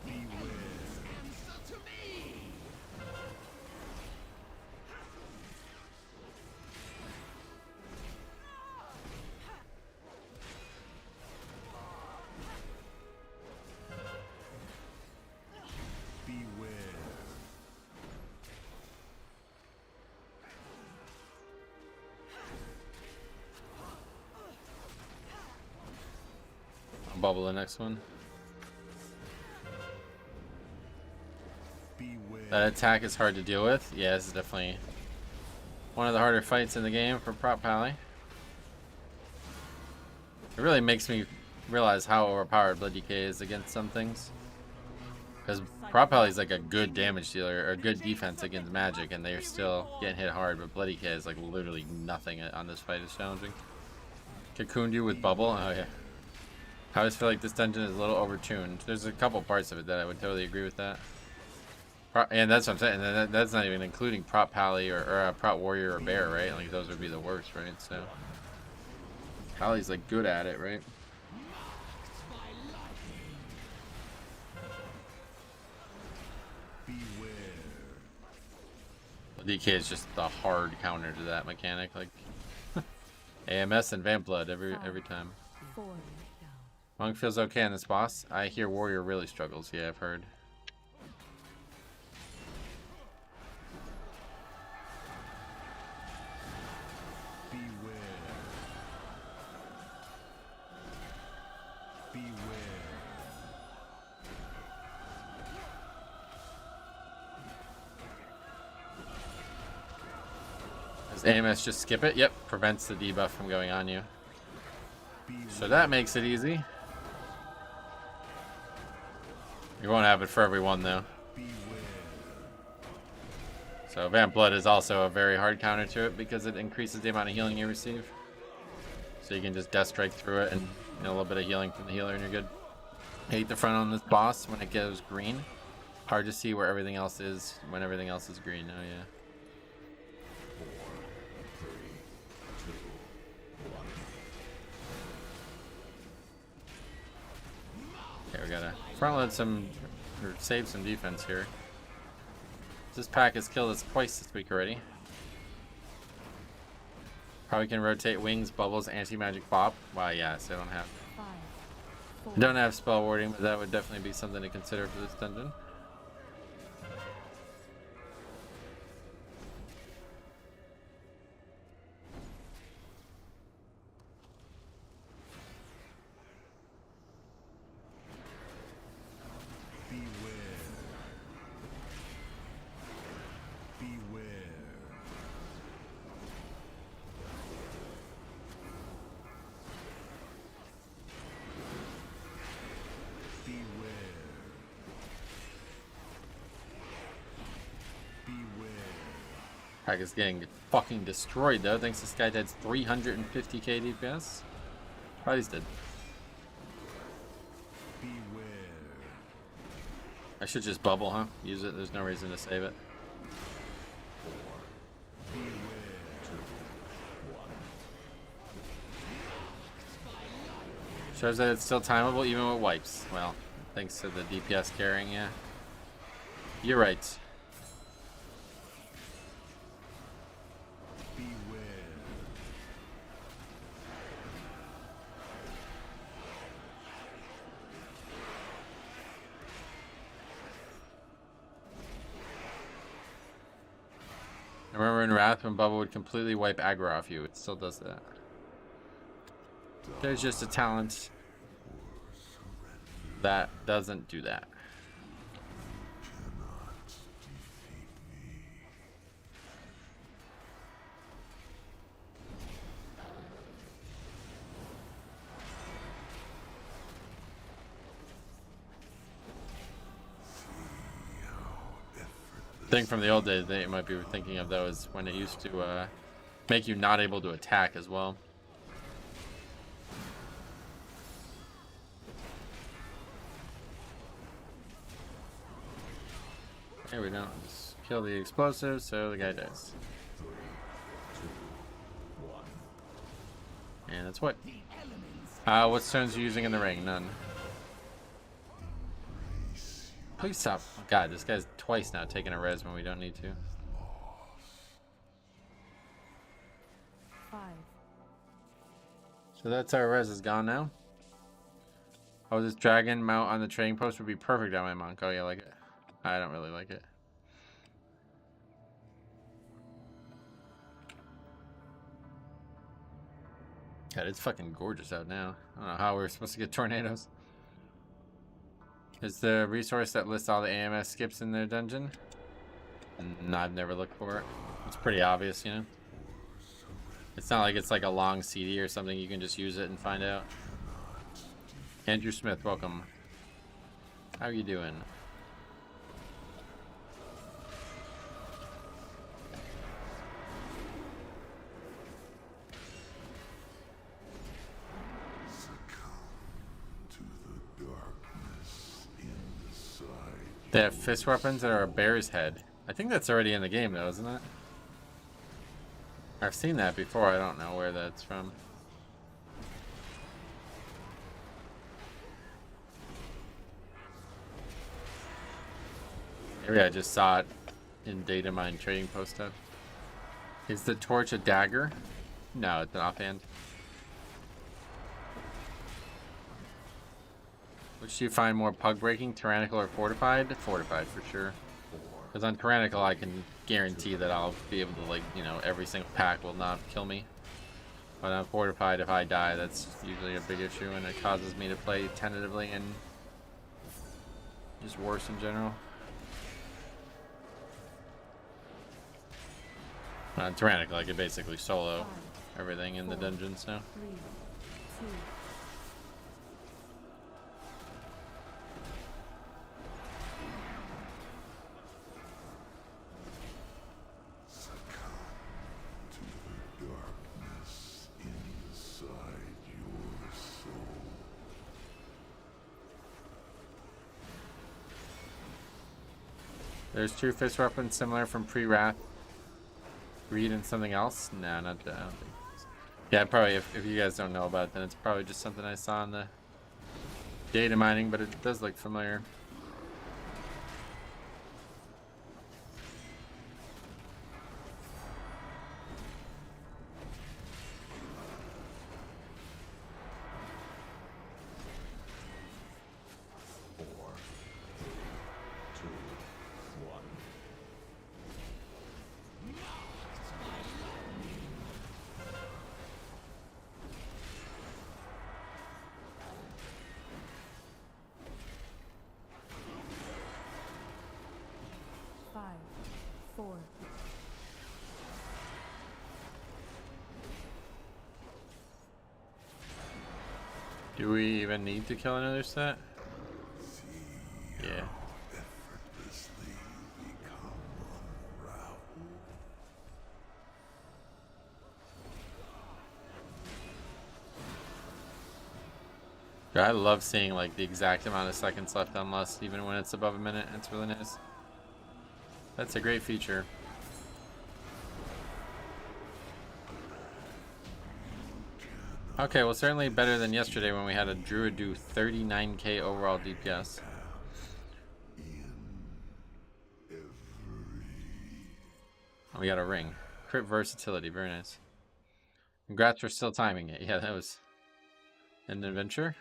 Answer to me! Beware. I'll bubble the next one. Beware. That attack is hard to deal with. Yeah, this is definitely one of the harder fights in the game for Prop Pally. It really makes me realize how overpowered Blood Decay is against some things. Because Prop Pally is like a good damage dealer, or good defense against magic, and they're still getting hit hard, but Blood Decay is like literally nothing on this fight. Is challenging. Cocooned you with Bubble? Oh yeah. I always feel like this dungeon is a little overtuned. There's a couple parts of it that I would totally agree with that. And that's what I'm saying. And that's not even including Prop Pally or Prop Warrior or Bear, right? Like those would be the worst, right? So Pally's like good at it, right? Beware. DK is just the hard counter to that mechanic, like AMS and Vamp Blood every time. 4 down. Monk feels okay on this boss. I hear Warrior really struggles. Yeah, I've heard. Beware. Beware. Does AMS just skip it? Yep, prevents the debuff from going on you. So that makes it easy. You won't have it for everyone though. So Vamp Blood is also a very hard counter to it because it increases the amount of healing you receive. So you can just Death Strike through it and a little bit of healing from the healer and you're good. Hate the front on this boss when it goes green. Hard to see where everything else is when everything else is green. Oh yeah. 4, 3, 2, 1. Okay, we gotta front load some, or save some defense here. This pack has killed us twice this week already. Probably can rotate wings, bubbles, anti-magic bop. Wow, yeah, so I don't have 5, 4, I don't have spell warding, but that would definitely be something to consider for this dungeon. Pack is getting fucking destroyed though. Thanks this guy that's 350k DPS. Probably he's dead. I should just bubble, huh? Use it. There's no reason to save it. Shows that it's still timeable even with wipes. Well, thanks to the DPS carrying, yeah. You're right. I remember in Wrath when Bubble would completely wipe aggro off you. It still does that. There's just a talent that doesn't do that. Thing from the old days they might be thinking of though is when it used to make you not able to attack as well. Here we go. Just kill the explosive so the guy dies. And that's what. What stones are you using in the ring? None. Please stop. Oh God, this guy's twice now taking a res when we don't need to. 5. So that's our res is gone now. Oh, this dragon mount on the trading post would be perfect on my monk. Oh yeah, like it. I don't really like it. God, it's fucking gorgeous out now. I don't know how we're supposed to get tornadoes. Is the resource that lists all the AMS skips in their dungeon? No, I've never looked for it. It's pretty obvious, you know? It's not like it's like a long CD or something. You can just use it and find out. Andrew Smith, welcome. How are you doing? They have fist weapons that are a bear's head. I think that's already in the game though, isn't it? I've seen that before. I don't know where that's from. Maybe I just saw it in data mine trading post stuff. Is the torch a dagger? No, it's an offhand. Which do you find more pug breaking, tyrannical or fortified? Fortified for sure. Because on tyrannical I can guarantee that I'll be able to, like, you know, every single pack will not kill me. But on fortified, if I die, that's usually a big issue and it causes me to play tentatively and just worse in general. On tyrannical I could basically solo everything in the dungeon, so. 3, 2. There's 2 fist weapons similar from pre-Wrath. Read and something else? No, not that. I don't think. Yeah, probably if you guys don't know about it, then it's probably just something I saw in the data mining, but it does look familiar. Do we even need to kill another set? Yeah. 5, But I love seeing like the exact amount of seconds left on Lust, even when it's above a minute. It's really nice. That's a great feature. Okay, well, certainly better than yesterday when we had a Druid do 39k overall DPS. Oh, we got a ring. Crit versatility, very nice. Congrats for still timing it. Yeah, that was an adventure.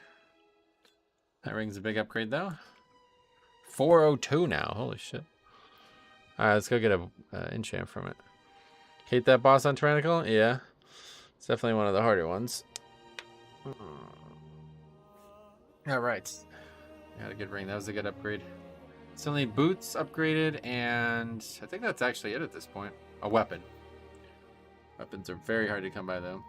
That ring's a big upgrade, though. 402 now. Holy shit. Alright, let's go get a enchant from it. Hate that boss on Tyrannical? Yeah. It's definitely one of the harder ones. Alright. Got a good ring. That was a good upgrade. Still need boots upgraded, and I think that's actually it at this point. A weapon. Weapons are very hard to come by, though.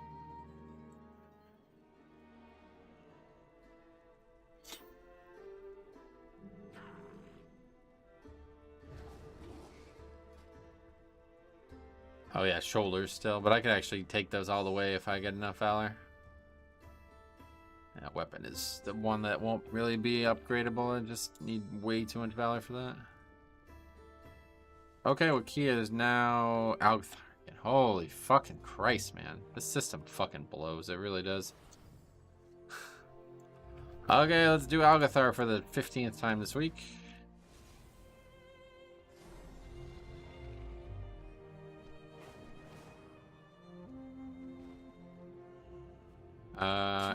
Oh yeah, shoulders still, but I can actually take those all the way if I get enough valor. That weapon is the one that won't really be upgradable. I just need way too much valor for that. Okay, well, Kia is now Algthar. Holy fucking Christ, man. This system fucking blows. It really does. Okay, let's do Algthar for the 15th time this week.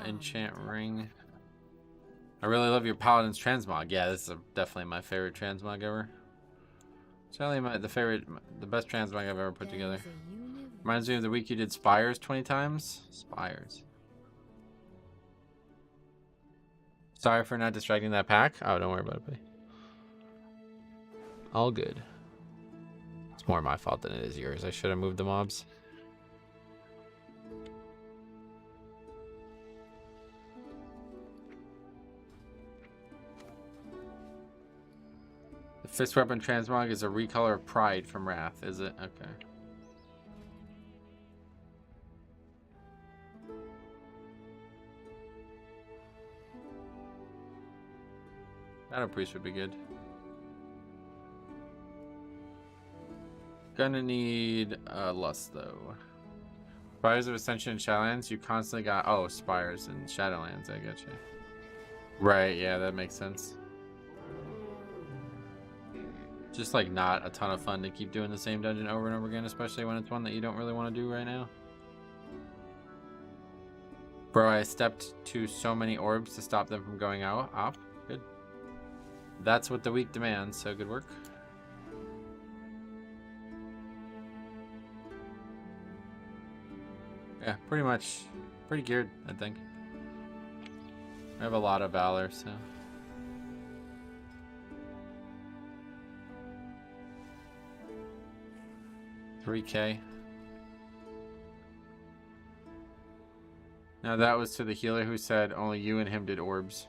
Enchant ring. I really love your Paladin's transmog. Yeah, this is definitely my favorite transmog ever. It's definitely the best transmog I've ever put together. Reminds me of the week you did Spires 20 times. Spires. Sorry for not distracting that pack. Oh, don't worry about it, buddy. All good. It's more my fault than it is yours. I should have moved the mobs. The fist weapon transmog is a recolor of Pride from Wrath, is it? Okay. Shadow Priest would be good. Gonna need Lust though. Spires of Ascension and Shadowlands, you constantly got Spires and Shadowlands, I get you. Right, yeah, that makes sense. Just like not a ton of fun to keep doing the same dungeon over and over again, especially when it's one that you don't really want to do right now. Bro, I stepped to so many orbs to stop them from going up. Good. That's what the week demands, so good work. Yeah, pretty geared, I think. I have a lot of valor, so. $3K. Now that was to the healer who said only you and him did orbs.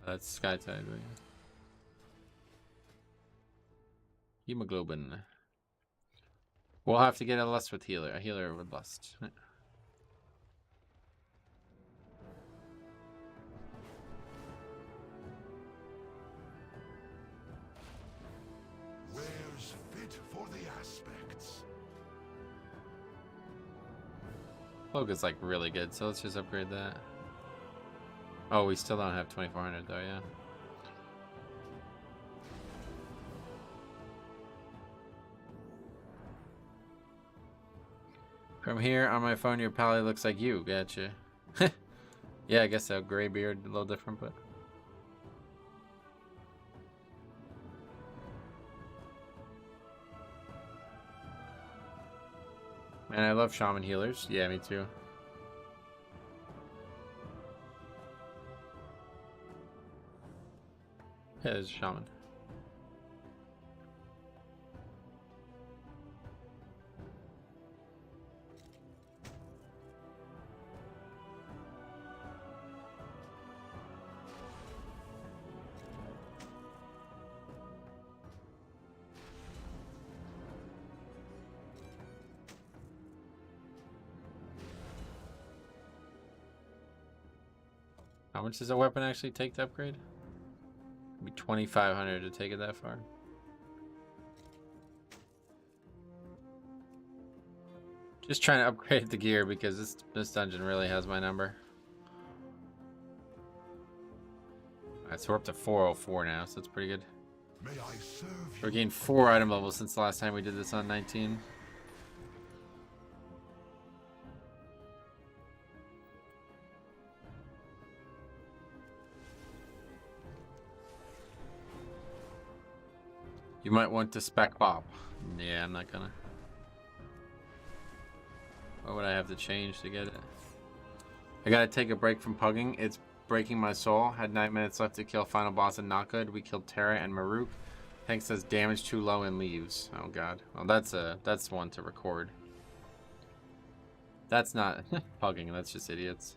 That's Skytide, right? Hemoglobin. We'll have to get a Lust with healer. A healer with Lust. Where's fit for the aspects? Cloak is like really good, so let's just upgrade that. Oh, we still don't have 2400 though, yeah. From here on my phone, your Pally looks like you. Gotcha. Yeah, I guess so. Gray beard, a little different, but. Man, I love shaman healers. Yeah, me too. Yeah, there's a shaman. How much does a weapon actually take to upgrade? It'd be 2,500 to take it that far. Just trying to upgrade the gear because this dungeon really has my number. Alright, so we're up to 404 now, so that's pretty good. May I serve We're you? gained 4 item levels since the last time we did this on 19. You might want to spec Bob. Yeah, I'm not gonna. What would I have to change to get it? I gotta take a break from pugging. It's breaking my soul. Had 9 minutes left to kill final boss and not good. We killed Terra and Maruk. Hank says damage too low and leaves. Oh god. Well, that's one to record. That's not pugging. That's just idiots.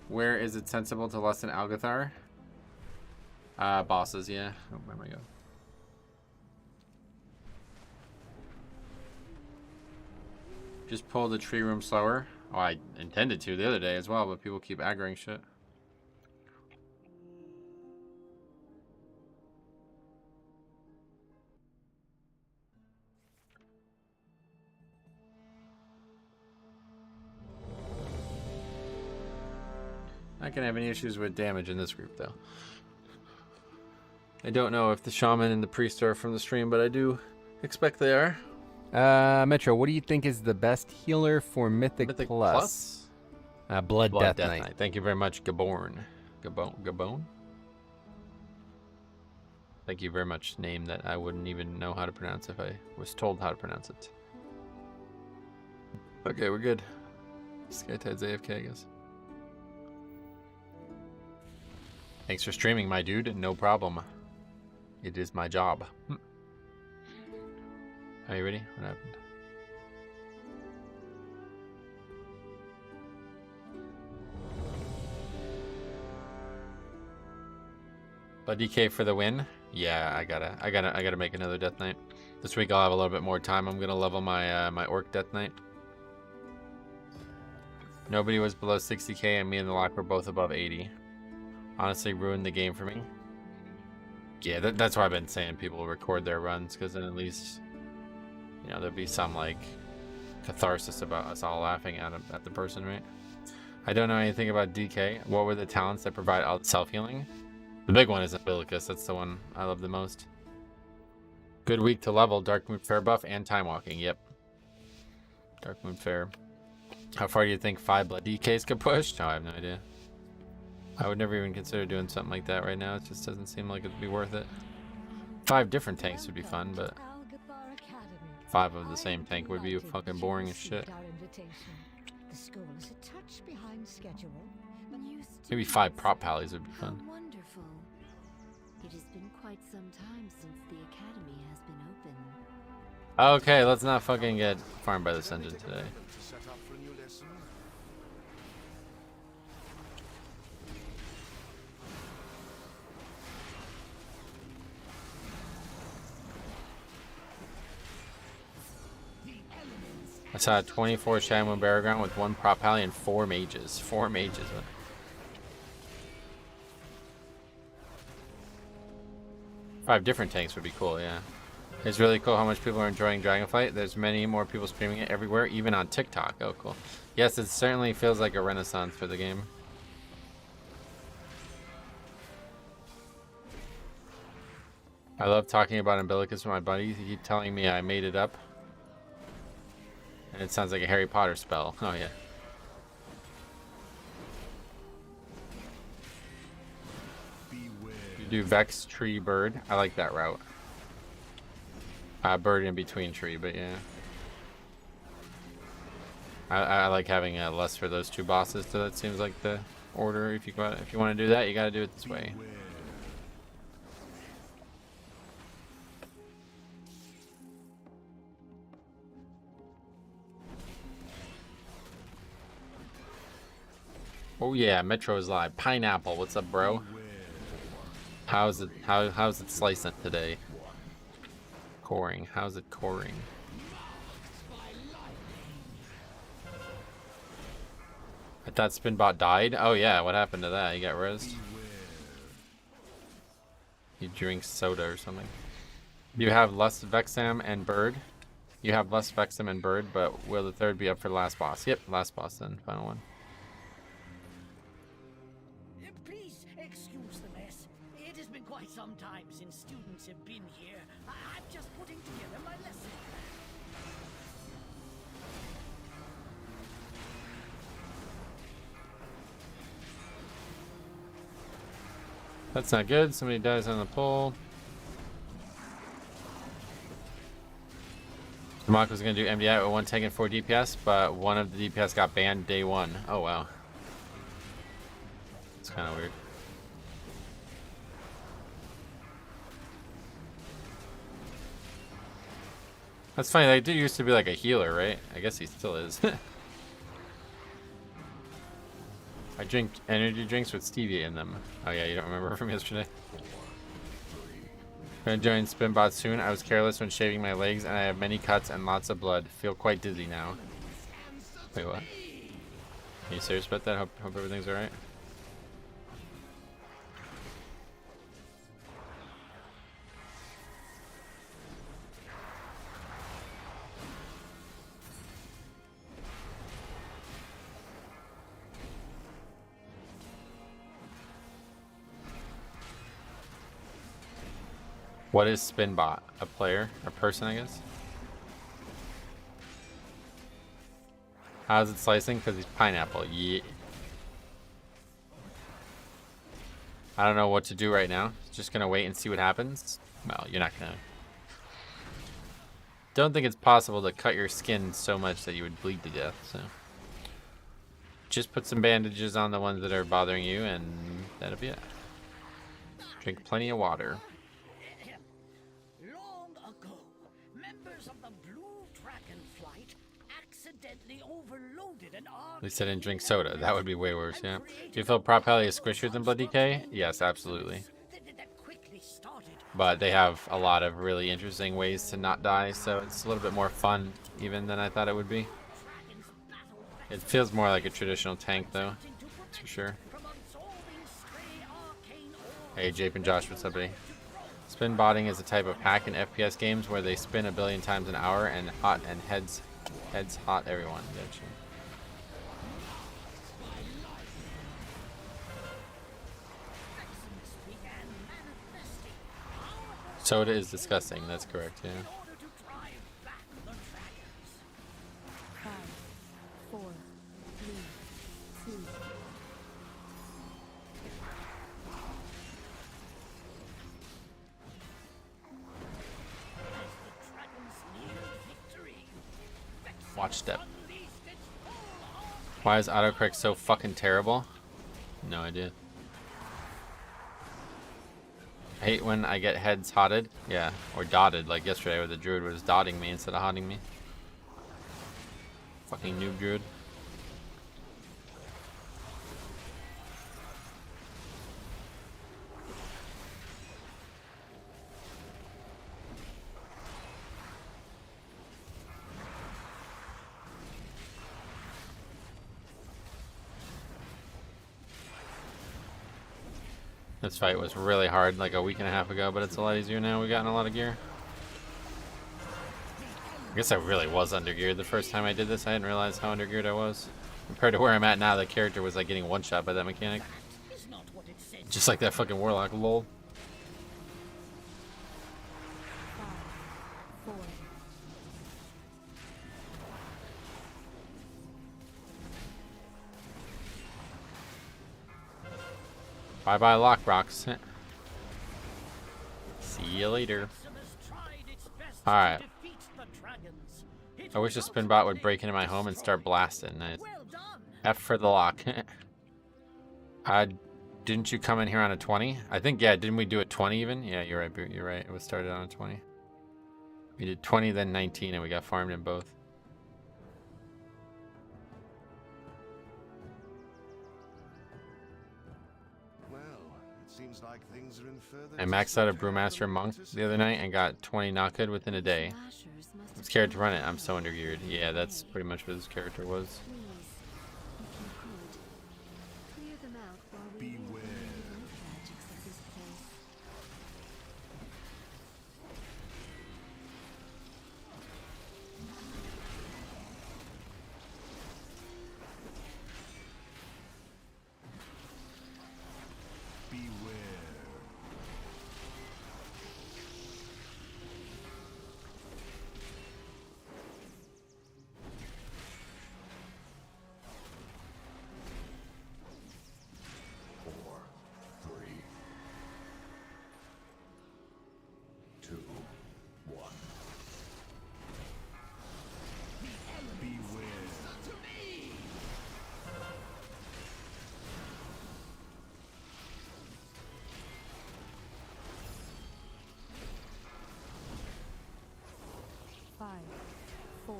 Where is it sensible to lessen Algathar? Bosses, yeah. Oh, where am I going? Just pull the tree room slower. Oh, I intended to the other day as well, but people keep aggroing shit. Not gonna have any issues with damage in this group, though. I don't know if the shaman and the priest are from the stream, but I do expect they are. Metro, what do you think is the best healer for Mythic, Plus? Blood Death Knight. Thank you very much, Gaborn. Gabon? Thank you very much. Name that I wouldn't even know how to pronounce if I was told how to pronounce it. Okay, we're good. Skytide's AFK, I guess. Thanks for streaming, my dude. No problem. It is my job. Are you ready? What happened? But DK for the win. Yeah, I gotta make another Death Knight. This week I'll have a little bit more time. I'm gonna level my my Orc Death Knight. Nobody was below 60k, and me and the lock were both above 80. Honestly, ruined the game for me. Yeah, that's why I've been saying people record their runs, because then at least, you know, there'll be some like catharsis about us all laughing at the person, right? I don't know anything about DK. What were the talents that provide all the self-healing? The big one is Umbilicus. That's the one I love the most. Good week to level. Dark Moon Fair buff and Time Walking. Yep. Dark Moon Fair. How far do you think 5 blood DKs could push? No, I have no idea. I would never even consider doing something like that right now. It just doesn't seem like it'd be worth it. 5 different tanks would be fun, but 5 of the same tank would be fucking boring as shit. The school is a touch behind schedule. Maybe 5 prop pallies would be fun. Wonderful. It has been quite some time since the academy has been open. Okay, let's not fucking get farmed by this engine today. I saw a 24 Shadow Battleground with 1 prop pally and 4 mages. 4 mages. 5 different tanks would be cool, yeah. It's really cool how much people are enjoying Dragonflight. There's many more people streaming it everywhere, even on TikTok. Oh, cool. Yes, it certainly feels like a renaissance for the game. I love talking about Umbilicus with my buddies. He keep telling me I made it up. And it sounds like a Harry Potter spell. Oh, yeah. You do Vex, Tree, Bird. I like that route. Bird in between Tree, but yeah. I like having less for those 2 bosses, so that seems like the order. If you want to do that, you got to do it this way. Oh yeah, Metro is live. Pineapple, what's up, bro? How's it slicing today? Coring. How's it coring? I thought Spinbot died. Oh yeah, what happened to that? He got rezzed. He drinks soda or something. You have Lust, Vexam, and Bird. You have Lust, Vexam, and Bird, but will the third be up for last boss? Yep, last boss then, final one. Please excuse the mess. It has been quite some time since students have been here. I'm just putting together my lesson plan. That's not good. Somebody dies on the pole. Mark was going to do MDI with 1 tank and 4 DPS, but one of the DPS got banned day 1. Oh, wow. It's kind of weird. That's funny. That dude used to be like a healer, right? I guess he still is. I drink energy drinks with stevia in them. Oh, yeah, you don't remember from yesterday? Gonna join Spinbot soon. I was careless when shaving my legs and I have many cuts and lots of blood. Feel quite dizzy now. Wait, what? Are you serious about that? Hope everything's alright. What is Spinbot? A player? A person, I guess? How's it slicing? Because he's pineapple. Yeah. I don't know what to do right now. Just gonna wait and see what happens. Well, you're not gonna. Don't think it's possible to cut your skin so much that you would bleed to death, so. Just put some bandages on the ones that are bothering you, and that'll be it. Drink plenty of water. At least I didn't drink soda. That would be way worse, yeah. Do you feel Prop Heli is squishier than Blood DK? Yes, absolutely. But they have a lot of really interesting ways to not die, so it's a little bit more fun even than I thought it would be. It feels more like a traditional tank though, that's for sure. Hey Jape and Josh, what's up, buddy? Spin botting is a type of hack in FPS games where they spin a billion times an hour and heads hot everyone. Gotcha. Soda is disgusting, that's correct, yeah. 5, 4, 3, 2. Watch step. Why is autocorrect so fucking terrible? No idea. I hate when I get heads hotted. Yeah, or dotted, like yesterday where the druid was dotting me instead of hotting me. Fucking noob druid. This fight was really hard like a week and a half ago, but it's a lot easier now. We've gotten a lot of gear. I guess I really was undergeared the first time I did this. I didn't realize how undergeared I was. Compared to where I'm at now, the character was like getting one shot by that mechanic. Just like that fucking warlock, lol. 5, 4. Bye bye lock rocks. See you later. Alright. I wish a spin bot would break into my home and start blasting. Nice. F for the lock. Didn't you come in here on a 20? I think, yeah, didn't we do a 20 even? Yeah, you're right, Boot. You're right. It was started on a 20. We did 20, then 19, and we got farmed in both. Seems like things are in further. I maxed out a Brewmaster Monk the other night and got 20 knockhood within a day. I'm scared to run it. I'm so undergeared. Yeah, that's pretty much what this character was. 4,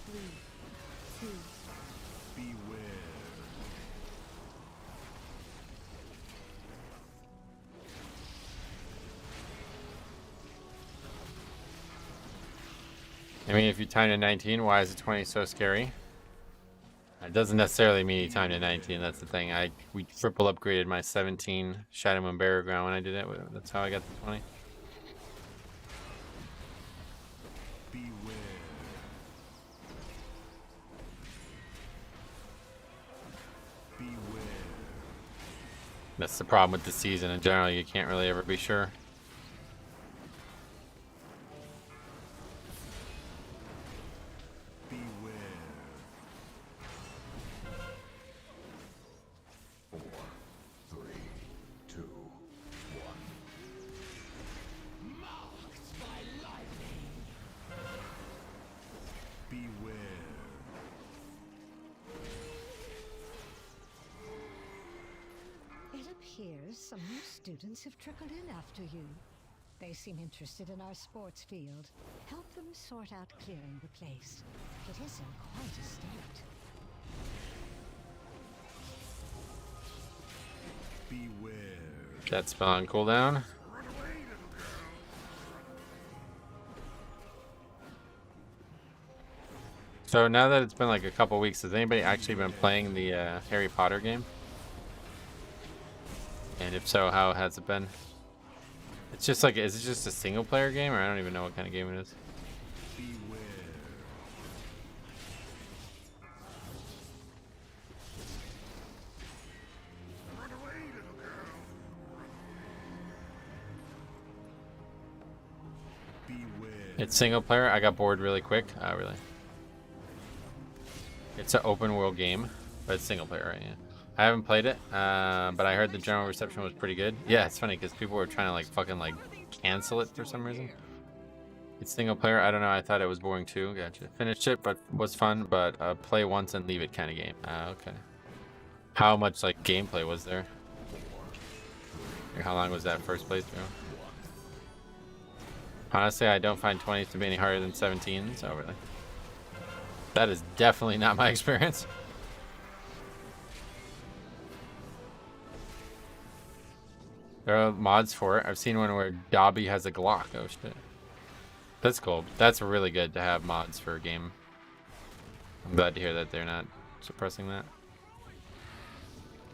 3, 2. Beware. I mean, if you timed to 19, why is the 20 so scary? It doesn't necessarily mean you timed to 19. That's the thing. We triple upgraded my 17 Shadow Moon Barrier Ground when I did it. That's how I got the 20. Beware. Beware. That's the problem with the season in general. You can't really ever be sure. Beware. 4, 3, 2, 1. Marked by lightning. Beware. It appears some new students have trickled in after you. They seem interested in our sports field. Help them sort out clearing the place. It is in quite a state. Beware. That spell on cooldown. So now that it's been like a couple weeks, has anybody actually been playing the Harry Potter game? And if so, how has it been? It's just like, is it just a single player game, or I don't even know what kind of game it is? Beware. Run away, little girl. Beware. It's single player. I got bored really quick. Really. It's an open world game, but it's single player, right? Yeah. I haven't played it, but I heard the general reception was pretty good. Yeah, it's funny because people were trying to like fucking like cancel it for some reason. It's single player. I don't know. I thought it was boring too. Gotcha. Finished it, but was fun. But play once and leave it kind of game. Okay. How much like gameplay was there? How long was that first playthrough? Honestly, I don't find 20s to be any harder than 17. So really, that is definitely not my experience. There are mods for it. I've seen one where Dobby has a Glock. Oh shit. That's cool. That's really good to have mods for a game. I'm glad to hear that they're not suppressing that.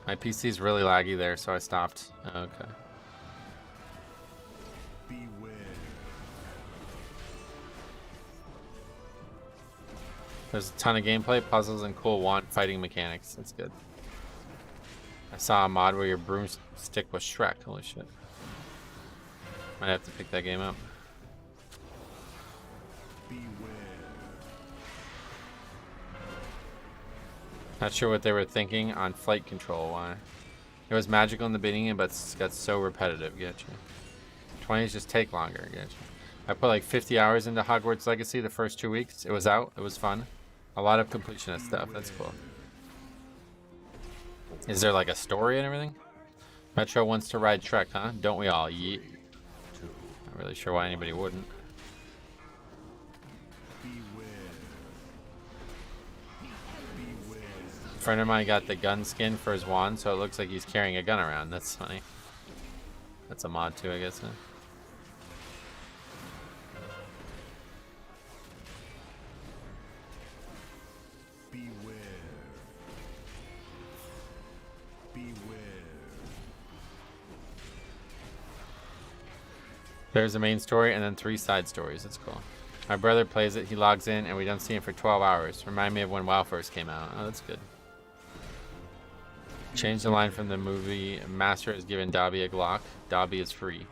My PC's really laggy there, so I stopped. Okay. Beware. There's a ton of gameplay, puzzles, and cool wand fighting mechanics. That's good. I saw a mod where your broomstick was Shrek. Holy shit. Might have to pick that game up. Beware. Not sure what they were thinking on flight control. Why? It was magical in the beginning, but it got so repetitive. Getcha. 20s just take longer. Getcha. I put like 50 hours into Hogwarts Legacy the first 2 weeks. It was out. It was fun. A lot of completionist stuff. That's cool. Is there like a story and everything? Metro wants to ride Shrek, huh? Don't we all? Yeet. Not really sure why anybody wouldn't. A friend of mine got the gun skin for his wand, so it looks like he's carrying a gun around. That's funny. That's a mod too, I guess. Huh? There's a main story and then 3 side stories. That's cool. My brother plays it. He logs in and we don't see him for 12 hours. Remind me of when WoW first came out. Oh, that's good. Change the line from the movie. Master has given Dobby a Glock. Dobby is free.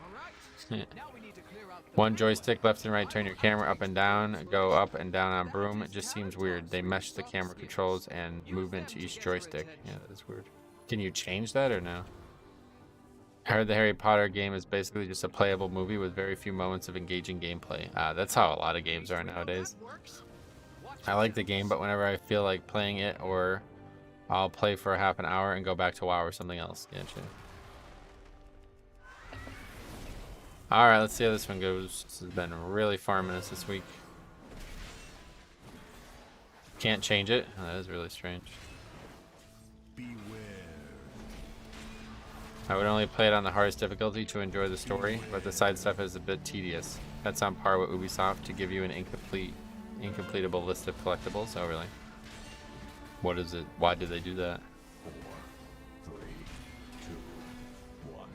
One joystick, left and right, turn your camera up and down, go up and down on broom. It just seems weird. They meshed the camera controls and movement to each joystick. Yeah, that is weird. Can you change that or no? I heard the Harry Potter game is basically just a playable movie with very few moments of engaging gameplay. That's how a lot of games are nowadays. I like the game, but whenever I feel like playing it, or I'll play for a half an hour and go back to WoW or something else. Gotcha. Alright, let's see how this one goes. This has been really farming us this week. Can't change it? Oh, that is really strange. I would only play it on the hardest difficulty to enjoy the story, but the side stuff is a bit tedious. That's on par with Ubisoft to give you an incompletable list of collectibles. Oh, really? What is it? Why did they do that? 4, 3, 2, 1.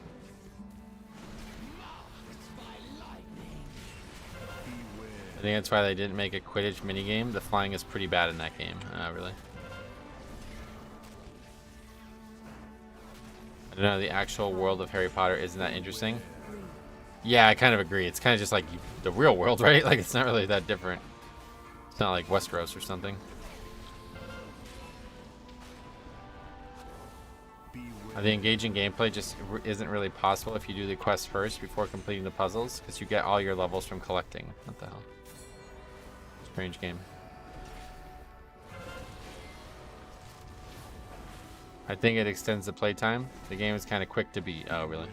I think that's why they didn't make a Quidditch minigame. The flying is pretty bad in that game. Really? I don't know, the actual world of Harry Potter isn't that interesting. Yeah, I kind of agree. It's kind of just like the real world, right? Like, it's not really that different. It's not like Westeros or something. The engaging gameplay just isn't really possible if you do the quest first before completing the puzzles, because you get all your levels from collecting. What the hell? Strange game. I think it extends the playtime. The game is kind of quick to beat. Oh, really?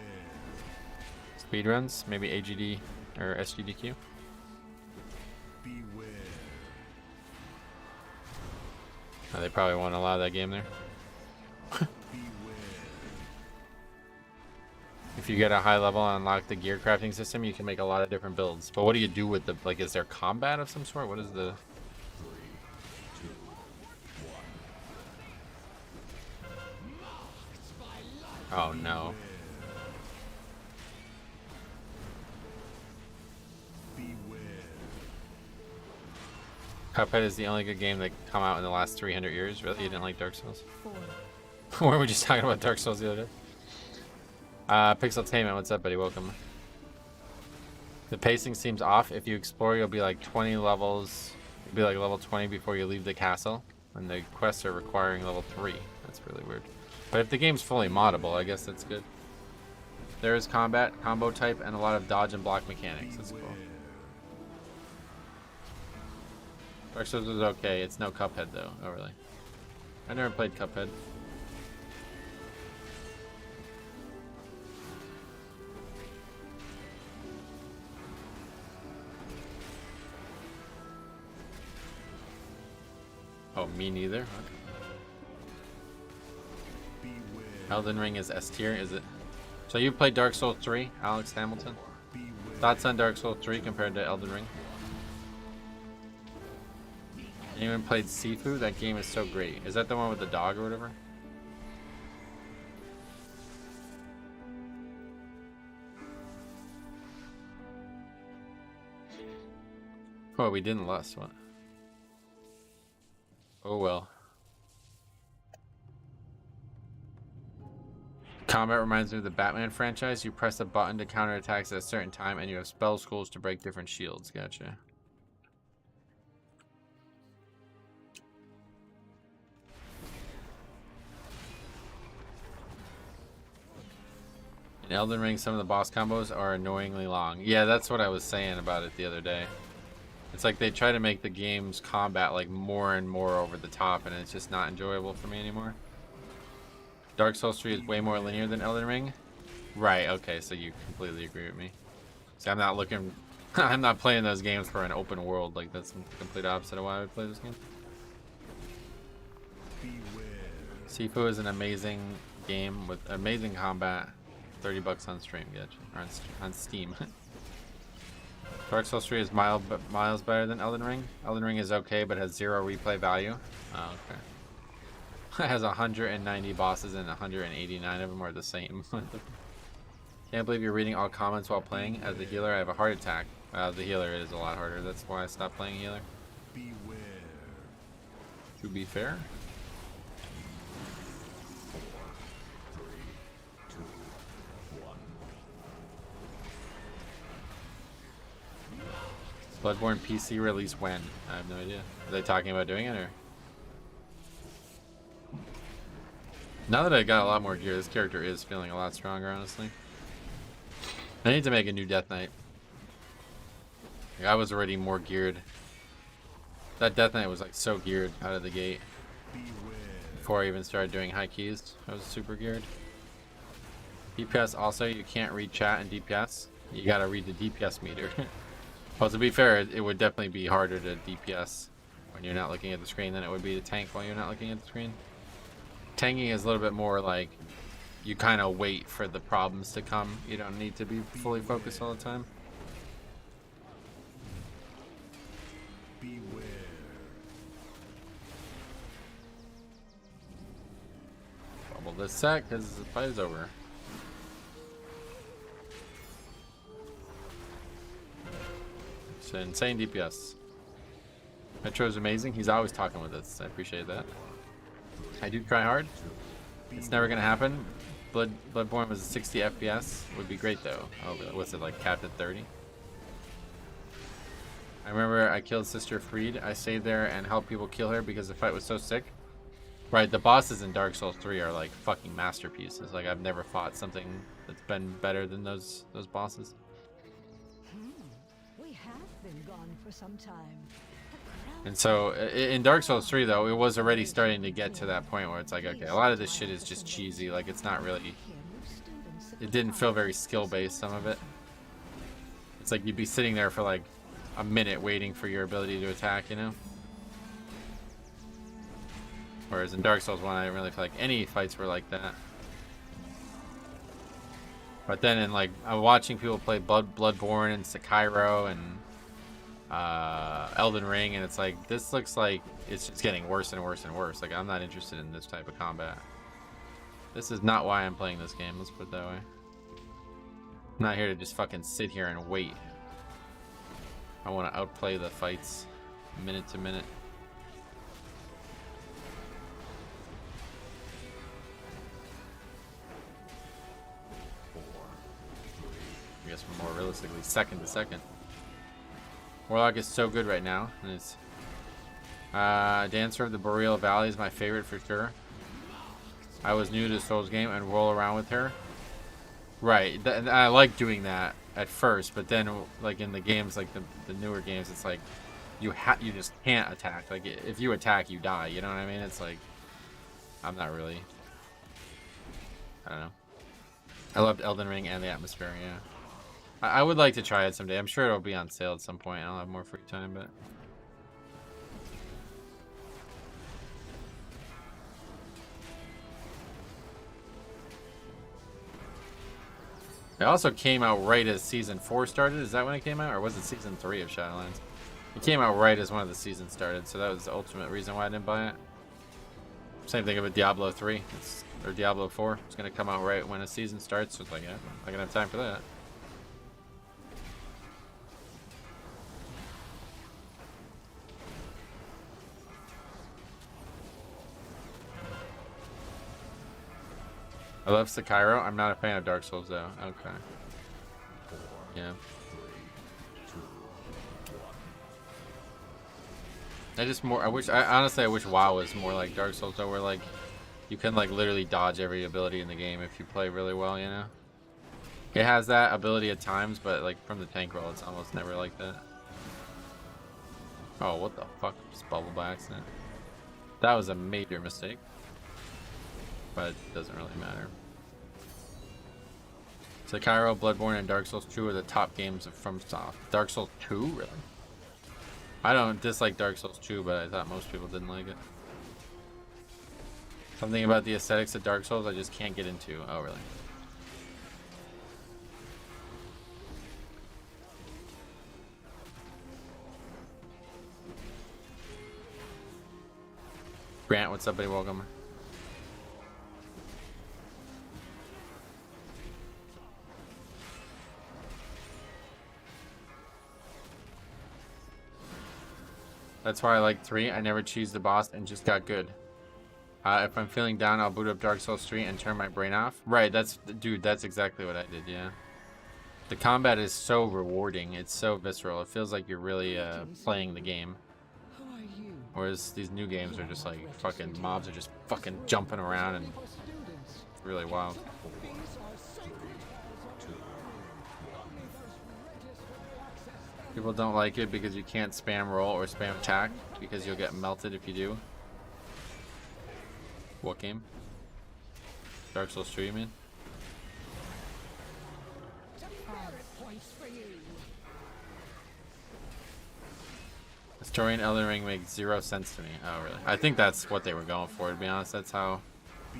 Speedruns? Maybe AGD or SGDQ? Oh, they probably won't allow that game there. If you get a high level and unlock the gear crafting system, you can make a lot of different builds. But what do you do with the, like, is there combat of some sort? What is the... Oh no. Cuphead is the only good game that come out in the last 300 years. Really? You didn't like Dark Souls? 4. Were we just talking about Dark Souls the other day? Pixeltainment, what's up, buddy? Welcome. The pacing seems off. If you explore, you'll be like 20 levels. You'll be like level 20 before you leave the castle. And the quests are requiring level 3. That's really weird. But if the game's fully moddable, I guess that's good. There is combat, combo type, and a lot of dodge and block mechanics. That's cool. Dark Souls is okay. It's no Cuphead, though. Oh, really? I never played Cuphead. Oh, me neither. Okay. Elden Ring is S tier, is it? So you played Dark Souls 3, Alex Hamilton? Thoughts on Dark Souls 3 compared to Elden Ring? Anyone played Sifu? That game is so great. Is that the one with the dog or whatever? Oh, we didn't lust. What? Oh well. Combat reminds me of the Batman franchise. You press a button to counter attacks at a certain time, and you have spell schools to break different shields. Gotcha. In Elden Ring, some of the boss combos are annoyingly long. Yeah, that's what I was saying about it the other day. It's like they try to make the game's combat like more and more over the top, and it's just not enjoyable for me anymore. Dark Souls 3 is way more linear than Elden Ring. Right, okay, so you completely agree with me. See, I'm not looking... I'm not playing those games for an open world. Like, that's the complete opposite of why I would play this game. Sifu is an amazing game with amazing combat. $30 on stream, gotcha. Or on Steam. Dark Souls 3 is miles better than Elden Ring. Elden Ring is okay, but has 0 replay value. Oh, okay. It has 190 bosses and 189 of them are the same. Can't believe you're reading all comments while playing. As a healer, I have a heart attack. The healer is a lot harder. That's why I stopped playing healer. Beware. To be fair. 4, 3, 2, 1. Bloodborne PC release when? I have no idea. Are they talking about doing it or? Now that I got a lot more gear, this character is feeling a lot stronger, honestly. I need to make a new Death Knight. Like, I was already more geared. That Death Knight was like so geared out of the gate. Before I even started doing high keys, I was super geared. DPS also, you can't read chat in DPS. You gotta read the DPS meter. Well, to be fair, it would definitely be harder to DPS when you're not looking at the screen than it would be to tank while you're not looking at the screen. Tanking is a little bit more like you kind of wait for the problems to come. You don't need to be fully focused all the time. Beware. Bubble this sec because the fight is over. It's an insane DPS. Metro's amazing. He's always talking with us. I appreciate that. I do try hard. It's never gonna happen. Bloodborne was 60 FPS. Would be great though. Oh, what's it like? Capped at 30. I remember I killed Sister Freed. I stayed there and helped people kill her because the fight was so sick. Right, the bosses in Dark Souls 3 are like fucking masterpieces. Like I've never fought something that's been better than those bosses. We have been gone for some time. And so in Dark Souls 3 though, it was already starting to get to that point where it's like, okay, a lot of this shit is just cheesy. Like it's not really, it didn't feel very skill based, some of it. It's like you'd be sitting there for like a minute waiting for your ability to attack, you know? Whereas in Dark Souls 1, I didn't really feel like any fights were like that. But then in like, I'm watching people play Bloodborne and Sekiro and Elden Ring, and it's like, this looks like it's just getting worse and worse and worse. Like, I'm not interested in this type of combat. This is not why I'm playing this game, let's put it that way. I'm not here to just fucking sit here and wait. I want to outplay the fights minute to minute. I guess more realistically, second to second. Warlock is so good right now. And it's Dancer of the Boreal Valley is my favorite for sure. I was new to the Souls game and roll around with her. Right, I like doing that at first, but then like in the games, like the newer games, it's like you just can't attack. Like if you attack, you die. You know what I mean? It's like I'm not really. I don't know. I loved Elden Ring and the atmosphere. Yeah. I would like to try it someday. I'm sure it'll be on sale at some point. I'll have more free time, but... It also came out right as Season 4 started. Is that when it came out? Or was it Season 3 of Shadowlands? It came out right as one of the seasons started, so that was the ultimate reason why I didn't buy it. Same thing with Diablo 3. Or Diablo 4. It's going to come out right when a season starts, so it's like, yeah, I'm not going to have time for that. I love Sekiro. I'm not a fan of Dark Souls though. Okay. Yeah. Honestly I wish WoW was more like Dark Souls though, where like you can like literally dodge every ability in the game if you play really well, you know? It has that ability at times, but like from the tank roll it's almost never like that. Oh, what the fuck? Just bubble by accident. That was a major mistake. But it doesn't really matter. Sekiro, Bloodborne, and Dark Souls 2 are the top games of FromSoft. Dark Souls 2? Really? I don't dislike Dark Souls 2, but I thought most people didn't like it. Something about the aesthetics of Dark Souls I just can't get into. Oh, really? Grant, what's up, buddy? Welcome. That's why I like 3. I never cheesed the boss and just got good. If I'm feeling down, I'll boot up Dark Souls 3 and turn my brain off. Right, dude, that's exactly what I did, yeah. The combat is so rewarding. It's so visceral. It feels like you're really playing the game. Whereas these new games are just like fucking mobs are just fucking jumping around and it's really wild. People don't like it because you can't spam roll or spam attack because you'll get melted if you do. What game? Dark Souls 3, you mean? The story in Elden Ring makes 0 sense to me. Oh, really? I think that's what they were going for, to be honest. That's how...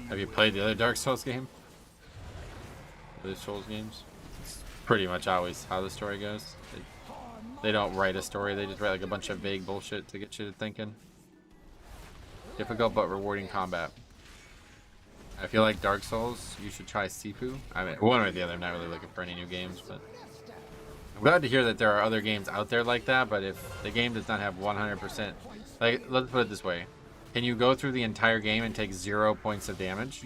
Have you played the other Dark Souls game? The Souls games? It's pretty much always how the story goes. They don't write a story, they just write like a bunch of vague bullshit to get you to thinking. Difficult but rewarding combat. If you like Dark Souls, you should try Sifu. I mean, one or the other. I'm not really looking for any new games, but I'm glad to hear that there are other games out there like that. But if the game does not have 100%, like, let's put it this way: can you go through the entire game and take 0 points of damage?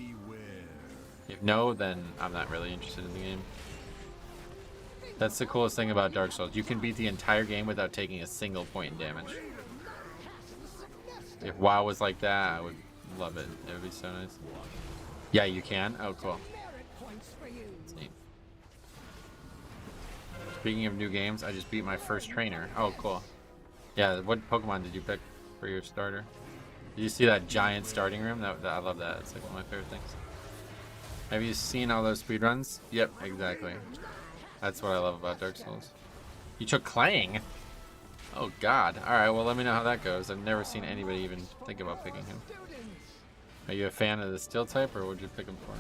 If no, then I'm not really interested in the game. That's the coolest thing about Dark Souls. You can beat the entire game without taking a single point in damage. If WoW was like that, I would love it. It would be so nice. Yeah, you can? Oh, cool. That's neat. Speaking of new games, I just beat my first trainer. Oh, cool. Yeah, what Pokemon did you pick for your starter? Did you see that giant starting room? I love that. It's like one of my favorite things. Have you seen all those speedruns? Yep, exactly. That's what I love about Dark Souls. You took Clang? Oh, God. Alright, well, let me know how that goes. I've never seen anybody even think about picking him. Are you a fan of the steel type, or would you pick him for?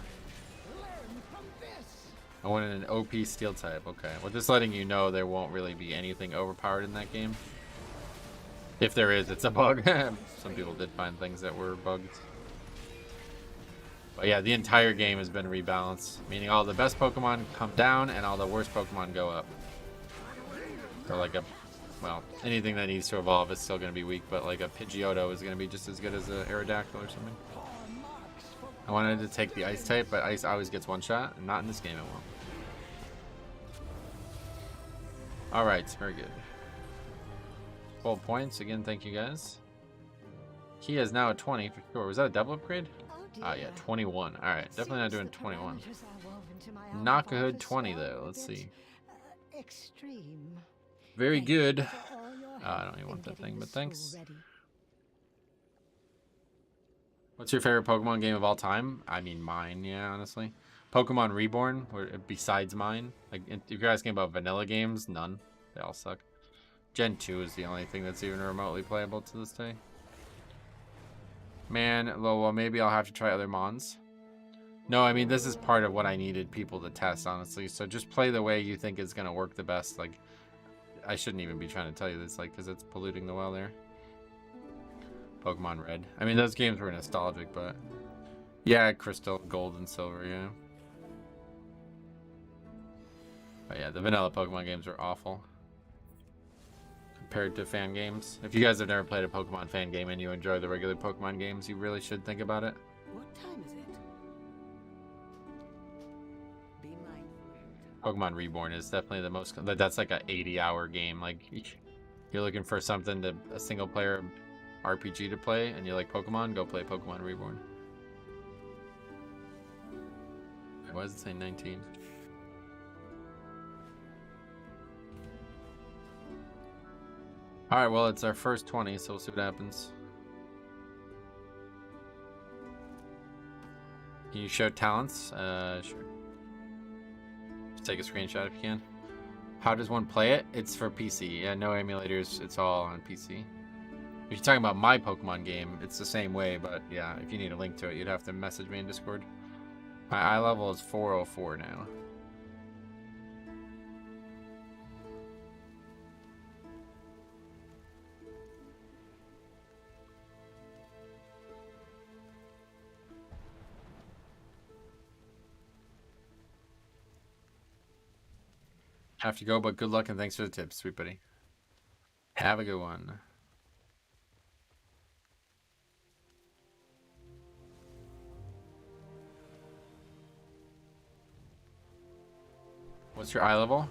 I wanted an OP steel type. Okay. Well, just letting you know there won't really be anything overpowered in that game. If there is, it's a bug. Some people did find things that were bugs. But yeah, the entire game has been rebalanced, meaning all the best Pokemon come down and all the worst Pokemon go up. So like well, anything that needs to evolve is still going to be weak, but like a Pidgeotto is going to be just as good as an Aerodactyl or something. I wanted to take the Ice type, but Ice always gets one shot, and not in this game it won't. Alright, very good. 12 points. Again, thank you guys. He is now at 20 for sure. Was that a double upgrade? Ah, yeah, 21. Alright, definitely not doing 21. Knockahood 20, though. Let's see. Very good. I don't even want that thing, but thanks. What's your favorite Pokemon game of all time? I mean, mine, yeah, honestly. Pokemon Reborn, besides mine. Like, if you're asking about vanilla games, none. They all suck. Gen 2 is the only thing that's even remotely playable to this day. Man, well, maybe I'll have to try other mons. No, I mean, this is part of what I needed people to test, honestly. So just play the way you think is going to work the best. Like, I shouldn't even be trying to tell you this, like, because it's polluting the well there. Pokemon Red. I mean, those games were nostalgic, but... Yeah, Crystal, Gold, and Silver, yeah. But yeah, the vanilla Pokemon games are awful. Compared to fan games. If you guys have never played a Pokemon fan game and you enjoy the regular Pokemon games, you really should think about it. What time is it? Be mindful. Pokemon Reborn is definitely the most... That's like an 80-hour game. Like, you're looking for something to... a single-player RPG to play, and you like Pokemon, go play Pokemon Reborn. Why does it say 19? Alright, well, it's our first 20, so we'll see what happens. Can you show talents? Sure. Just take a screenshot if you can. How does one play it? It's for PC. Yeah, no emulators. It's all on PC. If you're talking about my Pokemon game, it's the same way, but yeah, if you need a link to it, you'd have to message me in Discord. My eye level is 404 now. Have to go, but good luck and thanks for the tips, sweet buddy. Have a good one. What's your eye level?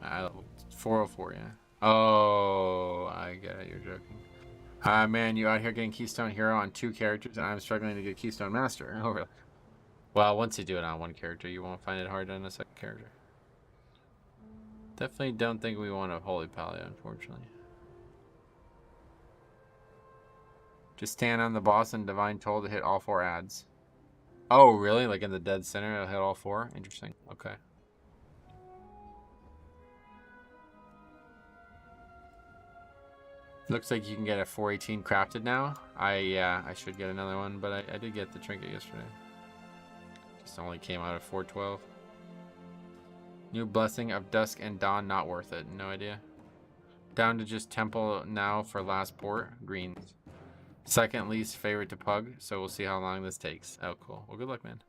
Eye level 404, yeah. Oh, I get it. You're joking. Man, you out here getting Keystone Hero on 2 characters, and I'm struggling to get Keystone Master. Oh, really? Well, once you do it on 1 character, you won't find it hard on a 2nd character. Definitely don't think we want a Holy Paleo, unfortunately. Just stand on the boss and Divine Toll to hit all 4 ads. Oh, really? Like in the dead center, it'll hit all 4? Interesting. Okay. Looks like you can get a 418 crafted now. Yeah, I should get another one, but I did get the trinket yesterday. Just only came out of 412. New blessing of dusk and dawn, not worth it. No idea. Down to just temple now for last port. Greens. Second least favorite to pug, so we'll see how long this takes. Oh, cool. Well, good luck, man.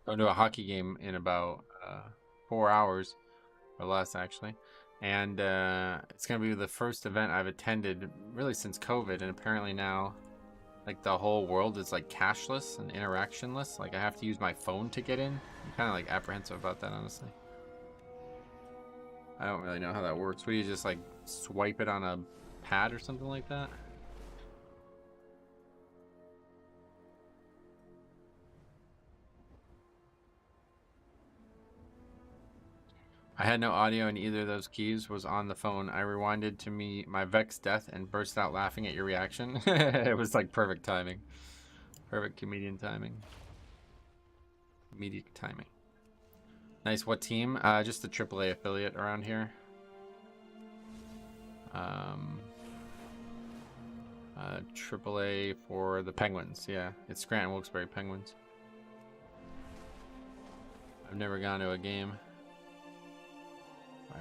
Going to a hockey game in about 4 hours or less, actually, and it's gonna be the first event I've attended really since COVID, and apparently now like the whole world is like cashless and interactionless. Like I have to use my phone to get in. I'm kind of like apprehensive about that, honestly. I don't really know how that works. What do you just like swipe it on a pad or something like that? I had no audio and either of those keys was on the phone. I rewinded to my Vex death and burst out laughing at your reaction. It was like perfect timing. Perfect comedian timing. Comedic timing. Nice. What team? Just the AAA affiliate around here. AAA for the Penguins. Yeah, it's Scranton Wilkes-Barre Penguins. I've never gone to a game.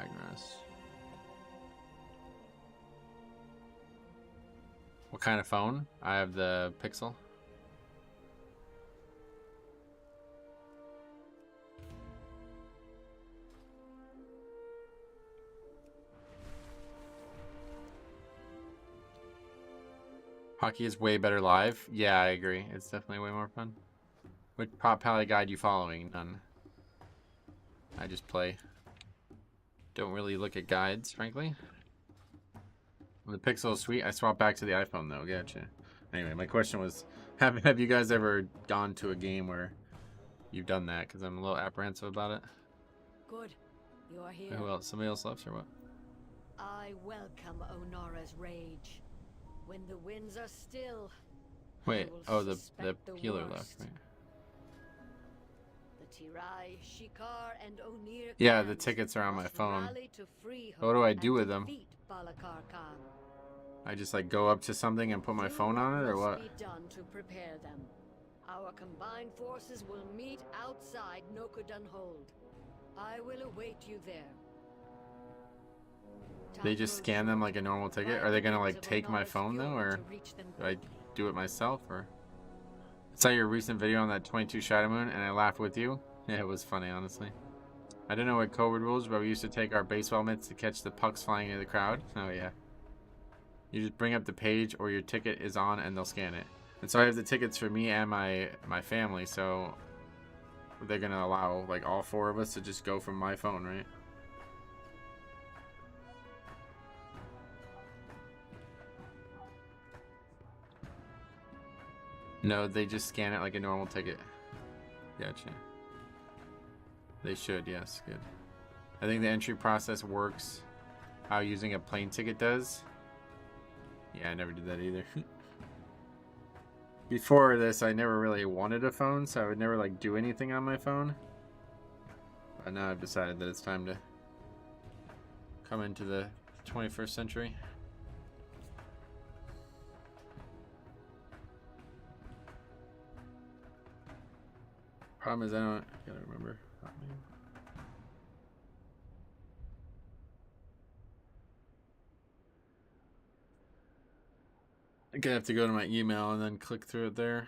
Agnes. What kind of phone? I have the Pixel. Hockey is way better live. Yeah, I agree. It's definitely way more fun. Which prop pally guide you following? None. I just play. Don't really look at guides, frankly. When the Pixel is sweet, I swap back to the iPhone though. Gotcha. Anyway, my question was, have you guys ever gone to a game where you've done that? Because I'm a little apprehensive about it. Good. You're here. Who else? Somebody else left or what? I welcome Onora's rage. When the winds are still. Wait. I will Oh, the suspect the healer worst. left, right? Tirai, Shikar, and Onir Yeah, the clans tickets are on my must phone. rally to free What do I and do with them? defeat Balakar Khan. I just like go up to something and put my phone on it, or what? Must be done to prepare them. Our combined forces will meet outside Nokudan Hold. I will await you there. They just scan them like a normal ticket? Are they gonna like take my phone though, or do I do it myself? Or I saw your recent video on that 22 Shadow Moon and I laughed with you. Yeah, it was funny, honestly. I don't know what COVID rules, but we used to take our baseball mitts to catch the pucks flying into the crowd. Oh yeah. You just bring up the page or your ticket is on and they'll scan it. And so I have the tickets for me and my family, so they're gonna allow like all 4 of us to just go from my phone, right? No, they just scan it like a normal ticket. Gotcha. They should, yes, good. I think the entry process works how using a plane ticket does. Yeah, I never did that either. Before this, I never really wanted a phone, so I would never like do anything on my phone. But now I've decided that it's time to come into the 21st century. Problem is, I gotta remember. I think I have to go to my email and then click through it there.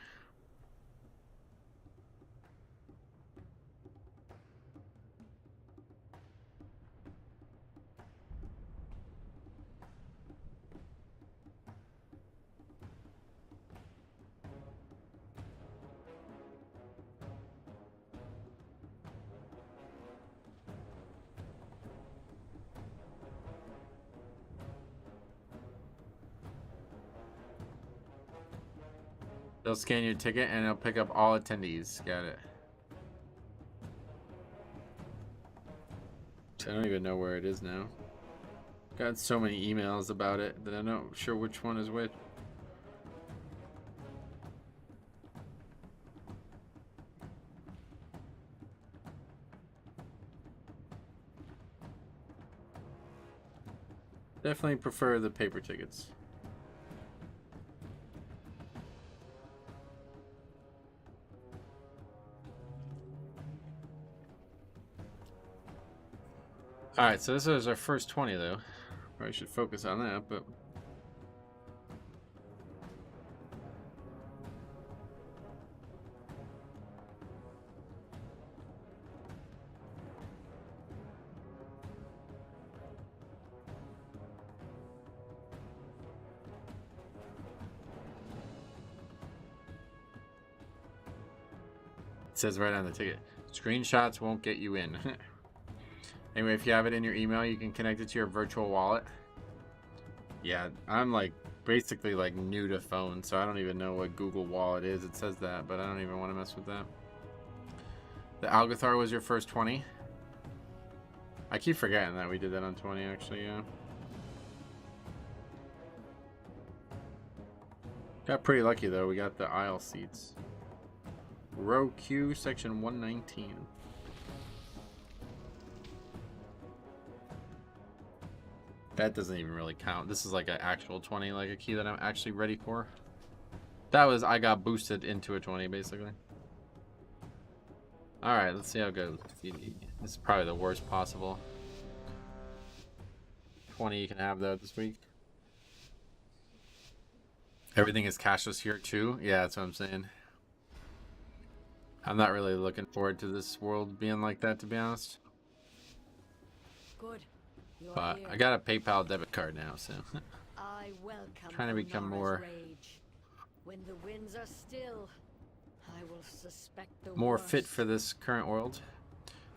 They'll scan your ticket and it'll pick up all attendees. Got it. I don't even know where it is now. Got so many emails about it that I'm not sure which one is which. Definitely prefer the paper tickets. Alright, so this is our first 20 though. Probably should focus on that, but... It says right on the ticket, screenshots won't get you in. Anyway, if you have it in your email, you can connect it to your virtual wallet. Yeah, I'm like basically like new to phone, so I don't even know what Google Wallet is. It says that, but I don't even want to mess with that. The Algathar was your first 20. I keep forgetting that we did that on 20 actually, yeah. Got pretty lucky though, we got the aisle seats. Row Q, section 119. That doesn't even really count. This is like an actual 20, like a key that I'm actually ready for. That was, I got boosted into a 20, basically. Alright, let's see how it goes. This is probably the worst possible 20 you can have, though, this week. Everything is cashless here, too. Yeah, that's what I'm saying. I'm not really looking forward to this world being like that, to be honest. Good. But I got a PayPal debit card now, so I welcome trying to become more rage. When the winds are still, I will suspect the more worst. fit for this current world.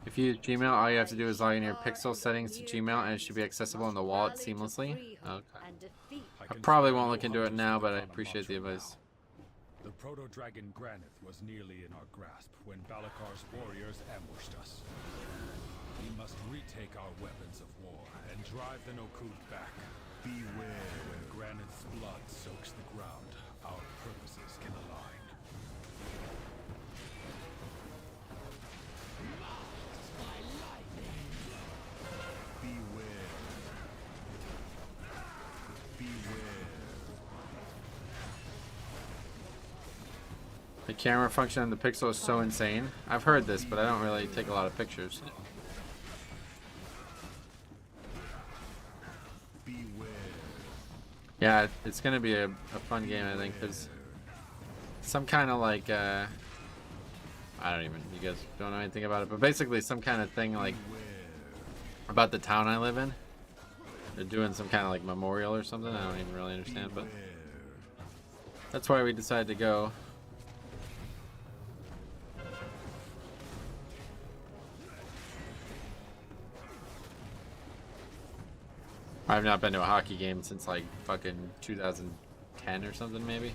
If you use Gmail, all you have to do is log in your Pixel settings to Gmail, and it should be accessible in the wallet seamlessly. Okay. I probably won't look into it now, but I appreciate the advice. The proto-dragon Granith was nearly in our grasp when Balakar's warriors ambushed us. We must retake our weapons of war and drive the Nokud back. Beware when Granith's blood soaks the ground. Our purposes can align. Beware. Beware. The camera function on the Pixel is so insane. I've heard this, but I don't really take a lot of pictures. Yeah, it's gonna be a fun game, I think. There's some kind of like, I don't even, you guys don't know anything about it, but basically some kind of thing like about the town I live in. They're doing some kind of like memorial or something. I don't even really understand, but that's why we decided to go. I've not been to a hockey game since like fucking 2010 or something, maybe.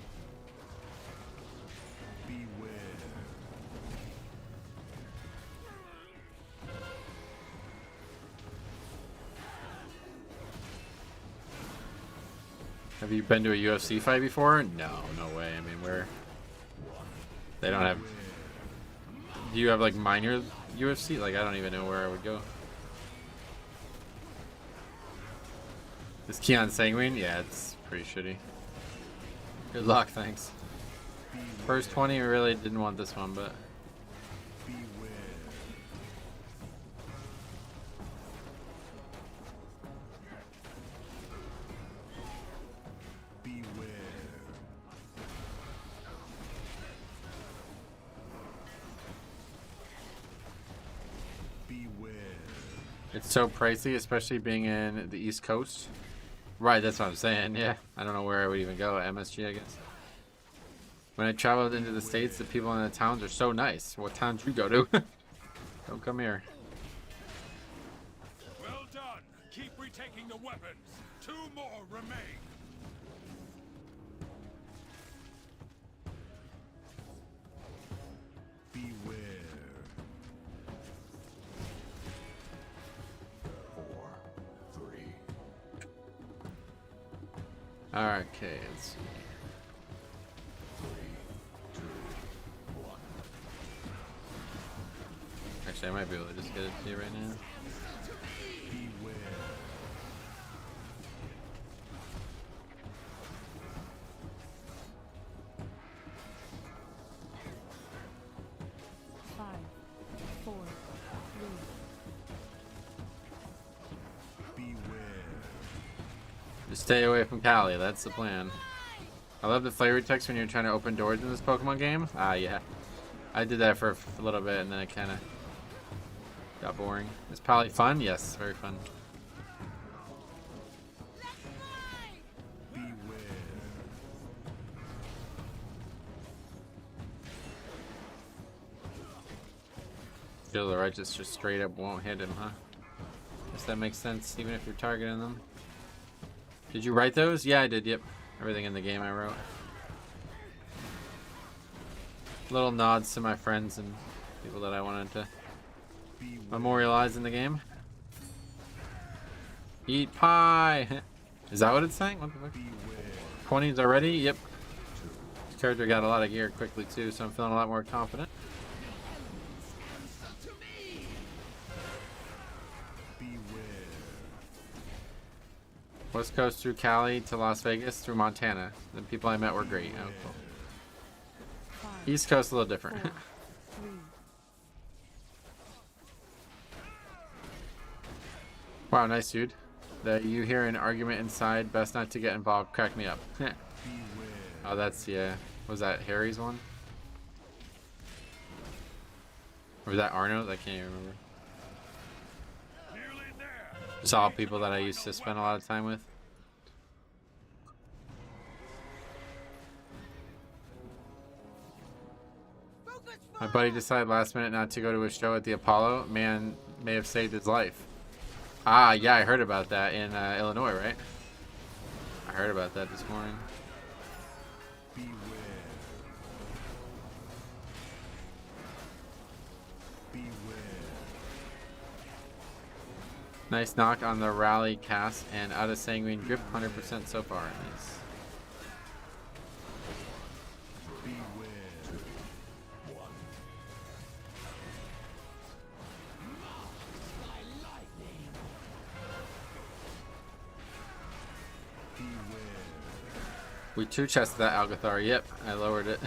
Beware. Have you been to a UFC fight before? No, no way. I mean, they don't have. Do you have like minor UFC? Like, I don't even know where I would go. Is Keon sanguine? Yeah, it's pretty shitty. Good luck, thanks. First 20, we really didn't want this one, but It's so pricey, especially being in the East Coast. Right, that's what I'm saying. Yeah, I don't know where I would even go. MSG, I guess. When I traveled into the States, the people in the towns are so nice. What towns you go to? Don't come here. Well done. Keep retaking the weapons. 2 more remain. Beware. 4, 3. Okay, let's see. 3, 2, 1. Actually, I might be able to just get it to you right now. Beware. 5, 4, 3. Beware. Just stay away from Cali, that's the plan. I love the flavor text when you're trying to open doors in this Pokemon game. Ah, yeah. I did that for a little bit and then it kind of got boring. It's probably fun? Yes, very fun. Beware. Feel the Righteous just straight up won't hit him, huh? Guess that makes sense, even if you're targeting them. Did you write those? Yeah, I did, yep. Everything in the game I wrote. Little nods to my friends and people that I wanted to memorialize in the game. Eat pie! Is that what it's saying? What the fuck? 20s already? Yep. This character got a lot of gear quickly too, so I'm feeling a lot more confident. West Coast through Cali to Las Vegas through Montana. The people I met were great. Oh, cool. 5, East Coast a little different. 4, 3. Wow, nice dude. That you hear an argument inside, best not to get involved, crack me up. Oh, that's, yeah. Was that Harry's one? Or was that Arno's? I can't even remember. Just all people that I used to spend a lot of time with. My buddy decided last minute not to go to a show at the Apollo. Man may have saved his life. Ah, yeah, I heard about that in Illinois, right? I heard about that this morning. Beware. Beware. Nice knock on the rally cast and out of sanguine grip 100% so far. Nice. Beware. 2, 1. Beware. We two-chested that Algathar. Yep, I lowered it.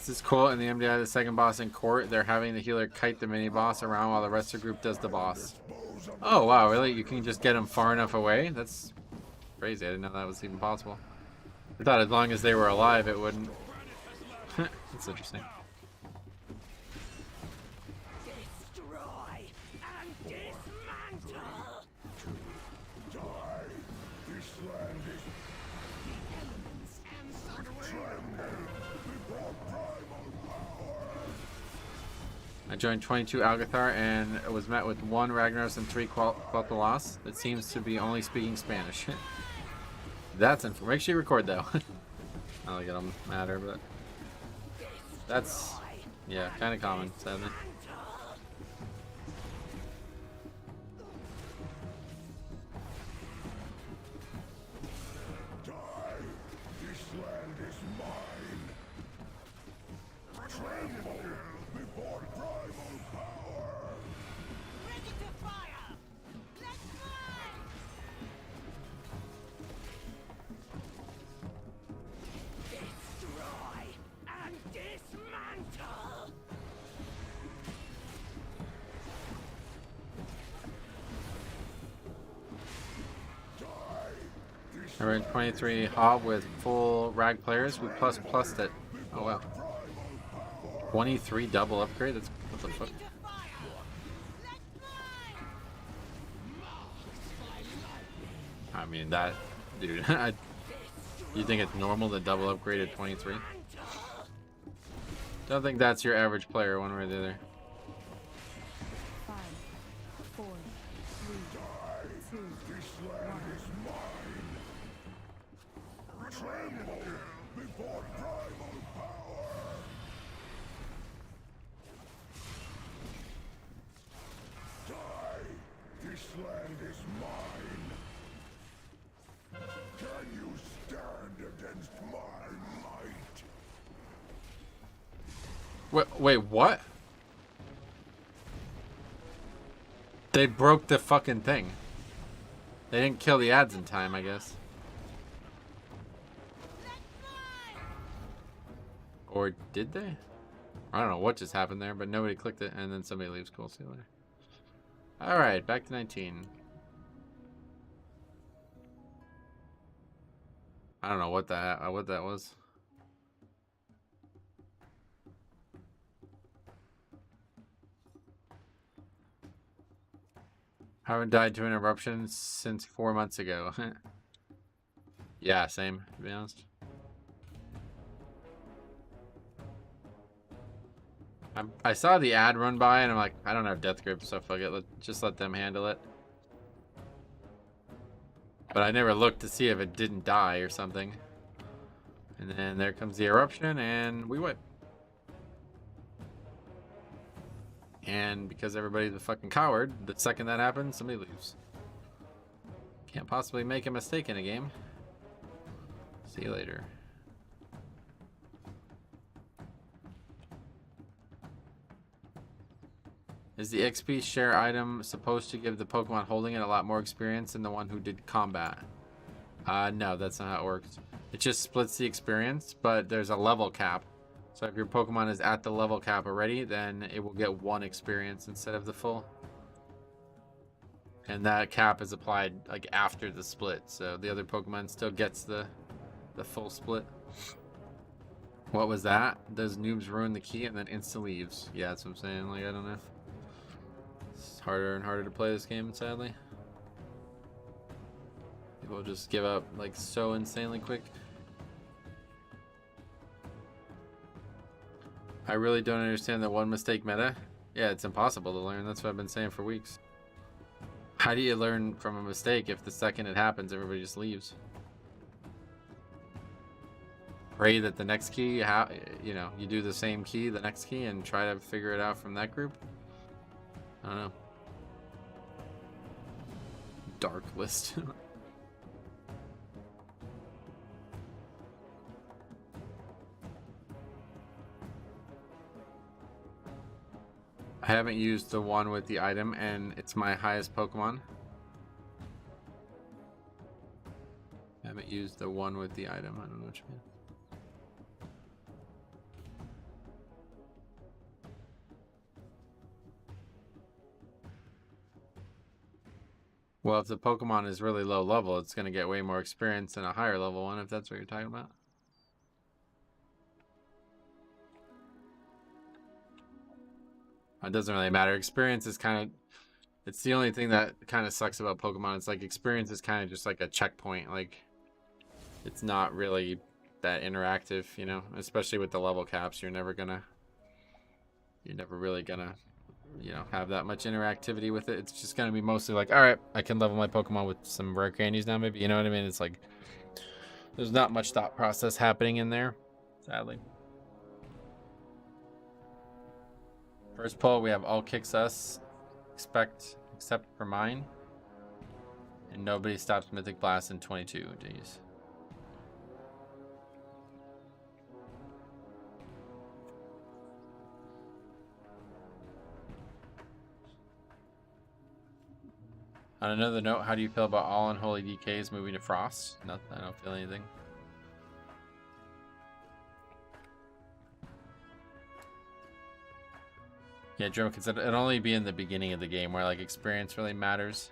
This is cool. In the MDI, the second boss in court, they're having the healer kite the mini boss around while the rest of the group does the boss. Oh wow, really? You can just get them far enough away? That's crazy. I didn't know that was even possible. I thought as long as they were alive, it wouldn't. That's interesting. Destroy and dismantle. Die. This land is I joined 22 Algathar and was met with 1 Ragnaros and 3 Quetzalcoatl that seems to be only speaking Spanish. That's info. Make sure you record though. I don't think it'll matter, but that's, yeah, kind of common, sadly. mine. Tremble before primal power. Ready to fire! Let's fly! Destroy and dismantle! We're in 23 Hob with full rag players. We plussed it. Oh wow. 23 double upgrade? That's what the fuck? I mean that, dude. You think it's normal to double upgrade at 23? Don't think that's your average player one way or the other. 5, 4, 3, 2, 1. Tremble before primal power. Die! This land is mine. Can you stand against my might? Wait, what? They broke the fucking thing. They didn't kill the ads in time, I guess. Or did they? I don't know what just happened there, but nobody clicked it, and then somebody leaves. Cool, see you later. Alright, back to 19. I don't know what that was. Haven't died to an eruption since 4 months ago. Yeah, same, to be honest. I saw the ad run by and I'm like, I don't have death grip, so fuck it. Just let them handle it. But I never looked to see if it didn't die or something. And then there comes the eruption and we wipe. And because everybody's a fucking coward, the second that happens, somebody leaves. Can't possibly make a mistake in a game. See you later. Is the XP share item supposed to give the Pokemon holding it a lot more experience than the one who did combat? No, that's not how it works. It just splits the experience, but there's a level cap. So if your Pokemon is at the level cap already, then it will get 1 experience instead of the full. And that cap is applied like after the split, so the other Pokemon still gets the full split. What was that? Does noobs ruin the key and then insta leaves? Yeah, that's what I'm saying. Like, I don't know. It's harder and harder to play this game, sadly. People just give up like so insanely quick. I really don't understand the one mistake meta. Yeah, it's impossible to learn. That's what I've been saying for weeks. How do you learn from a mistake if the second it happens, everybody just leaves? Pray that the next key, you know, you do the same key, the next key, and try to figure it out from that group? I don't know. Dark list. I haven't used the one with the item, and it's my highest Pokemon. I haven't used the one with the item. I don't know what you mean. Well, if the Pokemon is really low level, it's going to get way more experience than a higher level one, if that's what you're talking about. It doesn't really matter. Experience is kind of, it's the only thing that kind of sucks about Pokemon. It's like experience is kind of just like a checkpoint. Like, it's not really that interactive, you know, especially with the level caps. You're never really gonna, you know, have that much interactivity with it. It's just gonna be mostly like, all right, I can level my Pokemon with some rare candies now, maybe, you know what I mean? It's like, there's not much thought process happening in there, sadly. First poll, we have all kicks us, except for mine. And nobody stops Mythic Blast in 22, jeez. On another note, how do you feel about all unholy DKs moving to Frost? Nothing. I don't feel anything. Yeah, Joe, because it'll only be in the beginning of the game where like experience really matters.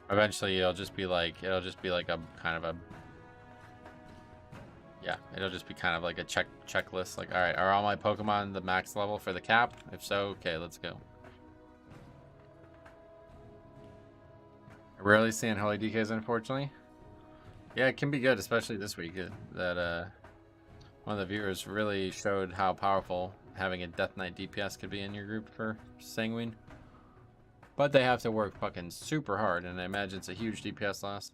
Eventually, it'll just be like a kind of a, yeah, it'll just be kind of like a checklist. Like, all right, are all my Pokemon the max level for the cap? If so, okay, let's go. Rarely see unholy DKs, unfortunately. Yeah, it can be good, especially this week. That one of the viewers really showed how powerful having a Death Knight DPS could be in your group for Sanguine. But they have to work fucking super hard, and I imagine it's a huge DPS loss.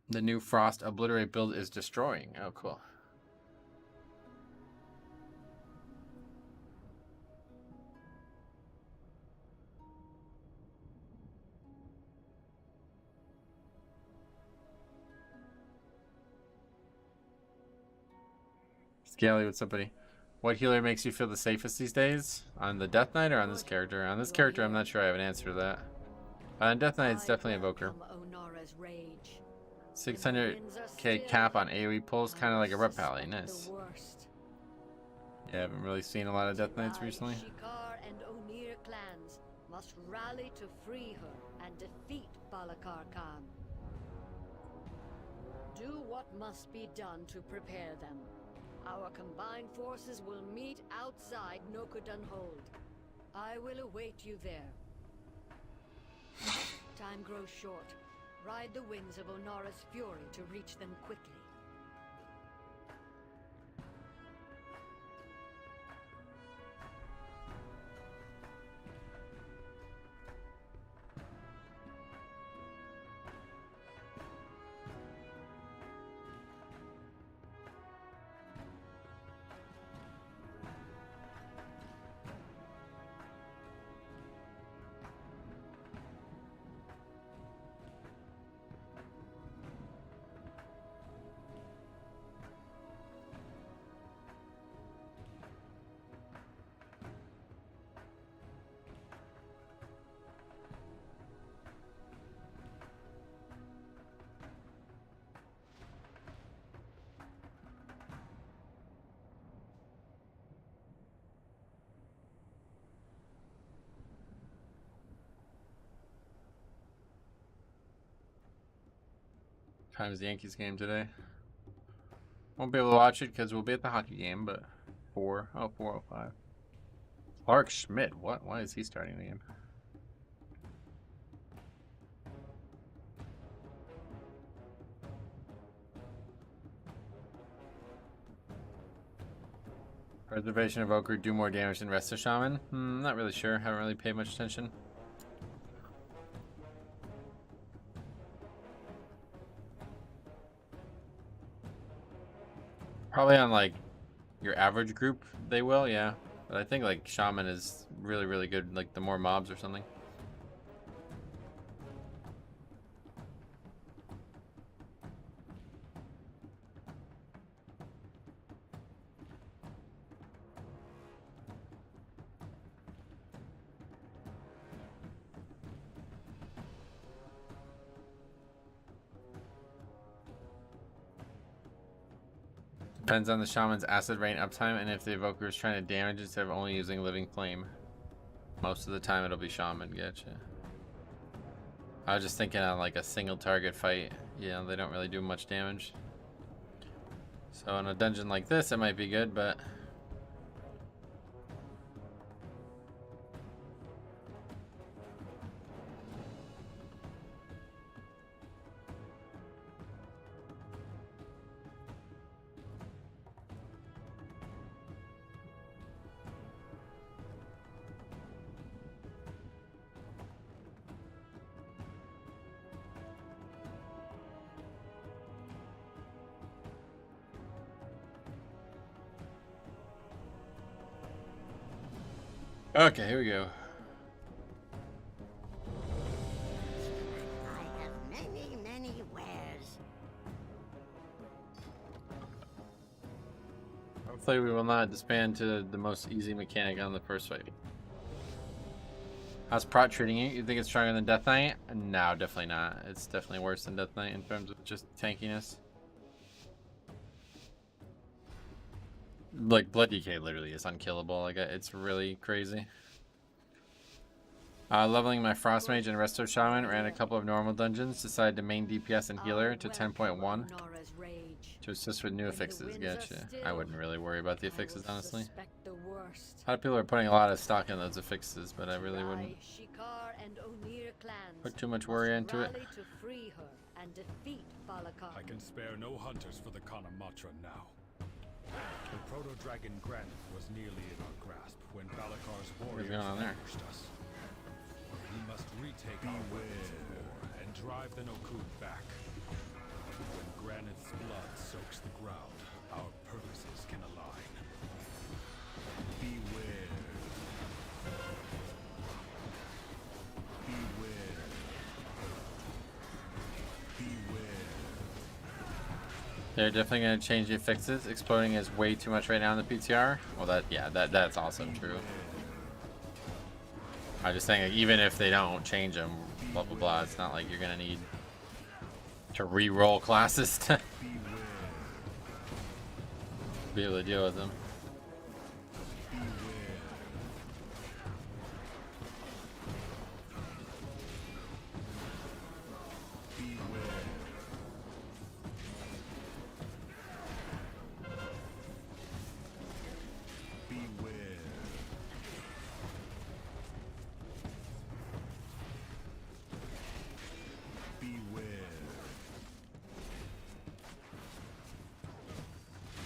The new Frost Obliterate build is destroying. Oh, cool. Scaly, what's up, buddy? What healer makes you feel the safest these days? On the Death Knight or on this character? On this character, I'm not sure I have an answer to that. On Death Knight, it's definitely Evoker. 600k cap on AoE pulls, kind of like a Rep Pally. Nice. Yeah, I haven't really seen a lot of Death Knights recently. Shikar and Onir clans must rally to free her and defeat Balakar Khan. Do what must be done to prepare them. Our combined forces will meet outside Nokodan Hold. I will await you there. Time grows short. Ride the winds of Onara's fury to reach them quickly. Time's the Yankees game today. Won't be able to watch it because we'll be at the hockey game, but 4:05. Clark Schmidt, what? Why is he starting the game? Preservation Evoker do more damage than Rest of Shaman? Not really sure. Haven't really paid much attention. Probably on like your average group they will, yeah. But I think like Shaman is really, really good, like the more mobs or something. Depends on the Shaman's Acid Rain uptime and if the Evoker is trying to damage instead of only using Living Flame. Most of the time it'll be Shaman, getcha. I was just thinking on like a single target fight, you know, they don't really do much damage. So in a dungeon like this it might be good, but Okay, here we go. I have many, many wares. Hopefully we will not disband to the most easy mechanic on the first fight. How's Prot treating you? You think it's stronger than Death Knight? No, definitely not. It's definitely worse than Death Knight in terms of just tankiness. Like, Blood DK literally is unkillable. Like, it's really crazy. Leveling my Frost Mage and Resto Shaman, ran a couple of normal dungeons, decided to main DPS and healer to 10.1 to assist with new affixes. Gotcha. I wouldn't really worry about the affixes, honestly. A lot of people are putting a lot of stock in those affixes, but I really wouldn't put too much worry into it. I can spare no hunters for the Kanamatra now. The proto-dragon Granite was nearly in our grasp when Balakar's warriors ambushed us. We must retake our weapons of war and drive the Nokud back. When Granite's blood soaks the ground, our purposes can align. Beware. Beware. Beware. They're definitely going to change the affixes. Exploding is way too much right now in the PTR. Well, that's also true. I'm just saying, like, even if they don't change them, blah blah blah, it's not like you're gonna need to re-roll classes to be able to deal with them.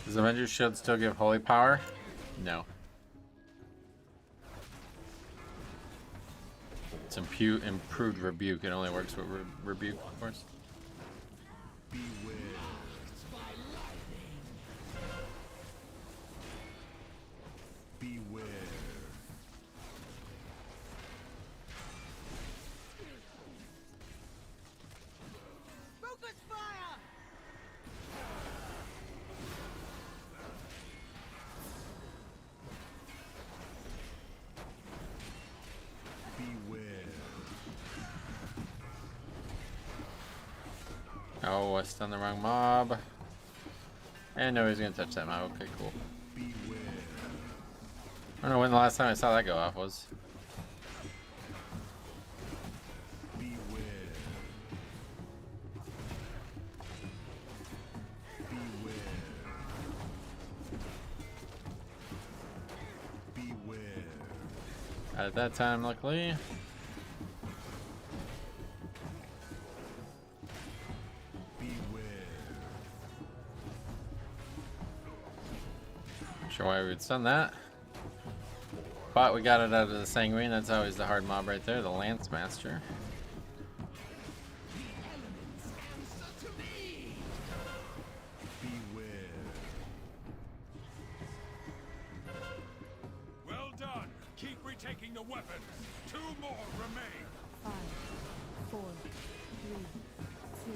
Does Avenger's Shield still give holy power? No. It's improved rebuke. It only works with rebuke, of course. Oh, I stunned the wrong mob. And nobody's gonna touch that mob. Okay, cool. I don't know when the last time I saw that go off was. At that time, luckily. Sure why we would stun that. But we got it out of the Sanguine. That's always the hard mob right there, the Lance Master. Well done. Keep retaking the weapons. 2 more remain. 5, 4, 3, 2,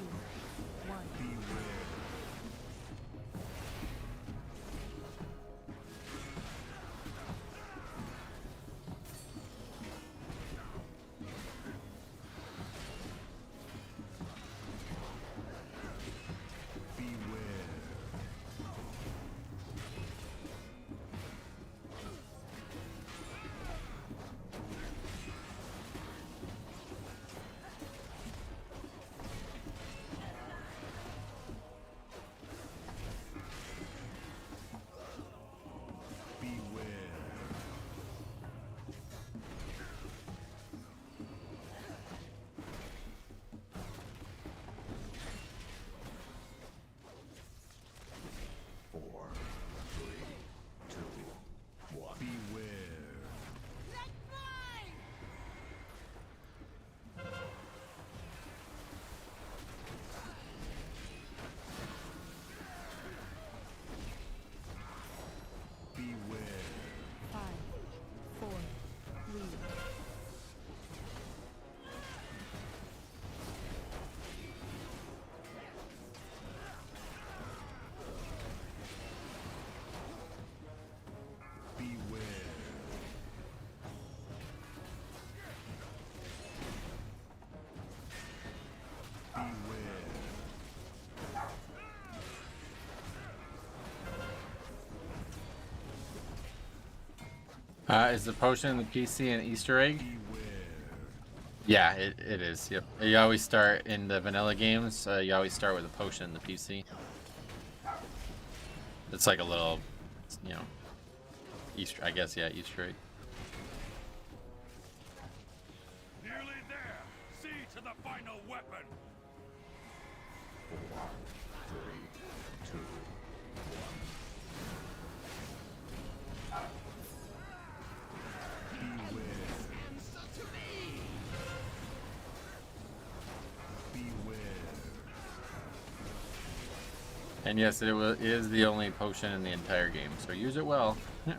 1. Is the potion in the PC an Easter egg? Yeah, it is. Yep. You always start in the vanilla games. You always start with a potion in the PC. It's like a little, you know, Easter. I guess yeah, Easter egg. Nearly there. See to the final weapon. 4, 3, 2, 1. Beware. And yes, it is the only potion in the entire game, so use it well. Yeah.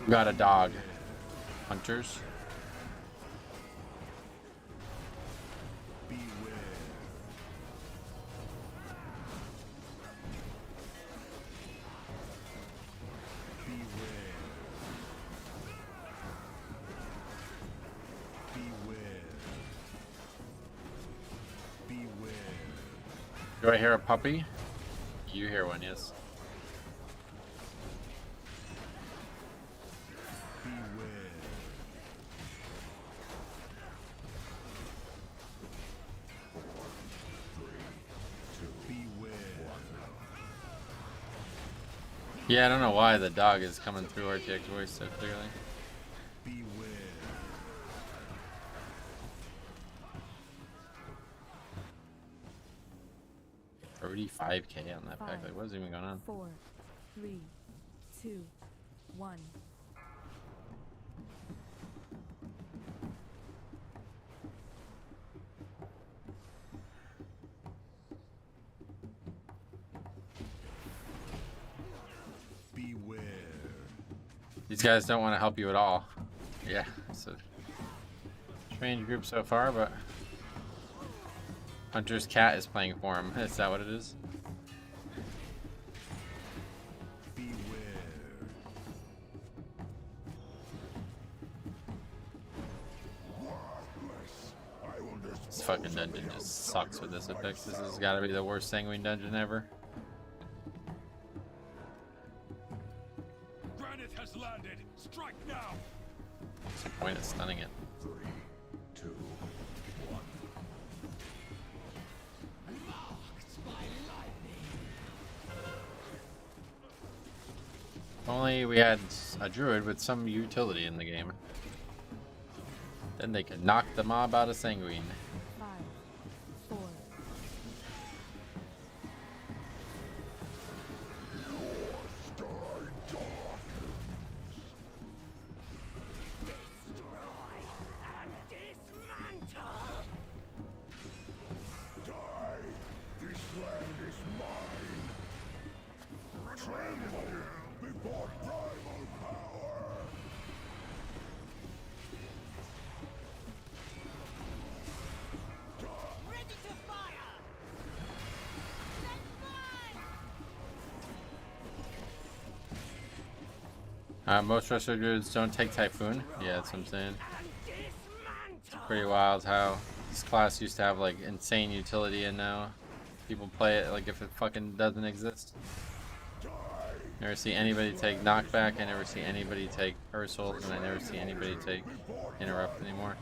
We got a dog. Hunters. Do I hear a puppy? You hear one, yes. Yeah, I don't know why the dog is coming through RTX voice so clearly. 35k on that pack. Like, what is even going on? 4, 3, 2, 1. Beware. These guys don't want to help you at all. Yeah, it's a strange group so far, but Hunter's cat is playing for him. Is that what it is? This fucking dungeon just sucks with this Affix. This has got to be the worst sanguine dungeon ever. Granite has landed. Strike now. What's the point of stunning it? 3, 2, 1. If only we had a druid with some utility in the game. Then they could knock the mob out of sanguine. 5, 4. Most Resto druids don't take Typhoon. Yeah, that's what I'm saying. It's pretty wild how this class used to have like insane utility and now people play it like if it fucking doesn't exist. Never see anybody take knockback, I never see anybody take Ursult, and I never see anybody take interrupt anymore.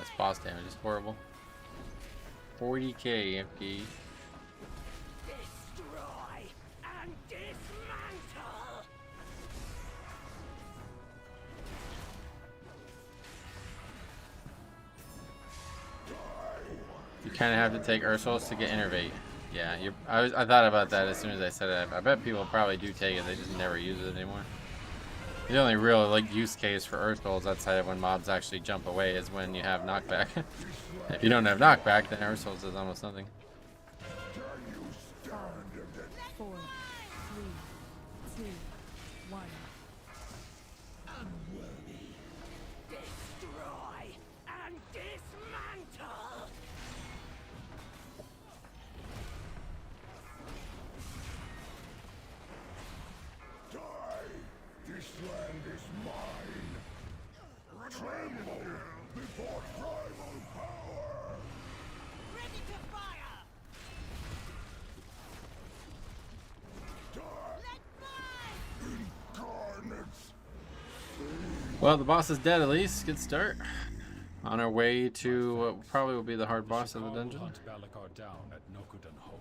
This boss damage is horrible. 40k FP. Destroy and dismantle. Kind of have to take Ursul's to get Innervate. Yeah, I thought about that as soon as I said it. I bet people probably do take it. They just never use it anymore. The only real like use case for Ursul's outside of when mobs actually jump away is when you have knockback. If you don't have knockback, then Ursul's does almost nothing. 4, 3, 2, 1. Unworthy. Destroy and dismantle. Die! This land is mine! Tremble before tribal power! Ready to fire. Incarnates! Well, the boss is dead at least. Good start. On our way to what probably will be the hard boss of the dungeon. Hunt Balikar down at Nokudan Hold.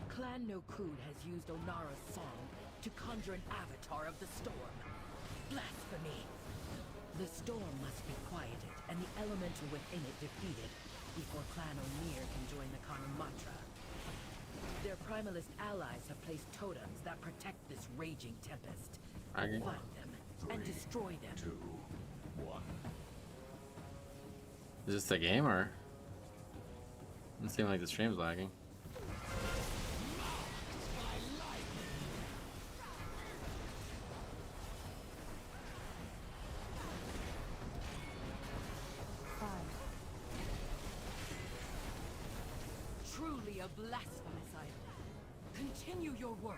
Clan Nokud has used Onara's song to conjure an avatar of the storm. Blasphemy! The storm must be quieted and the elemental within it defeated before Clan O'Neill can join the common mantra. Their primalist allies have placed totems that protect this raging tempest. Okay. Find them and destroy them. 2, 1. Is this the game or? Doesn't seem like the stream's lagging. Truly a blasphemous idol. Continue your work.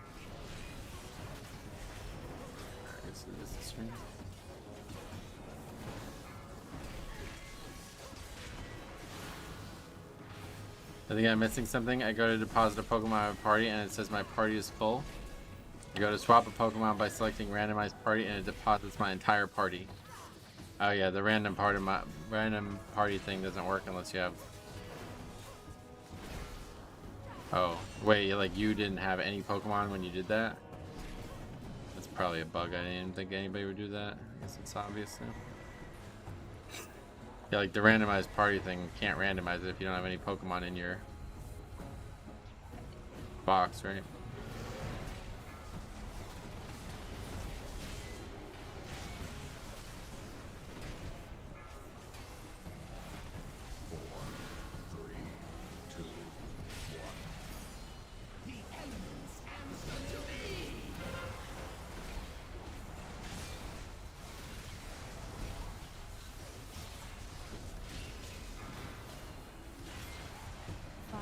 I guess it is the stream. I think I'm missing something. I go to deposit a Pokemon out of a party and it says my party is full. I go to swap a Pokemon by selecting randomized party and it deposits my entire party. Oh yeah, the random party thing doesn't work unless you have. Oh wait, like you didn't have any Pokemon when you did that? That's probably a bug. I didn't think anybody would do that. I guess it's obvious now. Yeah, like the randomized party thing, you can't randomize it if you don't have any Pokemon in your box, right?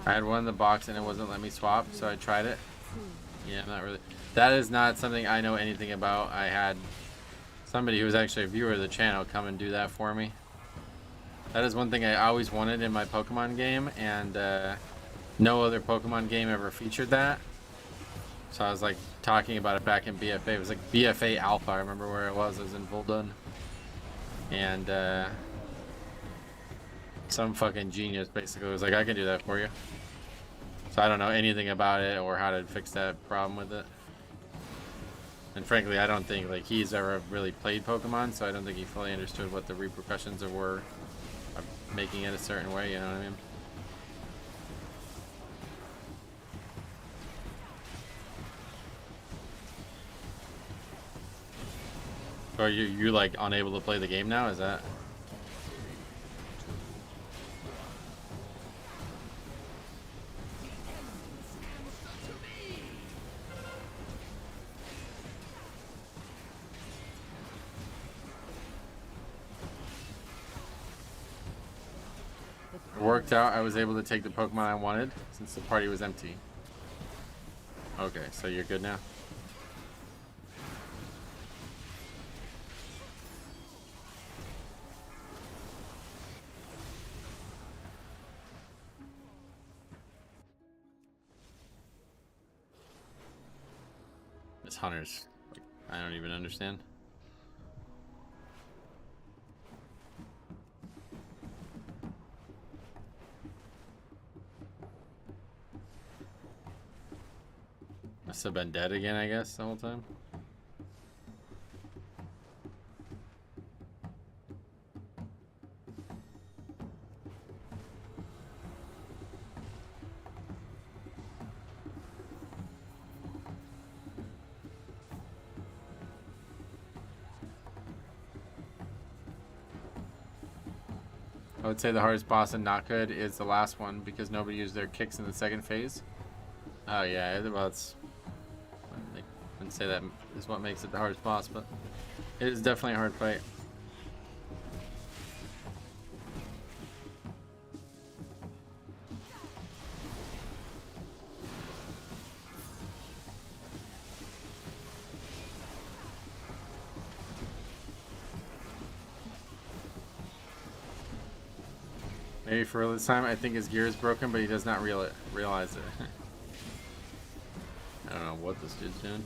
I had one in the box and it wasn't letting me swap, so I tried it. Yeah, I'm not really. That is not something I know anything about. I had somebody who was actually a viewer of the channel come and do that for me. That is one thing I always wanted in my Pokemon game, and no other Pokemon game ever featured that. So I was like talking about it back in BFA. It was like BFA Alpha. I remember where it was. It was in Voldun. And some fucking genius basically was like, I can do that for you. So I don't know anything about it or how to fix that problem with it. And frankly, I don't think like he's ever really played Pokemon, so I don't think he fully understood what the repercussions were of making it a certain way, you know what I mean? So are you like unable to play the game now? Is that? It worked out. I was able to take the Pokemon I wanted since the party was empty. Okay, so you're good now? This hunter's, like, I don't even understand. Must have been dead again, I guess, the whole time. I would say the hardest boss in Not Good is the last one because nobody used their kicks in the second phase. Oh yeah, well it's... I wouldn't say that is what makes it the hardest boss, but it is definitely a hard fight. Maybe for this time, I think his gear is broken, but he does not realize it. I don't know what this dude's doing.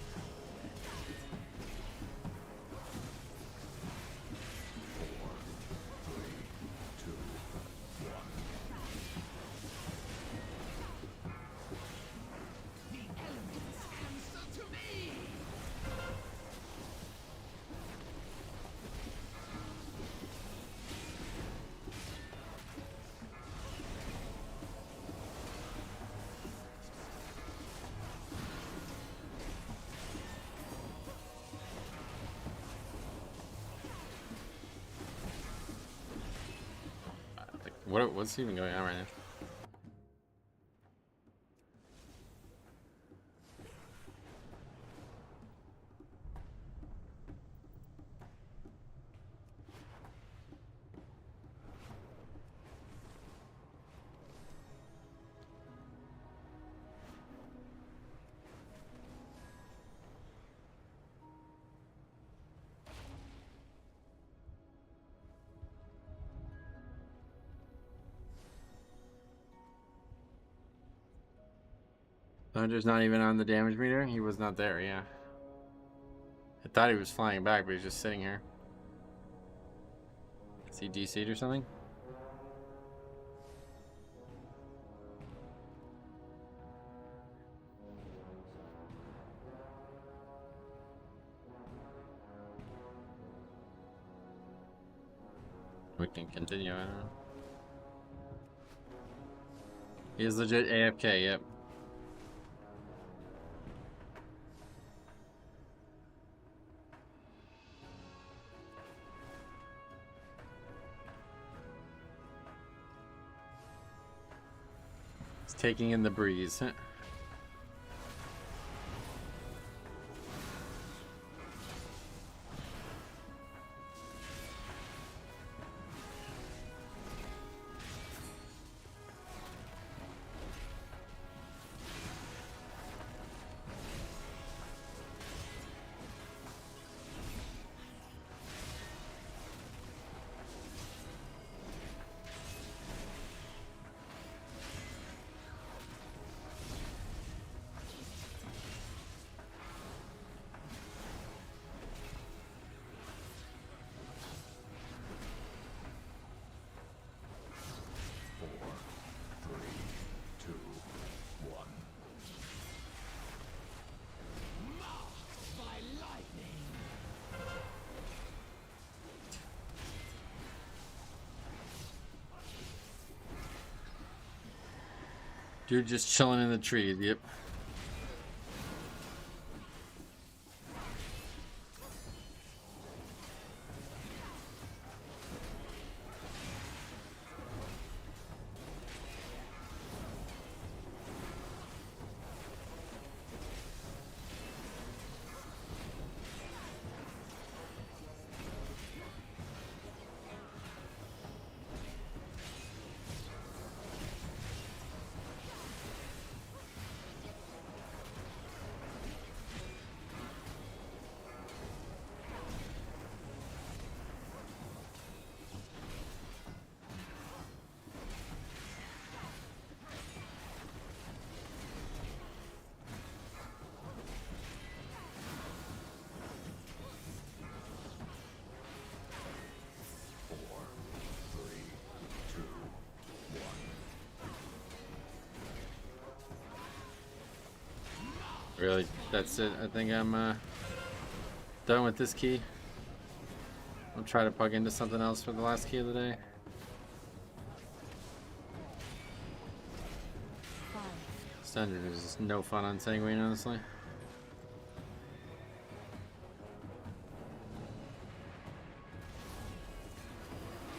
What's even going on right now? Thunder's not even on the damage meter? He was not there, yeah. I thought he was flying back, but he's just sitting here. Is he DC'd or something? We can continue, I don't know. He is legit AFK, yep. Taking in the breeze. Dude just chilling in the trees, yep. Really, that's it. I think I'm done with this key. I'll try to plug into something else for the last key of the day. Standard is just no fun on Sanguine, honestly.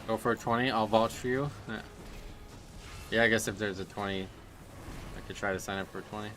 Go for a 20, I'll vouch for you. Yeah, I guess if there's a 20, I could try to sign up for a 20.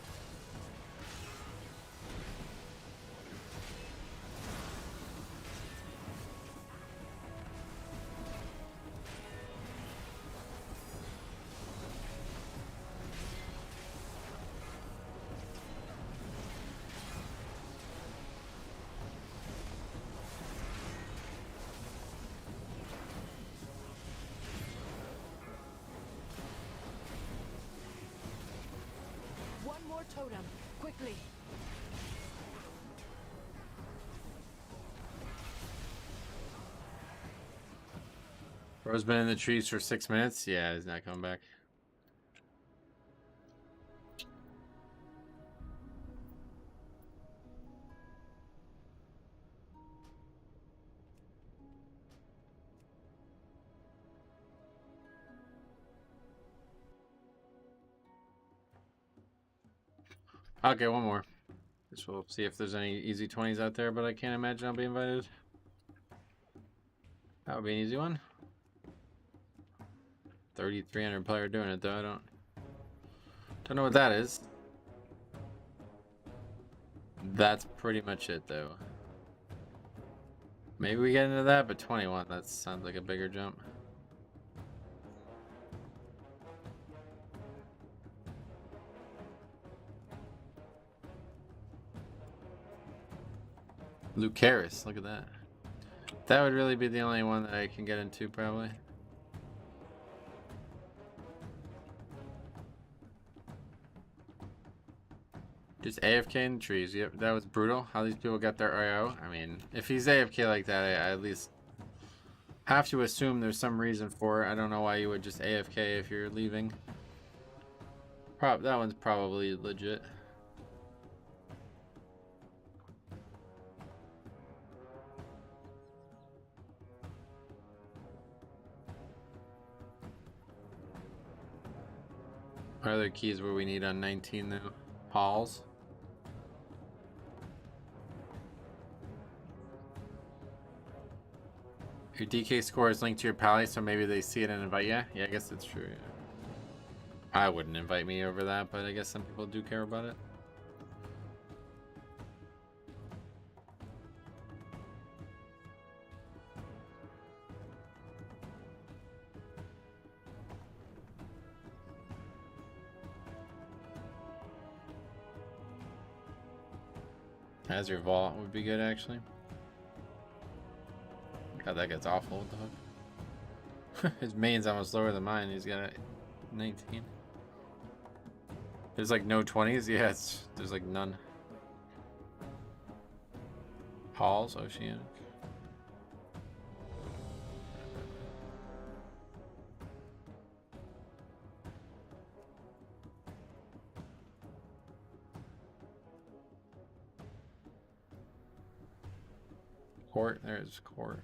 Totem, quickly. Bro's been in the trees for 6 minutes. Yeah, he's not coming back. Okay, one more. Guess we'll see if there's any easy 20s out there, but I can't imagine I'll be invited. That would be an easy one. 3,300 player doing it though. I don't know what that is. That's pretty much it though. Maybe we get into that, but 21, that sounds like a bigger jump. Lucaris, look at that. That would really be the only one that I can get into, probably. Just AFK in the trees. Yep, that was brutal. How these people got their IO. I mean, if he's AFK like that, I at least have to assume there's some reason for it. I don't know why you would just AFK if you're leaving. That one's probably legit. What other keys were we need on 19 though? Halls. Your DK score is linked to your pally, so maybe they see it and invite you. Yeah, I guess that's true. Yeah. I wouldn't invite me over that, but I guess some people do care about it. Azure Vault would be good, actually. God, that gets awful with the hook. His main's almost lower than mine. He's got a 19. There's like no 20s? Yeah, there's like none. Halls, Oceanic. Court, there's court.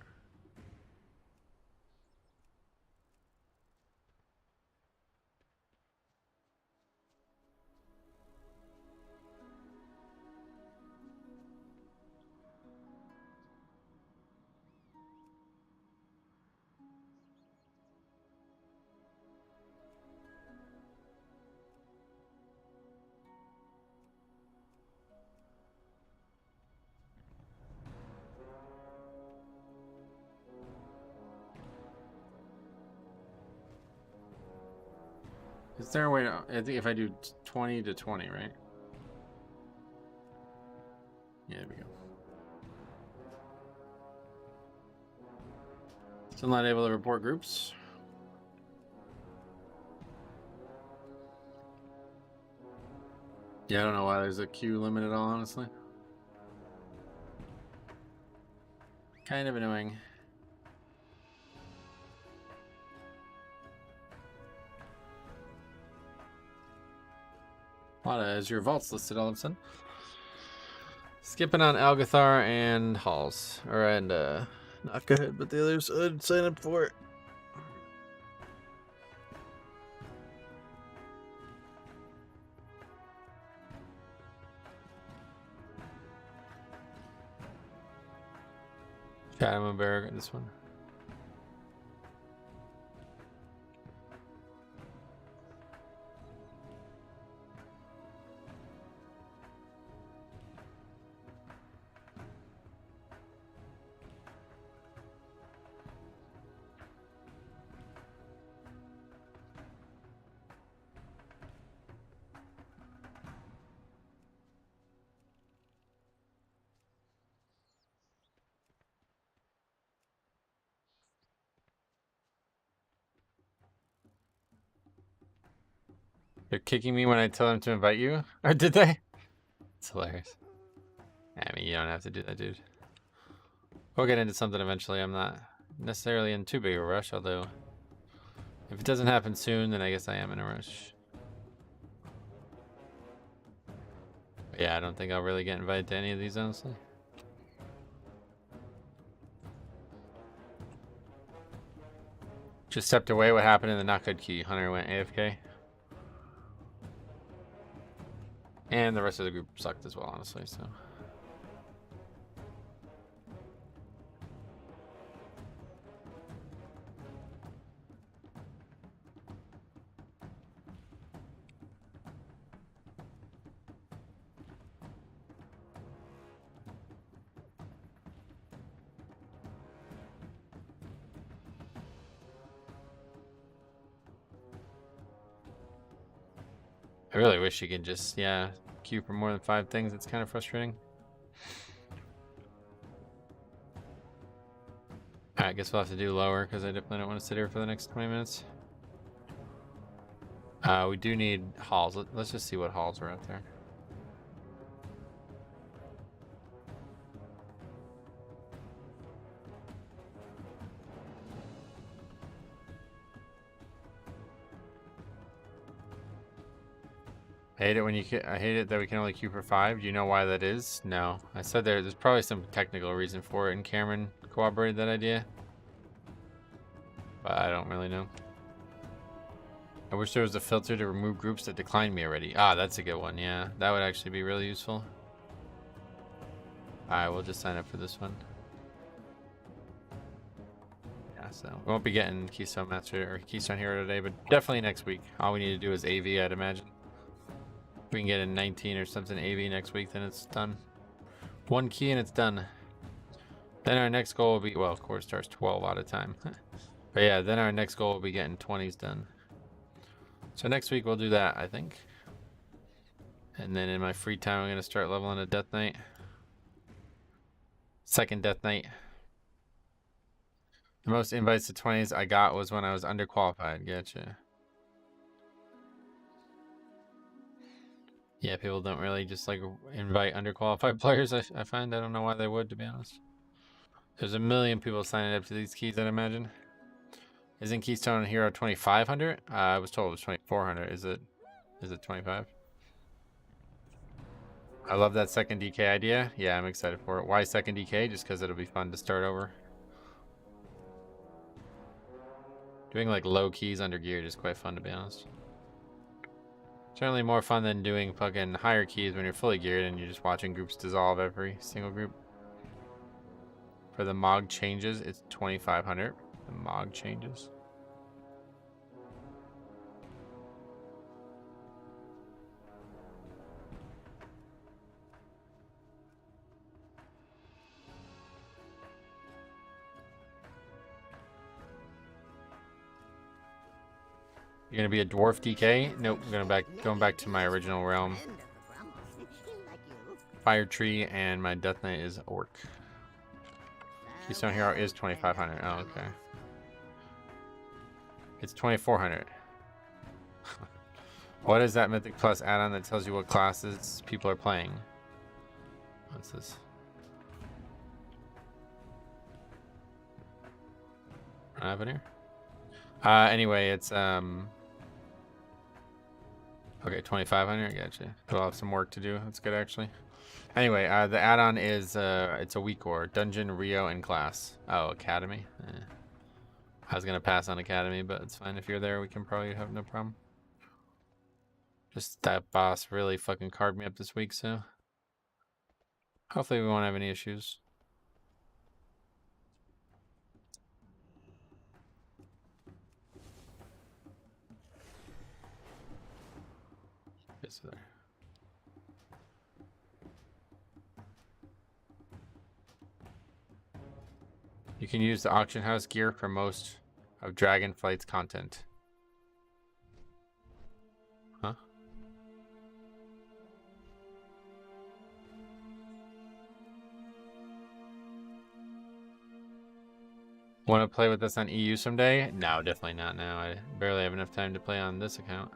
Is there a way to, I think if I do 20 to 20, right? Yeah, there we go. Still not able to report groups. Yeah, I don't know why there's a queue limit at all, honestly. Kind of annoying. A lot of Azure Vaults listed all of a sudden. Skipping on Algathar and Halls. Not go ahead, but the others I'd sign up for it. Shadow and Bear, this one. They're kicking me when I tell them to invite you? Or did they? It's hilarious. I mean, you don't have to do that, dude. We'll get into something eventually. I'm not necessarily in too big a rush, although if it doesn't happen soon, then I guess I am in a rush. But yeah, I don't think I'll really get invited to any of these, honestly. Just stepped away. What happened in the not good key? Hunter went AFK. And the rest of the group sucked as well, honestly, so. I really wish you could just, yeah, queue for more than 5 things. It's kind of frustrating. Alright, I guess we'll have to do lower because I definitely don't want to sit here for the next 20 minutes. We do need halls. Let's just see what halls are out there. I hate it that we can only queue for 5. Do you know why that is? No. I said there's probably some technical reason for it, and Cameron corroborated that idea. But I don't really know. I wish there was a filter to remove groups that declined me already. Ah, that's a good one. Yeah, that would actually be really useful. Alright, we'll just sign up for this one. Yeah, so we won't be getting Keystone Master or Keystone Hero today, but definitely next week. All we need to do is AV, I'd imagine. If we can get a 19 or something AV next week, then it's done. 1 key and it's done. Then our next goal will be, well, of course, starts 12 out of time. But yeah, then our next goal will be getting 20s done. So next week we'll do that, I think. And then in my free time, I'm going to start leveling a Death Knight. Second Death Knight. The most invites to 20s I got was when I was underqualified. Gotcha. Yeah, people don't really just like invite underqualified players, I find. I don't know why they would, to be honest. There's a million people signing up to these keys, I'd imagine. Isn't Keystone Hero 2500? I was told it was 2400. Is it 25? I love that second DK idea. Yeah, I'm excited for it. Why second DK? Just because it'll be fun to start over. Doing like low keys under geared is quite fun, to be honest. Certainly more fun than doing fucking higher keys when you're fully geared and you're just watching groups dissolve every single group. For the MOG changes, it's 2500. The MOG changes. You're gonna be a dwarf DK? Nope, I'm going back to my original realm. Fire Tree, and my Death Knight is Orc. Keystone Hero is 2500. Oh, okay. It's 2400. What is that Mythic Plus add-on that tells you what classes people are playing? What's this? What happened here? Anyway, it's Okay, 2,500. Gotcha. We'll have some work to do. That's good, actually. Anyway, the add-on is it's a weak ore. Dungeon, Rio, and class. Oh, Academy. I was gonna pass on Academy, but it's fine. If you're there, we can probably have no problem. Just that boss really fucking carved me up this week, so hopefully we won't have any issues. Yes, there. You can use the auction house gear for most of Dragonflight's content. Huh? Want to play with us on EU someday? No, definitely not now. I barely have enough time to play on this account.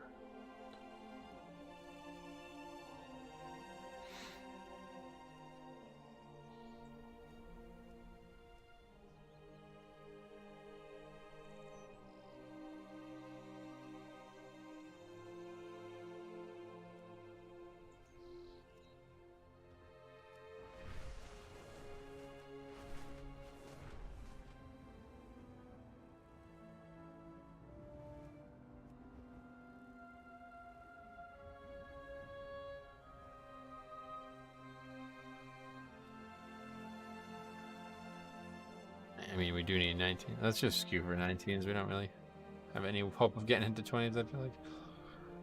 I mean, we do need 19. Let's just skew for 19s. We don't really have any hope of getting into 20s, I feel like.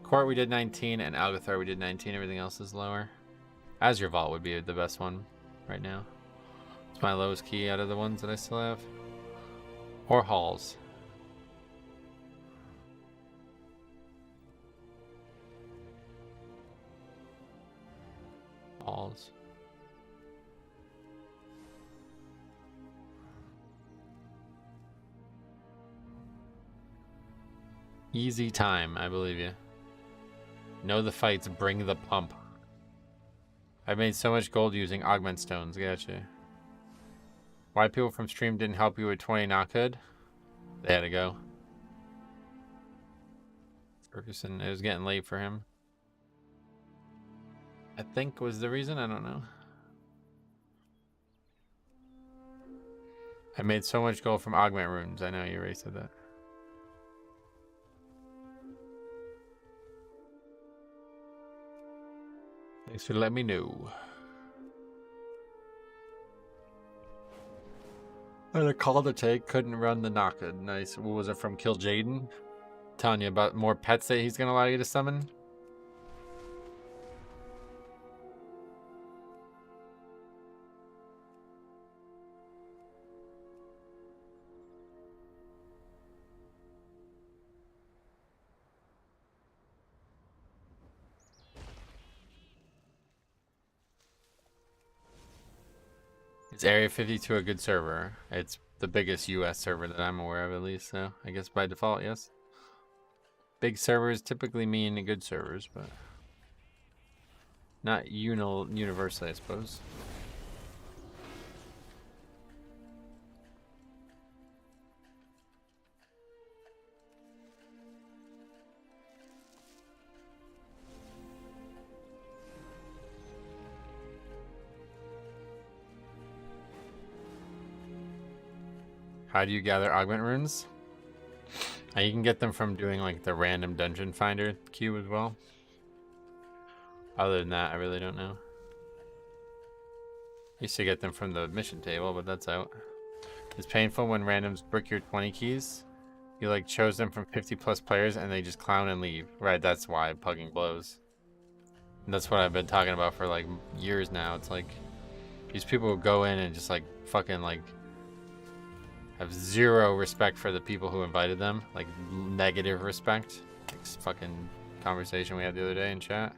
Court, we did 19, and Algathar, we did 19. Everything else is lower. Azure Vault would be the best one right now. It's my lowest key out of the ones that I still have. Or Halls. Halls. Easy time, I believe you. Know the fights, bring the pump. I made so much gold using augment stones. Gotcha. Why people from stream didn't help you with 20 knockhood? They had to go. Ferguson, it was getting late for him. I think was the reason. I don't know. I made so much gold from augment runes. I know you already said that. Thanks for letting me know. I had a call to take, couldn't run the knocked. Nice. What was it from Kill Jaden? Telling you about more pets that he's gonna allow you to summon. Is Area 52 a good server? It's the biggest US server that I'm aware of, at least, so I guess by default, yes. Big servers typically mean good servers, but not universally, I suppose. How do you gather augment runes? You can get them from doing like the random dungeon finder queue as well. Other than that, I really don't know. I used to get them from the mission table, but that's out. It's painful when randoms brick your 20 keys. You like chose them from 50 plus players and they just clown and leave. Right, that's why pugging blows. And that's what I've been talking about for like years now. It's like these people who go in and just like fucking like have zero respect for the people who invited them. Like negative respect. Like fucking conversation we had the other day in chat.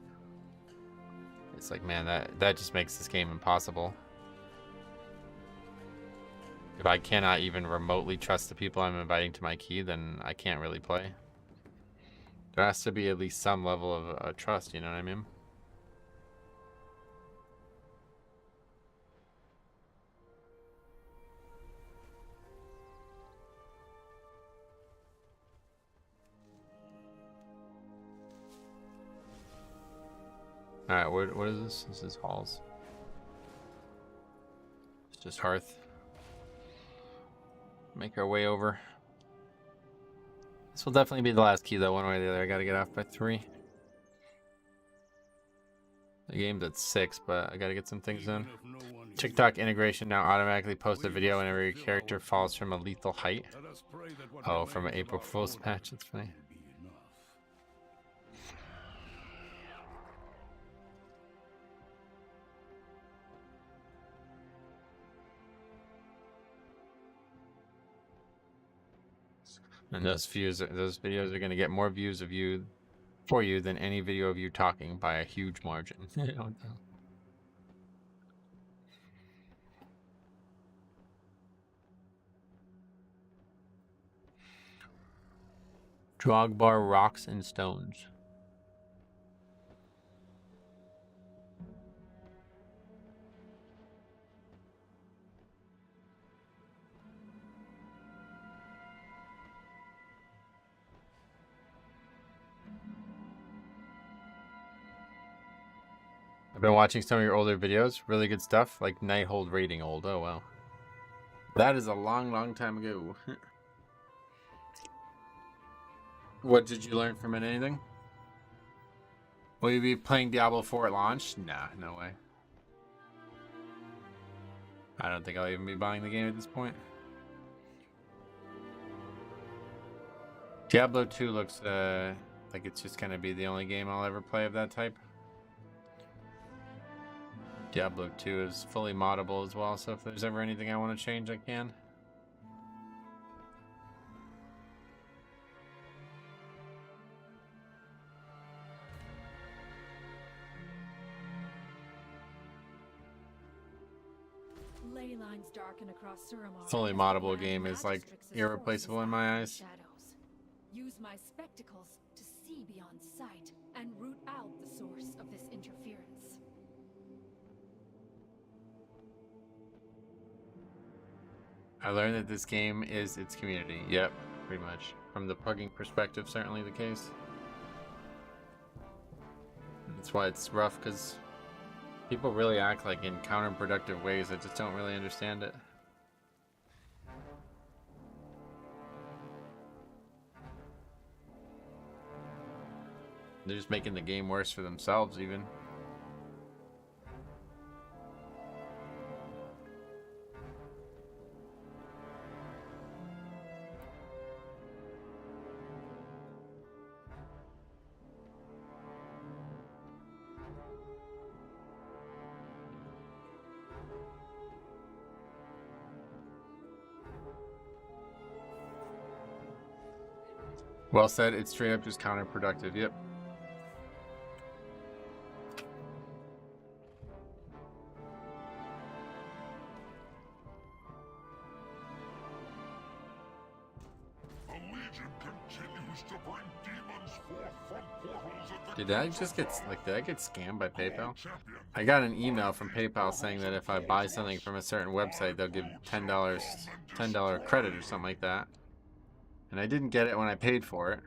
It's like, man, that just makes this game impossible. If I cannot even remotely trust the people I'm inviting to my key, then I can't really play. There has to be at least some level of trust, you know what I mean? Alright, what is this? This is halls. It's just hearth. Make our way over. This will definitely be the last key though, one way or the other. I gotta get off by 3. The game's at 6, but I gotta get some things done. TikTok integration now automatically posts a video whenever your character falls from a lethal height. Oh, from an April Fool's match. That's funny. And those videos are going to get more views of you for you than any video of you talking by a huge margin. Drogbar rocks and stones. I've been watching some of your older videos. Really good stuff, like Nighthold rating old. Oh, wow. That is a long, long time ago. What did you learn from it? Anything? Will you be playing Diablo 4 at launch? Nah, no way. I don't think I'll even be buying the game at this point. Diablo 2 looks like it's just gonna be the only game I'll ever play of that type. Diablo 2 is fully moddable as well, so if there's ever anything I want to change, I can. Ley lines darken across Suramar. Fully moddable game is like irreplaceable in my eyes. Shadows. Use my spectacles to see beyond sight and root out the source of this interference. I learned that this game is its community. Yep, pretty much. From the pugging perspective, certainly the case. That's why it's rough, because people really act like in counterproductive ways. I just don't really understand it. They're just making the game worse for themselves, even. Well said, it's straight up just counterproductive, yep. Did I just get, did I get scammed by PayPal? I got an email from PayPal saying that if I buy something from a certain website, they'll give $10 credit or something like that. And I didn't get it when I paid for it.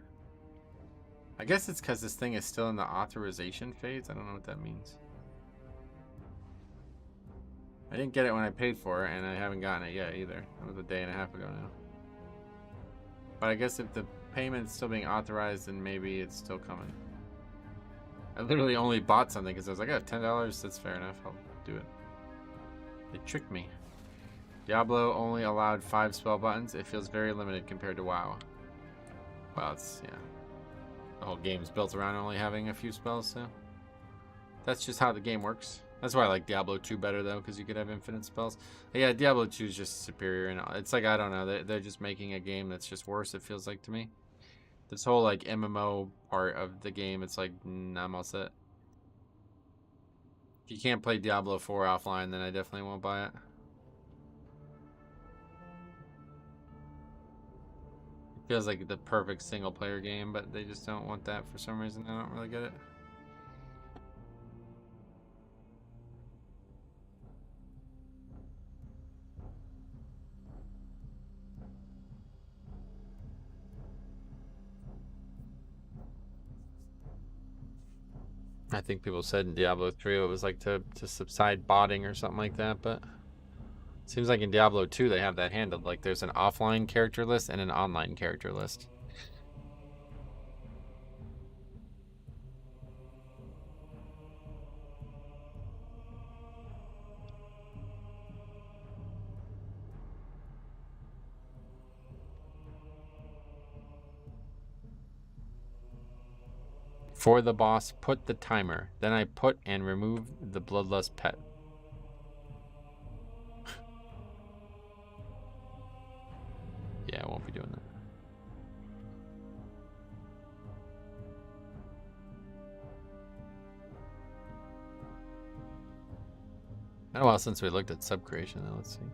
I guess it's because this thing is still in the authorization phase. I don't know what that means. I didn't get it when I paid for it, and I haven't gotten it yet either. That was a day and a half ago now. But I guess if the payment's still being authorized, then maybe it's still coming. I literally only bought something because I was like, I have $10. That's fair enough. I'll do it. They tricked me. Diablo only allowed 5 spell buttons. It feels very limited compared to WoW. Well, it's, yeah. The whole game's built around only having a few spells, so. That's just how the game works. That's why I like Diablo 2 better, though, because you could have infinite spells. But yeah, Diablo 2 is just superior. And it's like, I don't know. They're just making a game that's just worse, it feels like to me. This whole, like, MMO part of the game, it's like, I'm all set. If you can't play Diablo 4 offline, then I definitely won't buy it. Feels like the perfect single player game, but they just don't want that for some reason. I don't really get it. I think people said in Diablo 3 it was like to subside botting or something like that, but it seems like in Diablo 2 they have that handled. Like there's an offline character list and an online character list. For the boss, put the timer. Then I put and remove the bloodlust pet. Yeah, I won't be doing that. Been a while since we looked at sub creation though, let's see.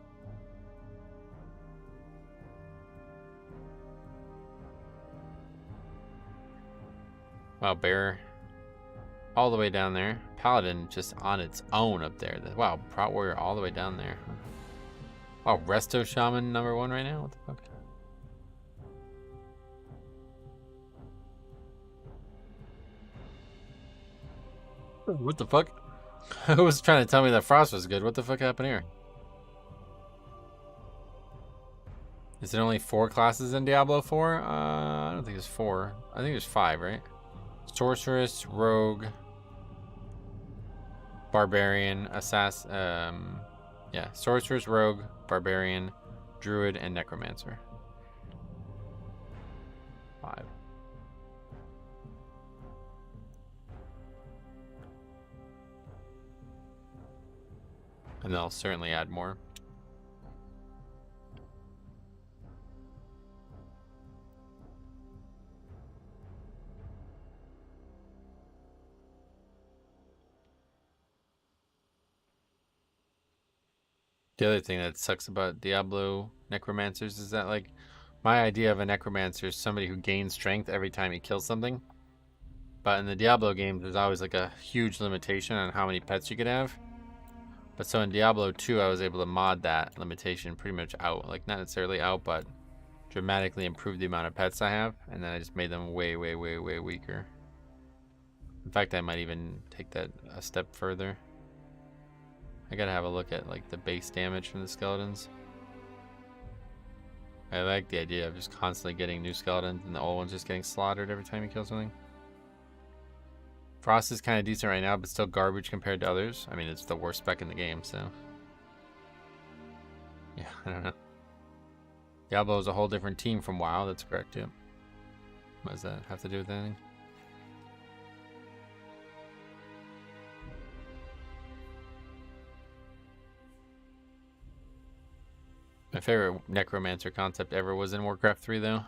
Wow, bear all the way down there. Paladin just on its own up there. Wow, Prot Warrior all the way down there. Wow, Resto Shaman #1 right now? What the fuck? What the fuck? Who was trying to tell me that Frost was good? What the fuck happened here? Is it only 4 classes in Diablo 4? I don't think it's 4. I think there's 5, right? Sorceress, Rogue, Barbarian, Assassin, yeah, Sorceress, Rogue, Barbarian, Druid, and Necromancer. 5. And they'll certainly add more. The other thing that sucks about Diablo necromancers is that, like, my idea of a necromancer is somebody who gains strength every time he kills something. But in the Diablo games, there's always like a huge limitation on how many pets you could have. But so in Diablo 2, I was able to mod that limitation pretty much out. Like, not necessarily out, but dramatically improve the amount of pets I have. And then I just made them way, way, way, way weaker. In fact, I might even take that a step further. I gotta have a look at like the base damage from the skeletons. I like the idea of just constantly getting new skeletons and the old ones just getting slaughtered every time you kill something. Frost is kind of decent right now, but still garbage compared to others. I mean, it's the worst spec in the game, so. Yeah, I don't know. Diablo is a whole different team from WoW, that's correct too. What does that have to do with anything? My favorite necromancer concept ever was in Warcraft 3 though.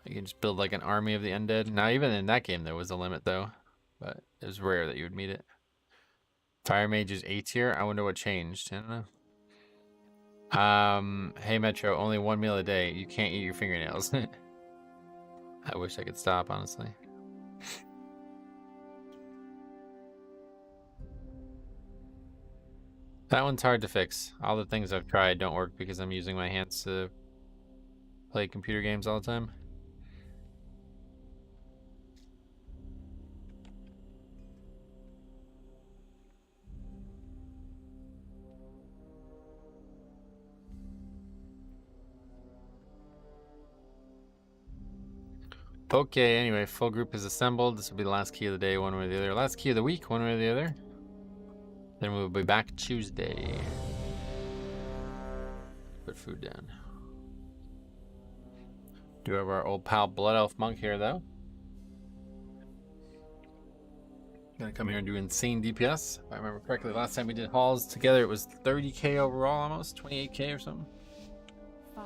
You can just build like an army of the undead. Now even in that game there was a limit though, but it was rare that you would meet it. Fire Mage is A tier. I wonder what changed. I don't know. Hey Metro, only 1 meal a day. You can't eat your fingernails. I wish I could stop, honestly. That one's hard to fix. All the things I've tried don't work because I'm using my hands to play computer games all the time. Okay, anyway, full group is assembled. This will be the last key of the day, one way or the other. Last key of the week, one way or the other. Then we'll be back Tuesday. Put food down. Do have our old pal Blood Elf Monk here, though. Gonna come here and do insane DPS. If I remember correctly, last time we did hauls together, it was 30k overall almost, 28k or something. 5.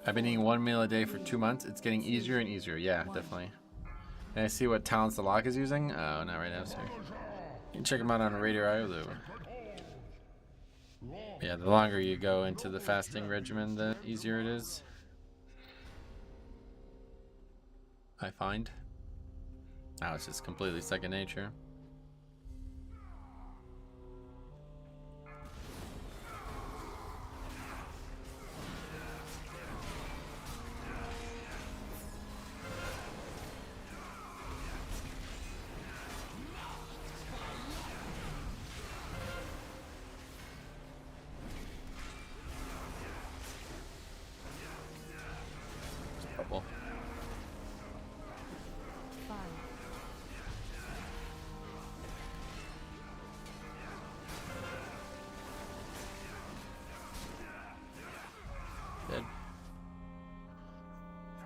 I've been eating 1 meal a day for 2 months. It's getting easier and easier. Yeah, definitely. And I see what talents the lock is using. Oh, not right now, sir. You can check them out on Radio IO though. Yeah, the longer you go into the fasting regimen, the easier it is. I find. Now it's just completely second nature.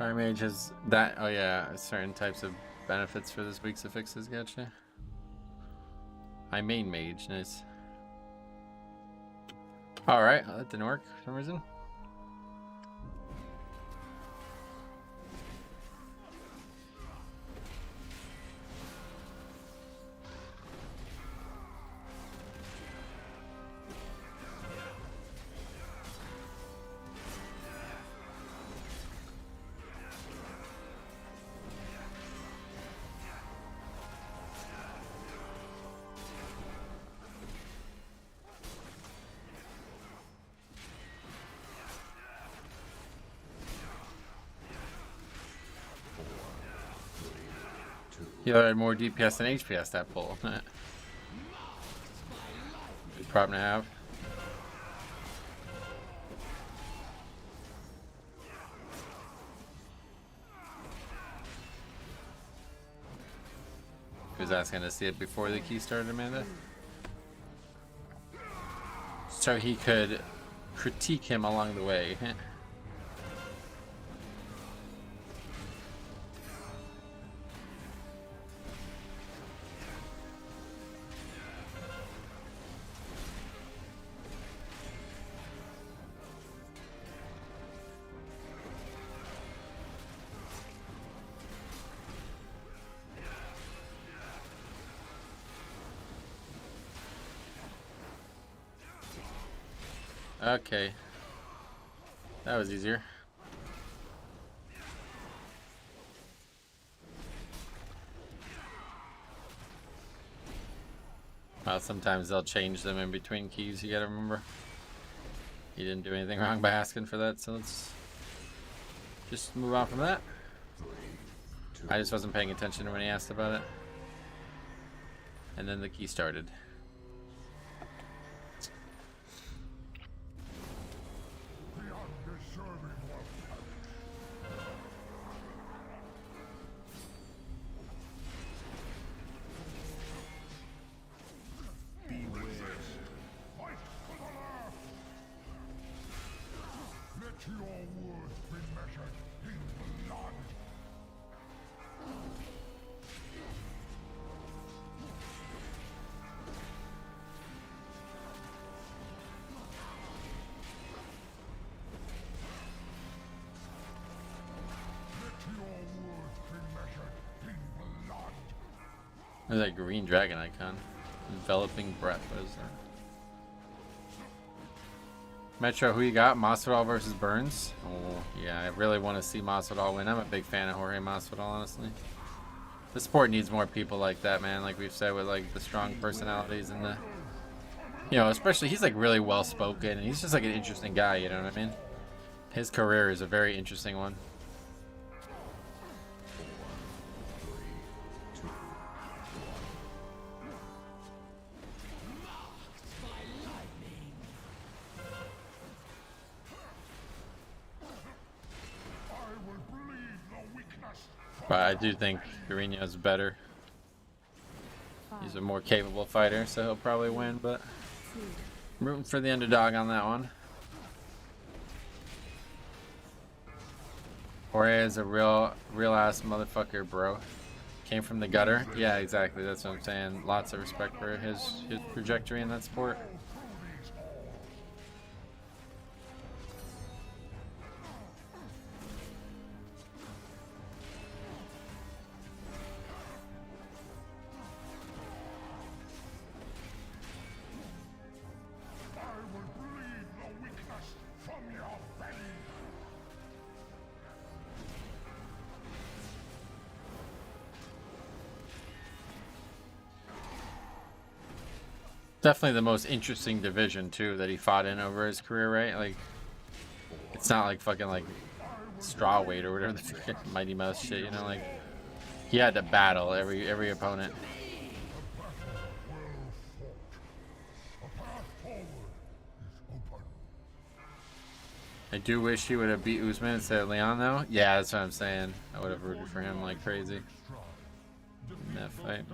Fire Mage has that. Oh yeah, certain types of benefits for this week's affixes. Gotcha. I main mage, nice. All right, that didn't work for some reason. You had more DPS than HPS that pull. Good problem to have. He was asking to see it before the key started, Amanda. So he could critique him along the way. Okay. That was easier. Well, sometimes they'll change them in between keys, you gotta remember. He didn't do anything wrong by asking for that, so let's just move on from that. I just wasn't paying attention when he asked about it. And then the key started. There's that green dragon icon. Enveloping breath. What is that? Metro, who you got? Masvidal versus Burns? Oh, yeah, I really want to see Masvidal win. I'm a big fan of Jorge Masvidal, honestly. The sport needs more people like that, man. Like we've said, with like the strong personalities and the, you know, especially he's like really well spoken and he's just like an interesting guy. You know what I mean? His career is a very interesting one. But I do think Carino's better. He's a more capable fighter, so he'll probably win, but I'm rooting for the underdog on that one. Jorge is a real ass motherfucker, bro. Came from the gutter. Yeah, exactly. That's what I'm saying. Lots of respect for his trajectory in that sport. Definitely the most interesting division too that he fought in over his career, right? Like, it's not like fucking like straw weight or whatever the fucking Mighty Mouse shit, you know? Like, he had to battle every opponent. I do wish he would have beat Usman instead of Leon, though. Yeah, that's what I'm saying. I would have rooted for him like crazy in that fight.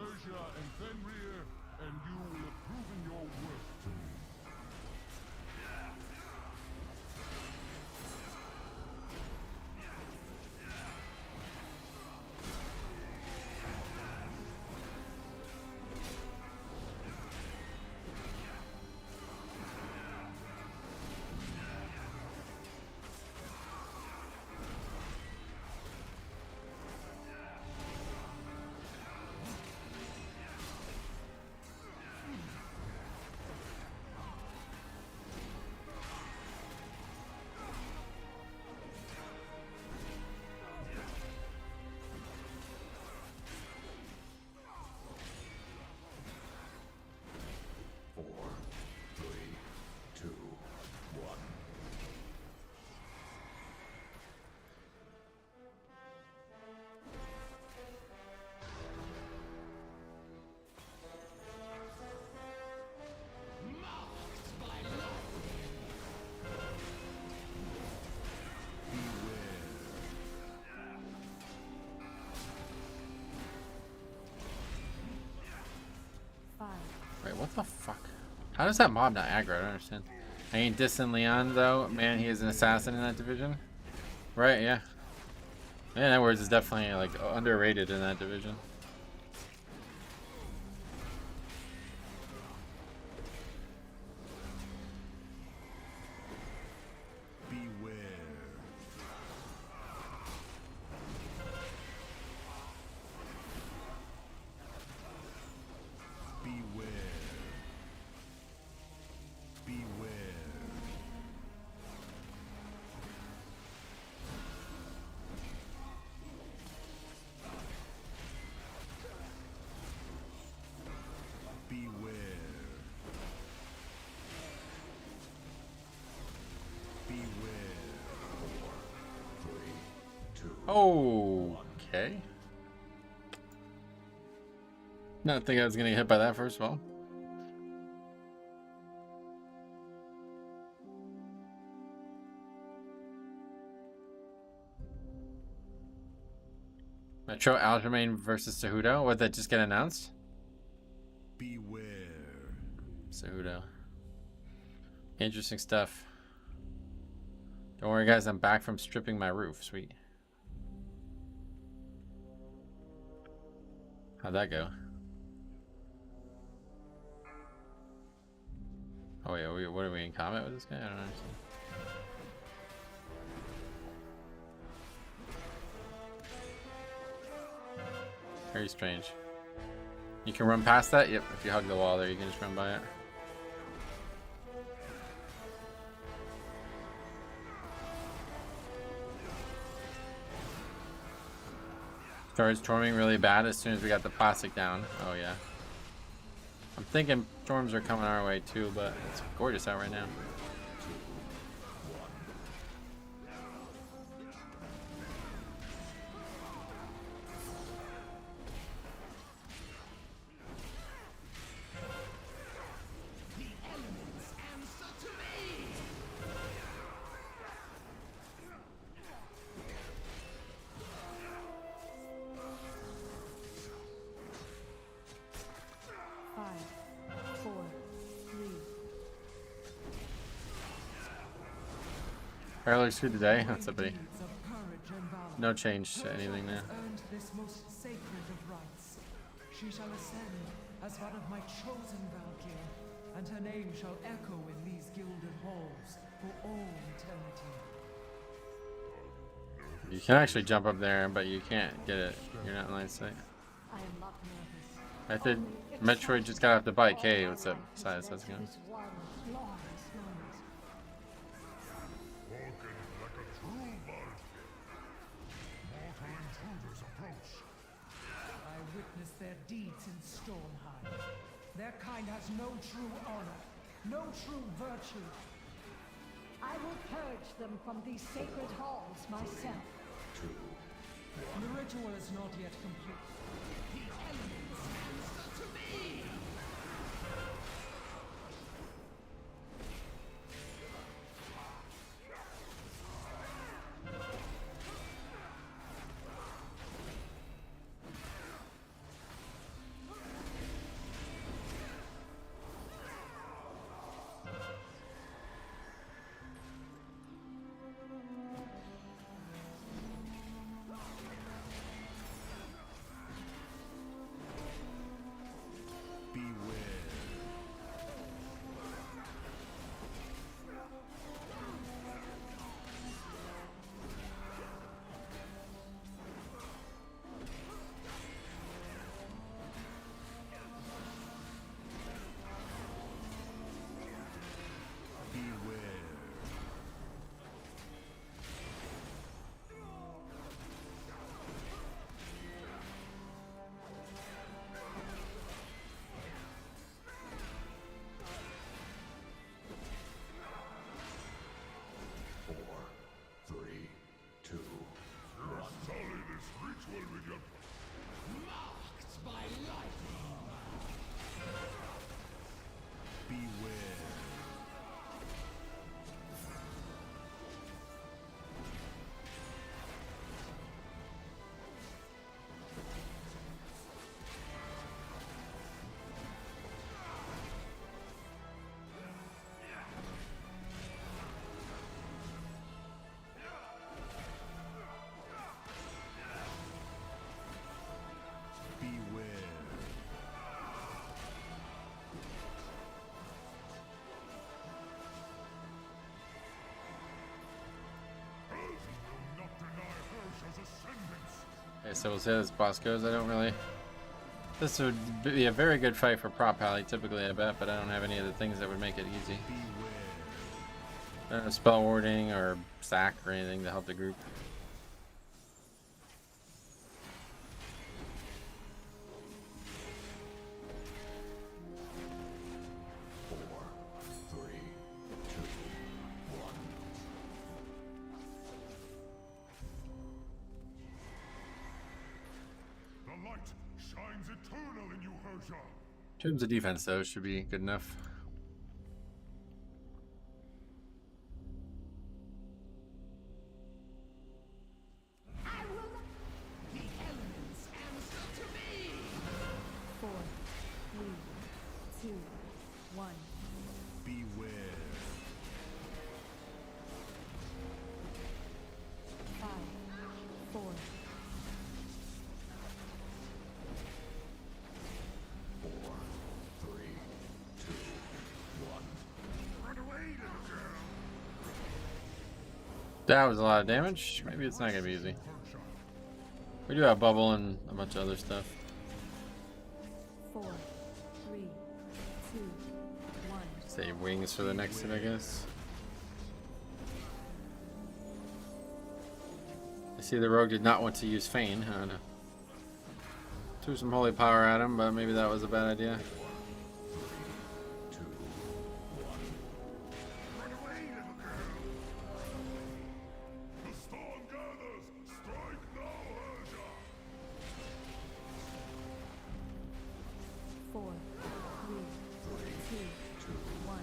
What the fuck? How does that mob not aggro? I don't understand. I ain't dissing Leon though. Man, he is an assassin in that division. Right, yeah. Man, Edwards is definitely like underrated in that division. Okay. Not think I was gonna get hit by that first of all. Metro Algermain versus Cejudo. What, that just get announced? Beware. Cejudo. Interesting stuff. Don't worry guys, I'm back from stripping my roof. Sweet. How'd that go? Oh wait, what are we in combat with this guy? I don't understand. Very strange. You can run past that? Yep, if you hug the wall there, you can just run by it. Started storming really bad as soon as we got the plastic down. Oh yeah. I'm thinking storms are coming our way too, but it's gorgeous out right now. Earlier through the day, that's a bit. No change to anything now. This most sacred of rites. She shall ascend as one of my chosen Valkyrie, and her name shall echo in these gilded halls for all eternity. You can actually jump up there, but you can't get it. You're not in line of sight. I am not nervous. I think Metroid just got off the bike. Hey, what's up? Size, how's it going? Their deeds in Stormheim. Their kind has no true honor, no true virtue. I will purge them from these sacred halls myself. The ritual is not yet complete. The elements answer to me! so we'll see how this boss goes. I don't really... This would be a very good fight for prop pally, typically, I bet, but I don't have any of the things that would make it easy. I don't have spell warding or sack or anything to help the group. In terms of defense, though, should be good enough. The elements answer to me. 4, 3, 2, 1. Beware. 5, 4. 3, 2, 1. Run away, little girl. That was a lot of damage. Maybe it's not gonna be easy. We do have bubble and a bunch of other stuff. 4, 3, 2, 1. Save wings for the next hit, I guess. I see the rogue did not want to use feign. I don't know. Threw some holy power at him, but maybe that was a bad idea. Run away, little girl. The storm gathers. Strike now, Urja. 4, 3, 2, 1.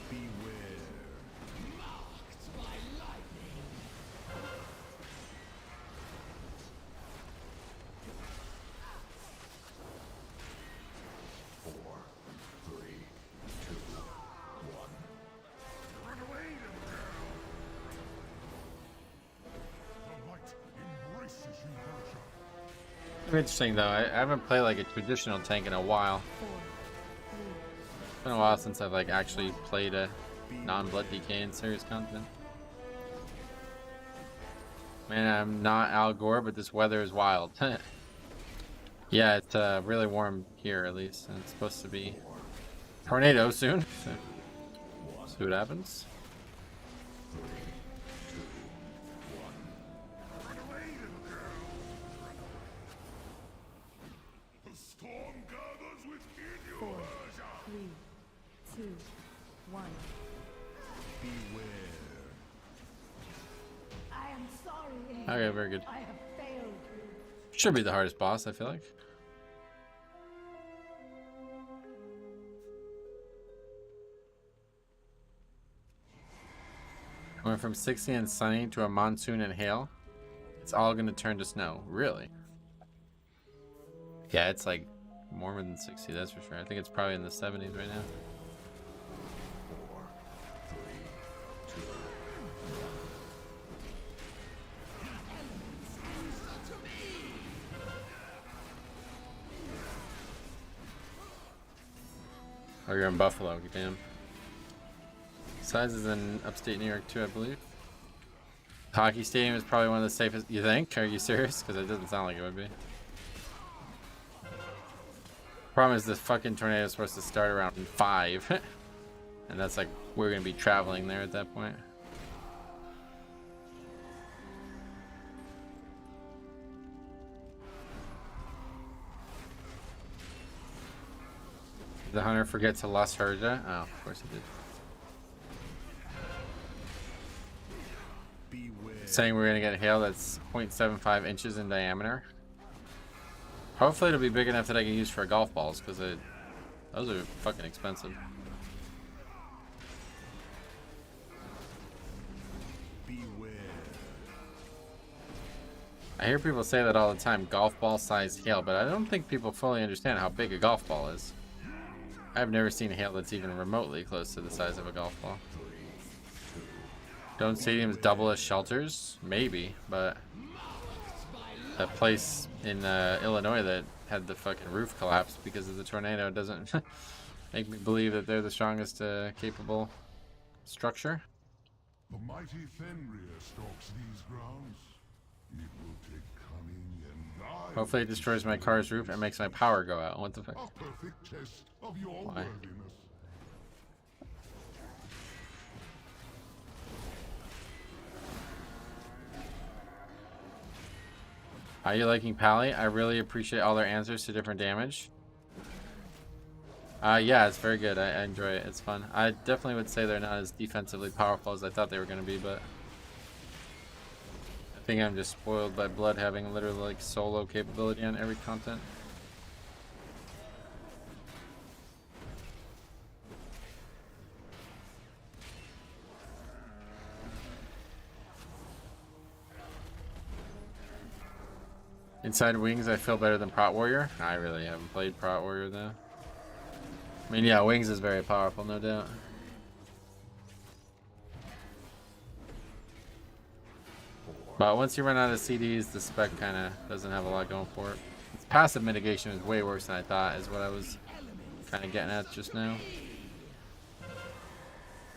Beware. Marked by lightning. 4, 3, 2, 1. Run away, little girl. The light embraces you, Urja. Interesting though, I haven't played like a traditional tank in a while. 4, 3. It's been a while since I've like actually played a non-blood DK in serious content. Man, I'm not Al Gore, but this weather is wild. Yeah, it's really warm here at least, and it's supposed to be tornado soon. So, see what happens. 3, 2, 1. Run away, little girl. The storm gathers within you, 4, Urja. 3, 2, 1. Beware. I am sorry. Okay, very good. I have failed you. Should be the hardest boss, I feel like. I went from 60 and sunny to a monsoon and hail. It's all gonna turn to snow. Really? Yeah, it's like warmer than 60, that's for sure. I think it's probably in the 70s right now. 4, 3, 2, 1. Oh, you're in Buffalo, damn. Size is in upstate New York too, I believe. Hockey stadium is probably one of the safest. You think? Are you serious? Because it doesn't sound like it would be. Problem is, this fucking tornado is supposed to start around 5, and that's like we're gonna be traveling there at that point. Did the hunter forget to lust Herja? Oh, of course he did. Beware. Saying we're gonna get hail that's 0.75 inches in diameter. Hopefully it'll be big enough that I can use for golf balls, because those are fucking expensive. Beware. I hear people say that all the time, golf ball size hail, but I don't think people fully understand how big a golf ball is. I've never seen hail that's even remotely close to the size of a golf ball. Don't stadiums double as shelters? Maybe, but that place in Illinois that had the fucking roof collapse because of the tornado doesn't make me believe that they're the strongest capable structure. The mighty Fenrir stalks these grounds. It will take Hopefully it destroys my car's roof and makes my power go out. What the fuck? A perfect test of your Why? worthiness. Are you liking Pally? I really appreciate all their answers to different damage. Yeah, it's very good. I enjoy it. It's fun. I definitely would say they're not as defensively powerful as I thought they were going to be, but I think I'm just spoiled by Blood having literally like solo capability on every content. Inside Wings, I feel better than Prot Warrior. I really haven't played Prot Warrior though. I mean, yeah, Wings is very powerful, no doubt. But once you run out of CDs, the spec kind of doesn't have a lot going for it. Its passive mitigation is way worse than I thought, is what I was kind of getting at just now.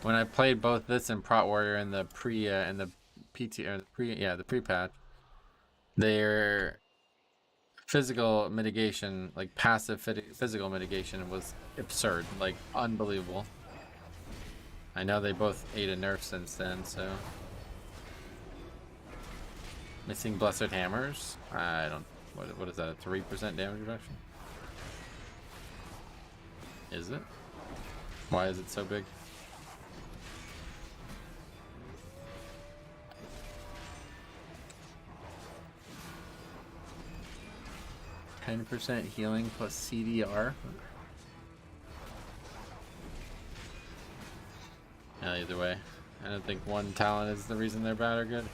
When I played both this and Prot Warrior in the the pre-patch, their physical mitigation, like passive physical mitigation, was absurd, like unbelievable. I know they both ate a nerf since then, so. Missing Blessed Hammers? I don't, what is that, a 3% damage reduction? Is it? Why is it so big? 10% healing plus CDR. Yeah, either way. I don't think one talent is the reason they're bad or good.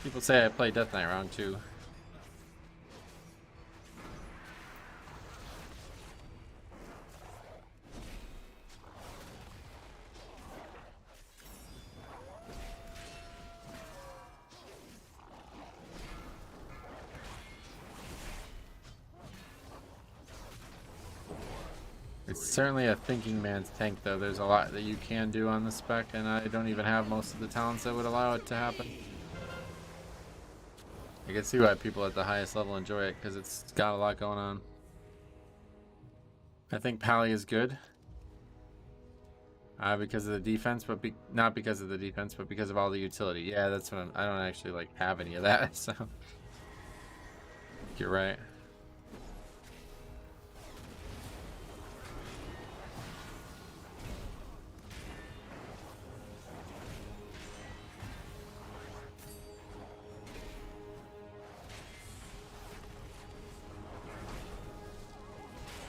People say I play Death Knight wrong too. It's certainly a thinking man's tank though. There's a lot that you can do on the spec, and I don't even have most of the talents that would allow it to happen. I can see why people at the highest level enjoy it, because it's got a lot going on. I think Pally is good. Because of the defense, but not because of the defense, but because of all the utility. Yeah, that's what I don't actually like have any of that, so you're right.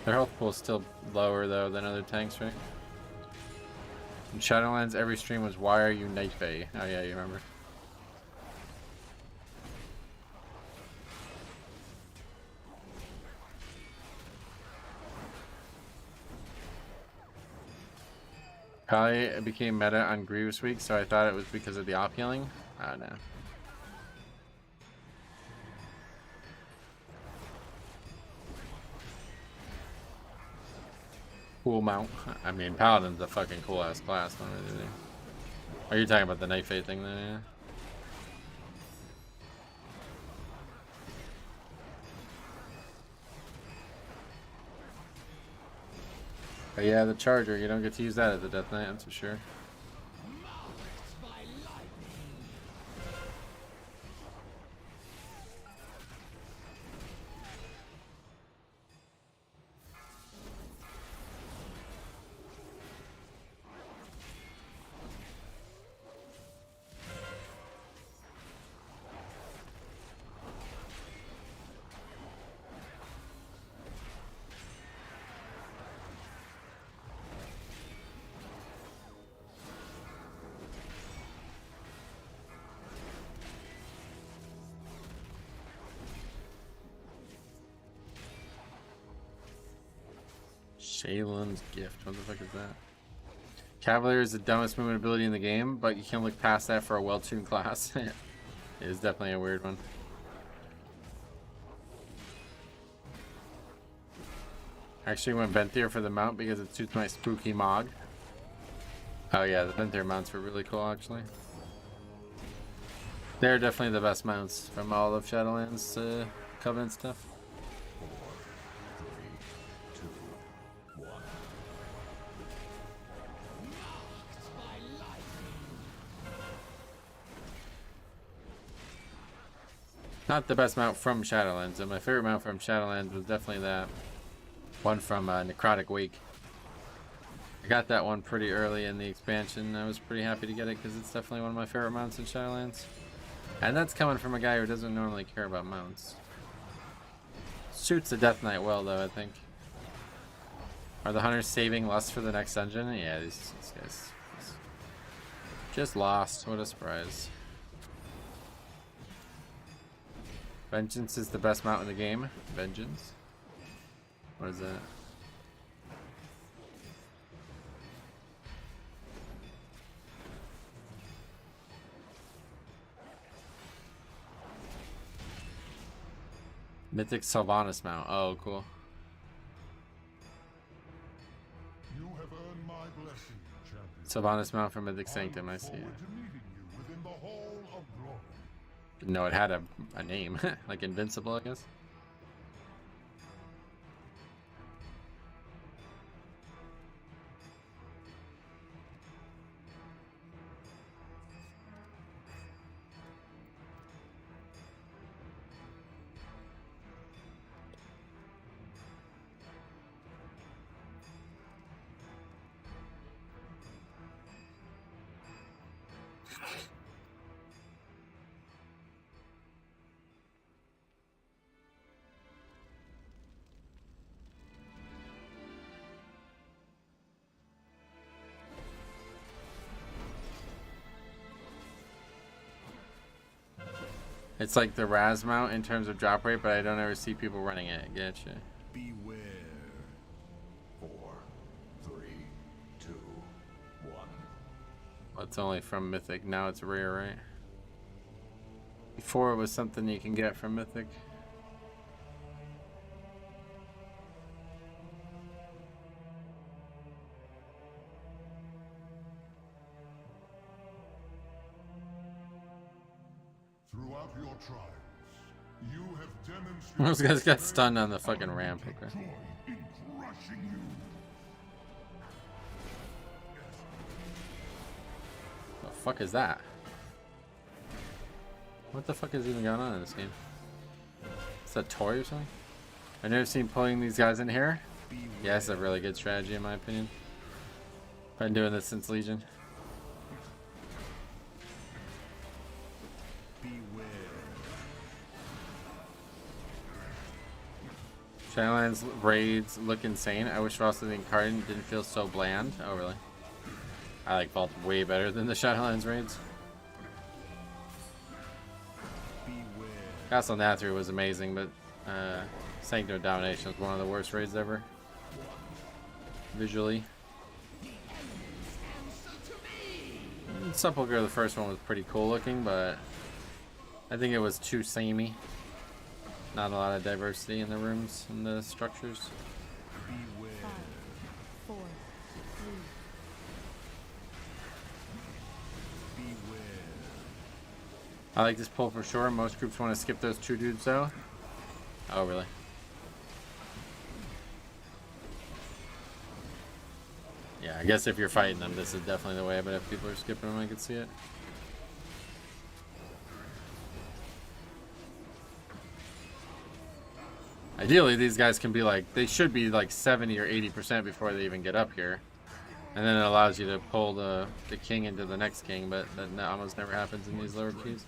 Their health pool is still lower though than other tanks, right? In Shadowlands, every stream was "Why are you Night Fae?" Oh yeah, you remember? Probably it became meta on Grievous Week, so I thought it was because of the op healing. I don't know. Cool mount. I mean, Paladin's a fucking cool ass class. Are you talking about the Night Fae thing then? Yeah. But yeah, the Charger. You don't get to use that at the Death Knight, that's for sure. Shaylin's Gift. What the fuck is that? Cavalier is the dumbest movement ability in the game, but you can look past that for a well-tuned class. It is definitely a weird one. Actually went Venthyr for the mount because it suits my spooky mog. Oh yeah, the Venthyr mounts were really cool actually. They're definitely the best mounts from all of Shadowlands Covenant stuff. Not the best mount from Shadowlands, and my favorite mount from Shadowlands was definitely that one from Necrotic Wake. I got that one pretty early in the expansion. I was pretty happy to get it because it's definitely one of my favorite mounts in Shadowlands. And that's coming from a guy who doesn't normally care about mounts. Shoots the Death Knight well, though, I think. Are the hunters saving lust for the next dungeon? Yeah, these guys just lost. What a surprise. Vengeance is the best mount in the game. Vengeance? What is that? Mythic Sylvanas mount. Oh, cool. You have earned my blessing, champion. Sylvanas mount from Mythic Sanctum, I see it. To meeting you within the Hall of Glory. Didn't know it had a name. Like Invincible, I guess. It's like the Raz mount in terms of drop rate, but I don't ever see people running it. Getcha. Beware. 4, 3, 2, 1. Well, it's only from Mythic. Now it's rare, right? Before it was something you can get from Mythic. Throughout your trials, you have demonstrated Those guys got stunned on the fucking ramp. Okay. joy in crushing you. The fuck is that? What the fuck is even going on in this game? Is that a toy or something? I've never seen pulling these guys in here. Yeah, it's a really good strategy in my opinion. Been doing this since Legion. Shadowlands raids look insane. I wish also the Incarnate didn't feel so bland. Oh, really? I like Vault way better than the Shadowlands raids. Castle Nathri was amazing, but Sanctum of Domination was one of the worst raids ever. Visually. Sepulchre, the first one, was pretty cool looking, but I think it was too samey. Not a lot of diversity in the rooms and the structures. 5, 4, 3. I like this pull for sure. Most groups want to skip those two dudes though. Oh, really? Yeah, I guess if you're fighting them, this is definitely the way, but if people are skipping them, I could see it. Ideally, these guys can be like, they should be like 70 or 80% before they even get up here. And then it allows you to pull the king into the next king, but that almost never happens in these lower keys.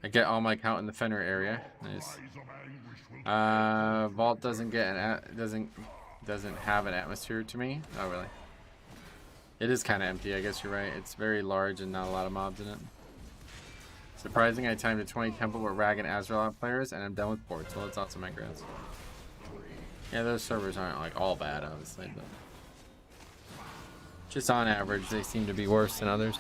I get all my count in the Fenrir area. Nice. Vault doesn't get doesn't have an atmosphere to me. Oh, really? It is kind of empty. I guess you're right. It's very large and not a lot of mobs in it. Surprising, I timed a 20 temple with Rag and Azrael players, and I'm done with ports. Well, it's awesome, my grants. Yeah, those servers aren't like all bad, obviously, but just on average, they seem to be worse than others.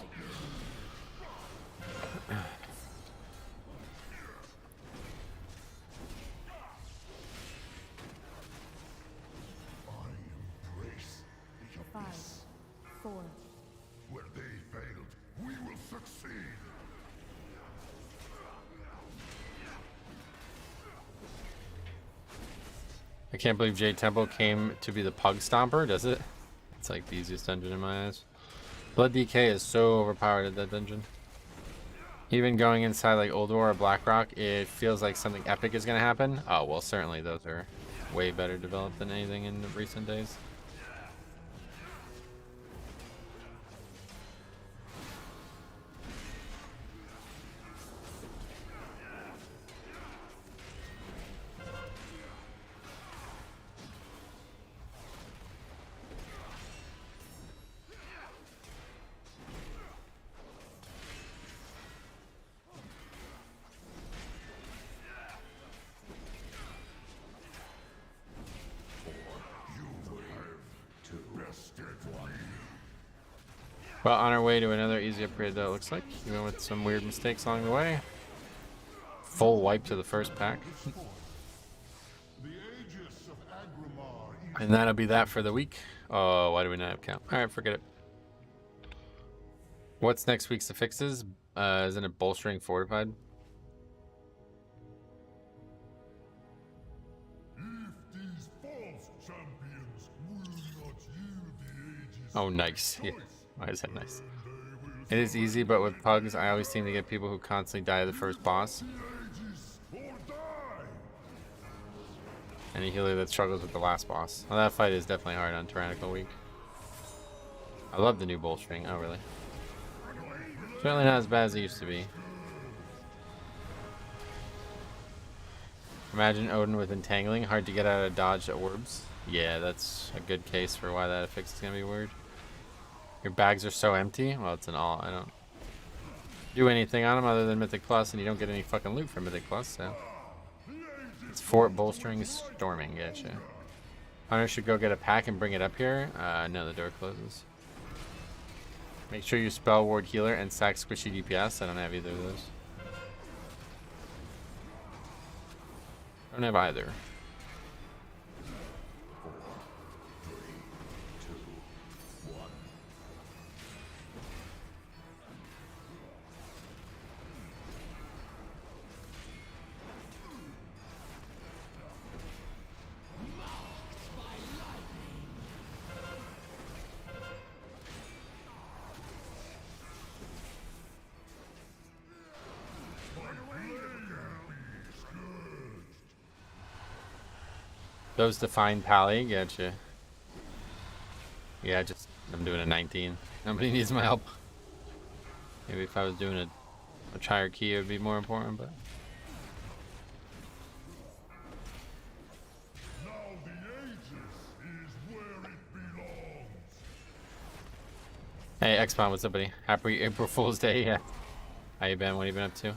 Five, 4. Where they failed, we will I can't believe Jade Temple came to be the Pug Stomper, does it? It's like the easiest dungeon in my eyes. Blood DK is so overpowered at that dungeon. Even going inside like Old War or Blackrock, it feels like something epic is going to happen. Oh, well, certainly those are way better developed than anything in the recent days. Well, on our way to another easy upgrade, though, it looks like, even with some weird mistakes along the way. Full wipe to the first pack. And that'll be that for the week. Oh, why do we not have count? Alright, forget it. What's next week's affixes? Isn't it bolstering fortified? Oh, nice. Yeah. Why is that nice? It is easy, but with pugs, I always seem to get people who constantly die to the first boss. Any healer that struggles with the last boss. Well, that fight is definitely hard on Tyrannical Week. I love the new bolstering. Oh, really? Certainly not as bad as it used to be. Imagine Odin with entangling. Hard to get out of dodge orbs. Yeah, that's a good case for why that affix is going to be weird. Your bags are so empty. Well, it's an all. I don't do anything on them other than Mythic Plus, and you don't get any fucking loot from Mythic Plus, so. It's fort bolstering storming. Gotcha. Hunter should go get a pack and bring it up here. No, the door closes. Make sure you spell ward healer and sack squishy DPS. I don't have either of those. Don't have either. Those define Pally, gotcha. Yeah, I'm doing a 19. Nobody needs my help. Maybe if I was doing a much higher key, it would be more important, but. Now the Aegis is where it belongs. Hey, X-Spawn, what's up, buddy? Happy April Fool's Day, yeah. How you been? What have you been up to?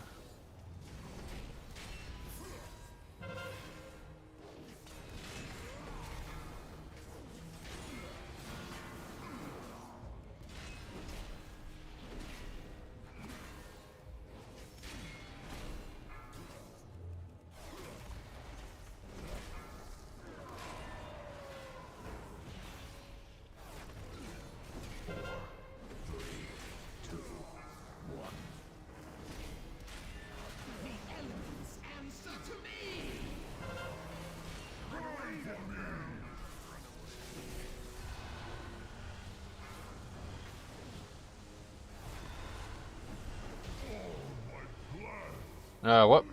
What?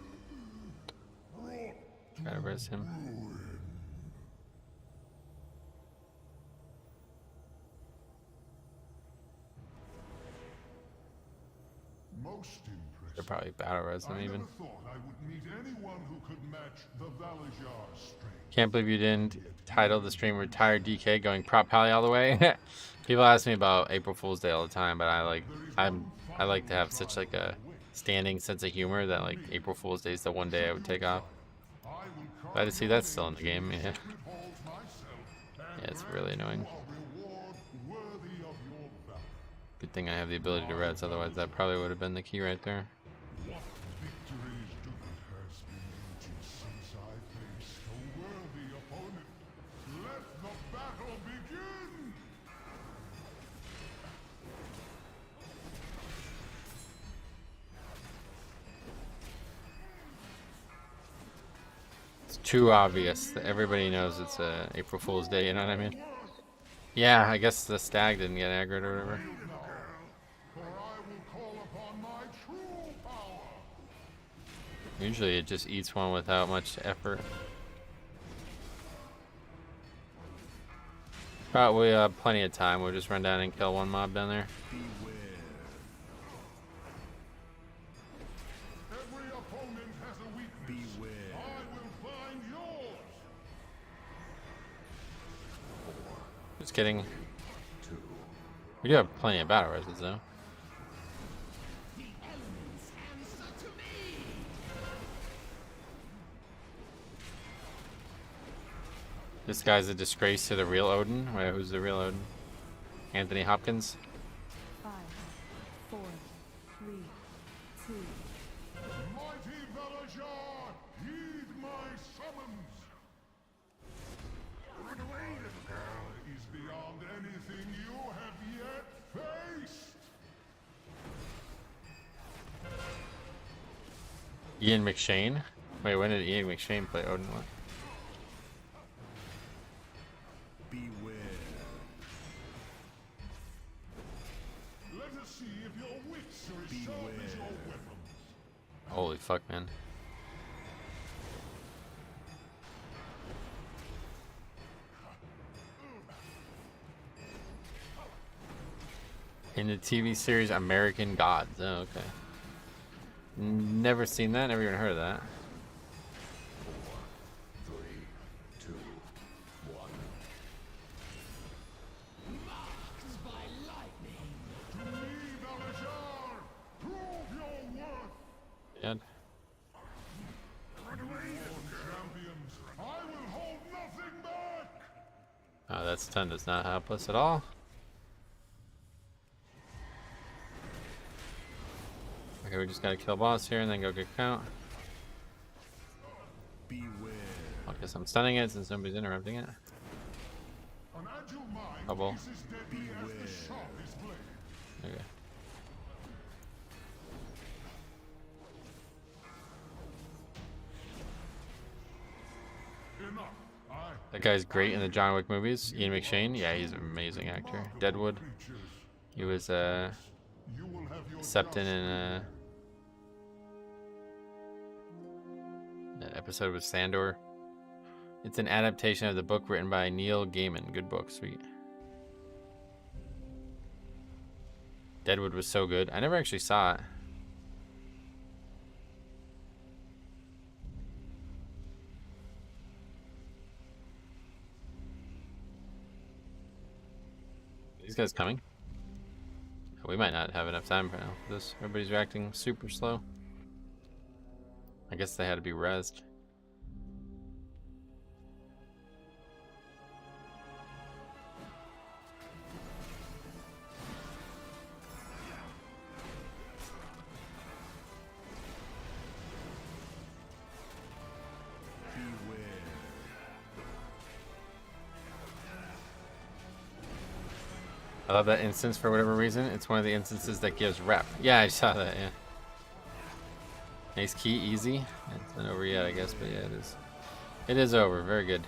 Gotta res him. Most impressive. They're probably battle res him even. Thought I would meet anyone who could match the Valajar's strength. Can't believe you didn't title the stream Retired DK going prop Pally all the way. People ask me about April Fool's Day all the time, but I like to have such like a standing sense of humor that like April Fool's Day is the one day I would take off. Glad to see that's still in the game. Yeah, yeah, it's really annoying. Good thing I have the ability to res, otherwise that probably would have been the key right there. It's too obvious that everybody knows it's a April Fool's Day, you know what I mean? Yeah, I guess the stag didn't get aggroed or whatever. Usually it just eats one without much effort. But we have plenty of time. We'll just run down and kill one mob down there. Every opponent has a weakness. Beware. I will find yours. Just kidding. We do have plenty of battle reses though. This guy's a disgrace to the real Odin. Wait, who's the real Odin? Anthony Hopkins. 5, 4, 3, 2. Mighty Valajar, heed my summons. Run away, little girl, is beyond anything you have yet faced. Ian McShane. Wait, when did Ian McShane play Odin? What? Let us see if your wits are as sharp as your weapons. Holy fuck, man. In the TV series American Gods. Oh, okay. Never seen that, never even heard of that. 4, 3, 2, 1. Marked by lightning. To me, Valajar, prove your worth. Dead. Run away, little champions. I will hold nothing back. Oh, that stun does not help us at all. Okay, we just gotta kill boss here and then go get count. Beware. I guess I'm stunning it since nobody's interrupting it. An agile mind Double. is as deadly as the sharpest blade. Okay. Enough. That guy's great in the John Wick movies. Ian McShane, yeah, he's an amazing actor. Deadwood. He was Septon in that episode with Sandor. It's an adaptation of the book written by Neil Gaiman. Good book, sweet. Deadwood was so good. I never actually saw it. These guys coming? We might not have enough time for now. This everybody's reacting super slow. I guess they had to be rezzed. I love that instance for whatever reason. It's one of the instances that gives rep. Yeah, I saw that, yeah. Nice key, easy. It's not over yet, I guess, but yeah, it is. It is over, very good.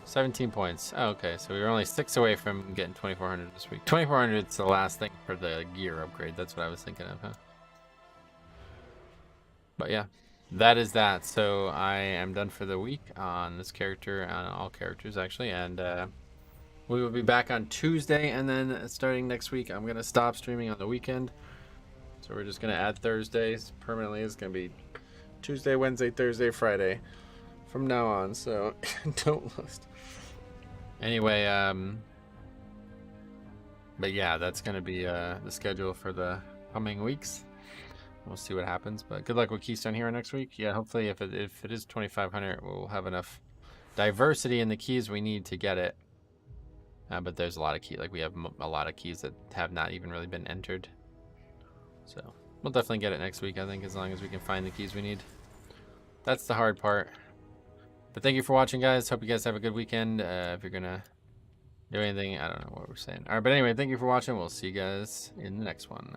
17 points. Oh, okay, so we were only 6 away from getting 2,400 this week. 2,400 is the last thing for the gear upgrade. That's what I was thinking of, huh? But yeah, that is that. So I am done for the week on this character, on all characters actually, and we will be back on Tuesday, and then starting next week, I'm going to stop streaming on the weekend. So we're just going to add Thursdays permanently. It's going to be Tuesday, Wednesday, Thursday, Friday from now on. So don't list. Anyway, but yeah, that's going to be the schedule for the coming weeks. We'll see what happens. But good luck with Keystone Hero next week. Yeah, hopefully if it is 2,500, we'll have enough diversity in the keys we need to get it. But there's a lot of keys, like we have a lot of keys that have not even really been entered. So we'll definitely get it next week, I think, as long as we can find the keys we need. That's the hard part. But thank you for watching, guys. Hope you guys have a good weekend. If you're gonna do anything, I don't know what we're saying. All right, but anyway, thank you for watching. We'll see you guys in the next one.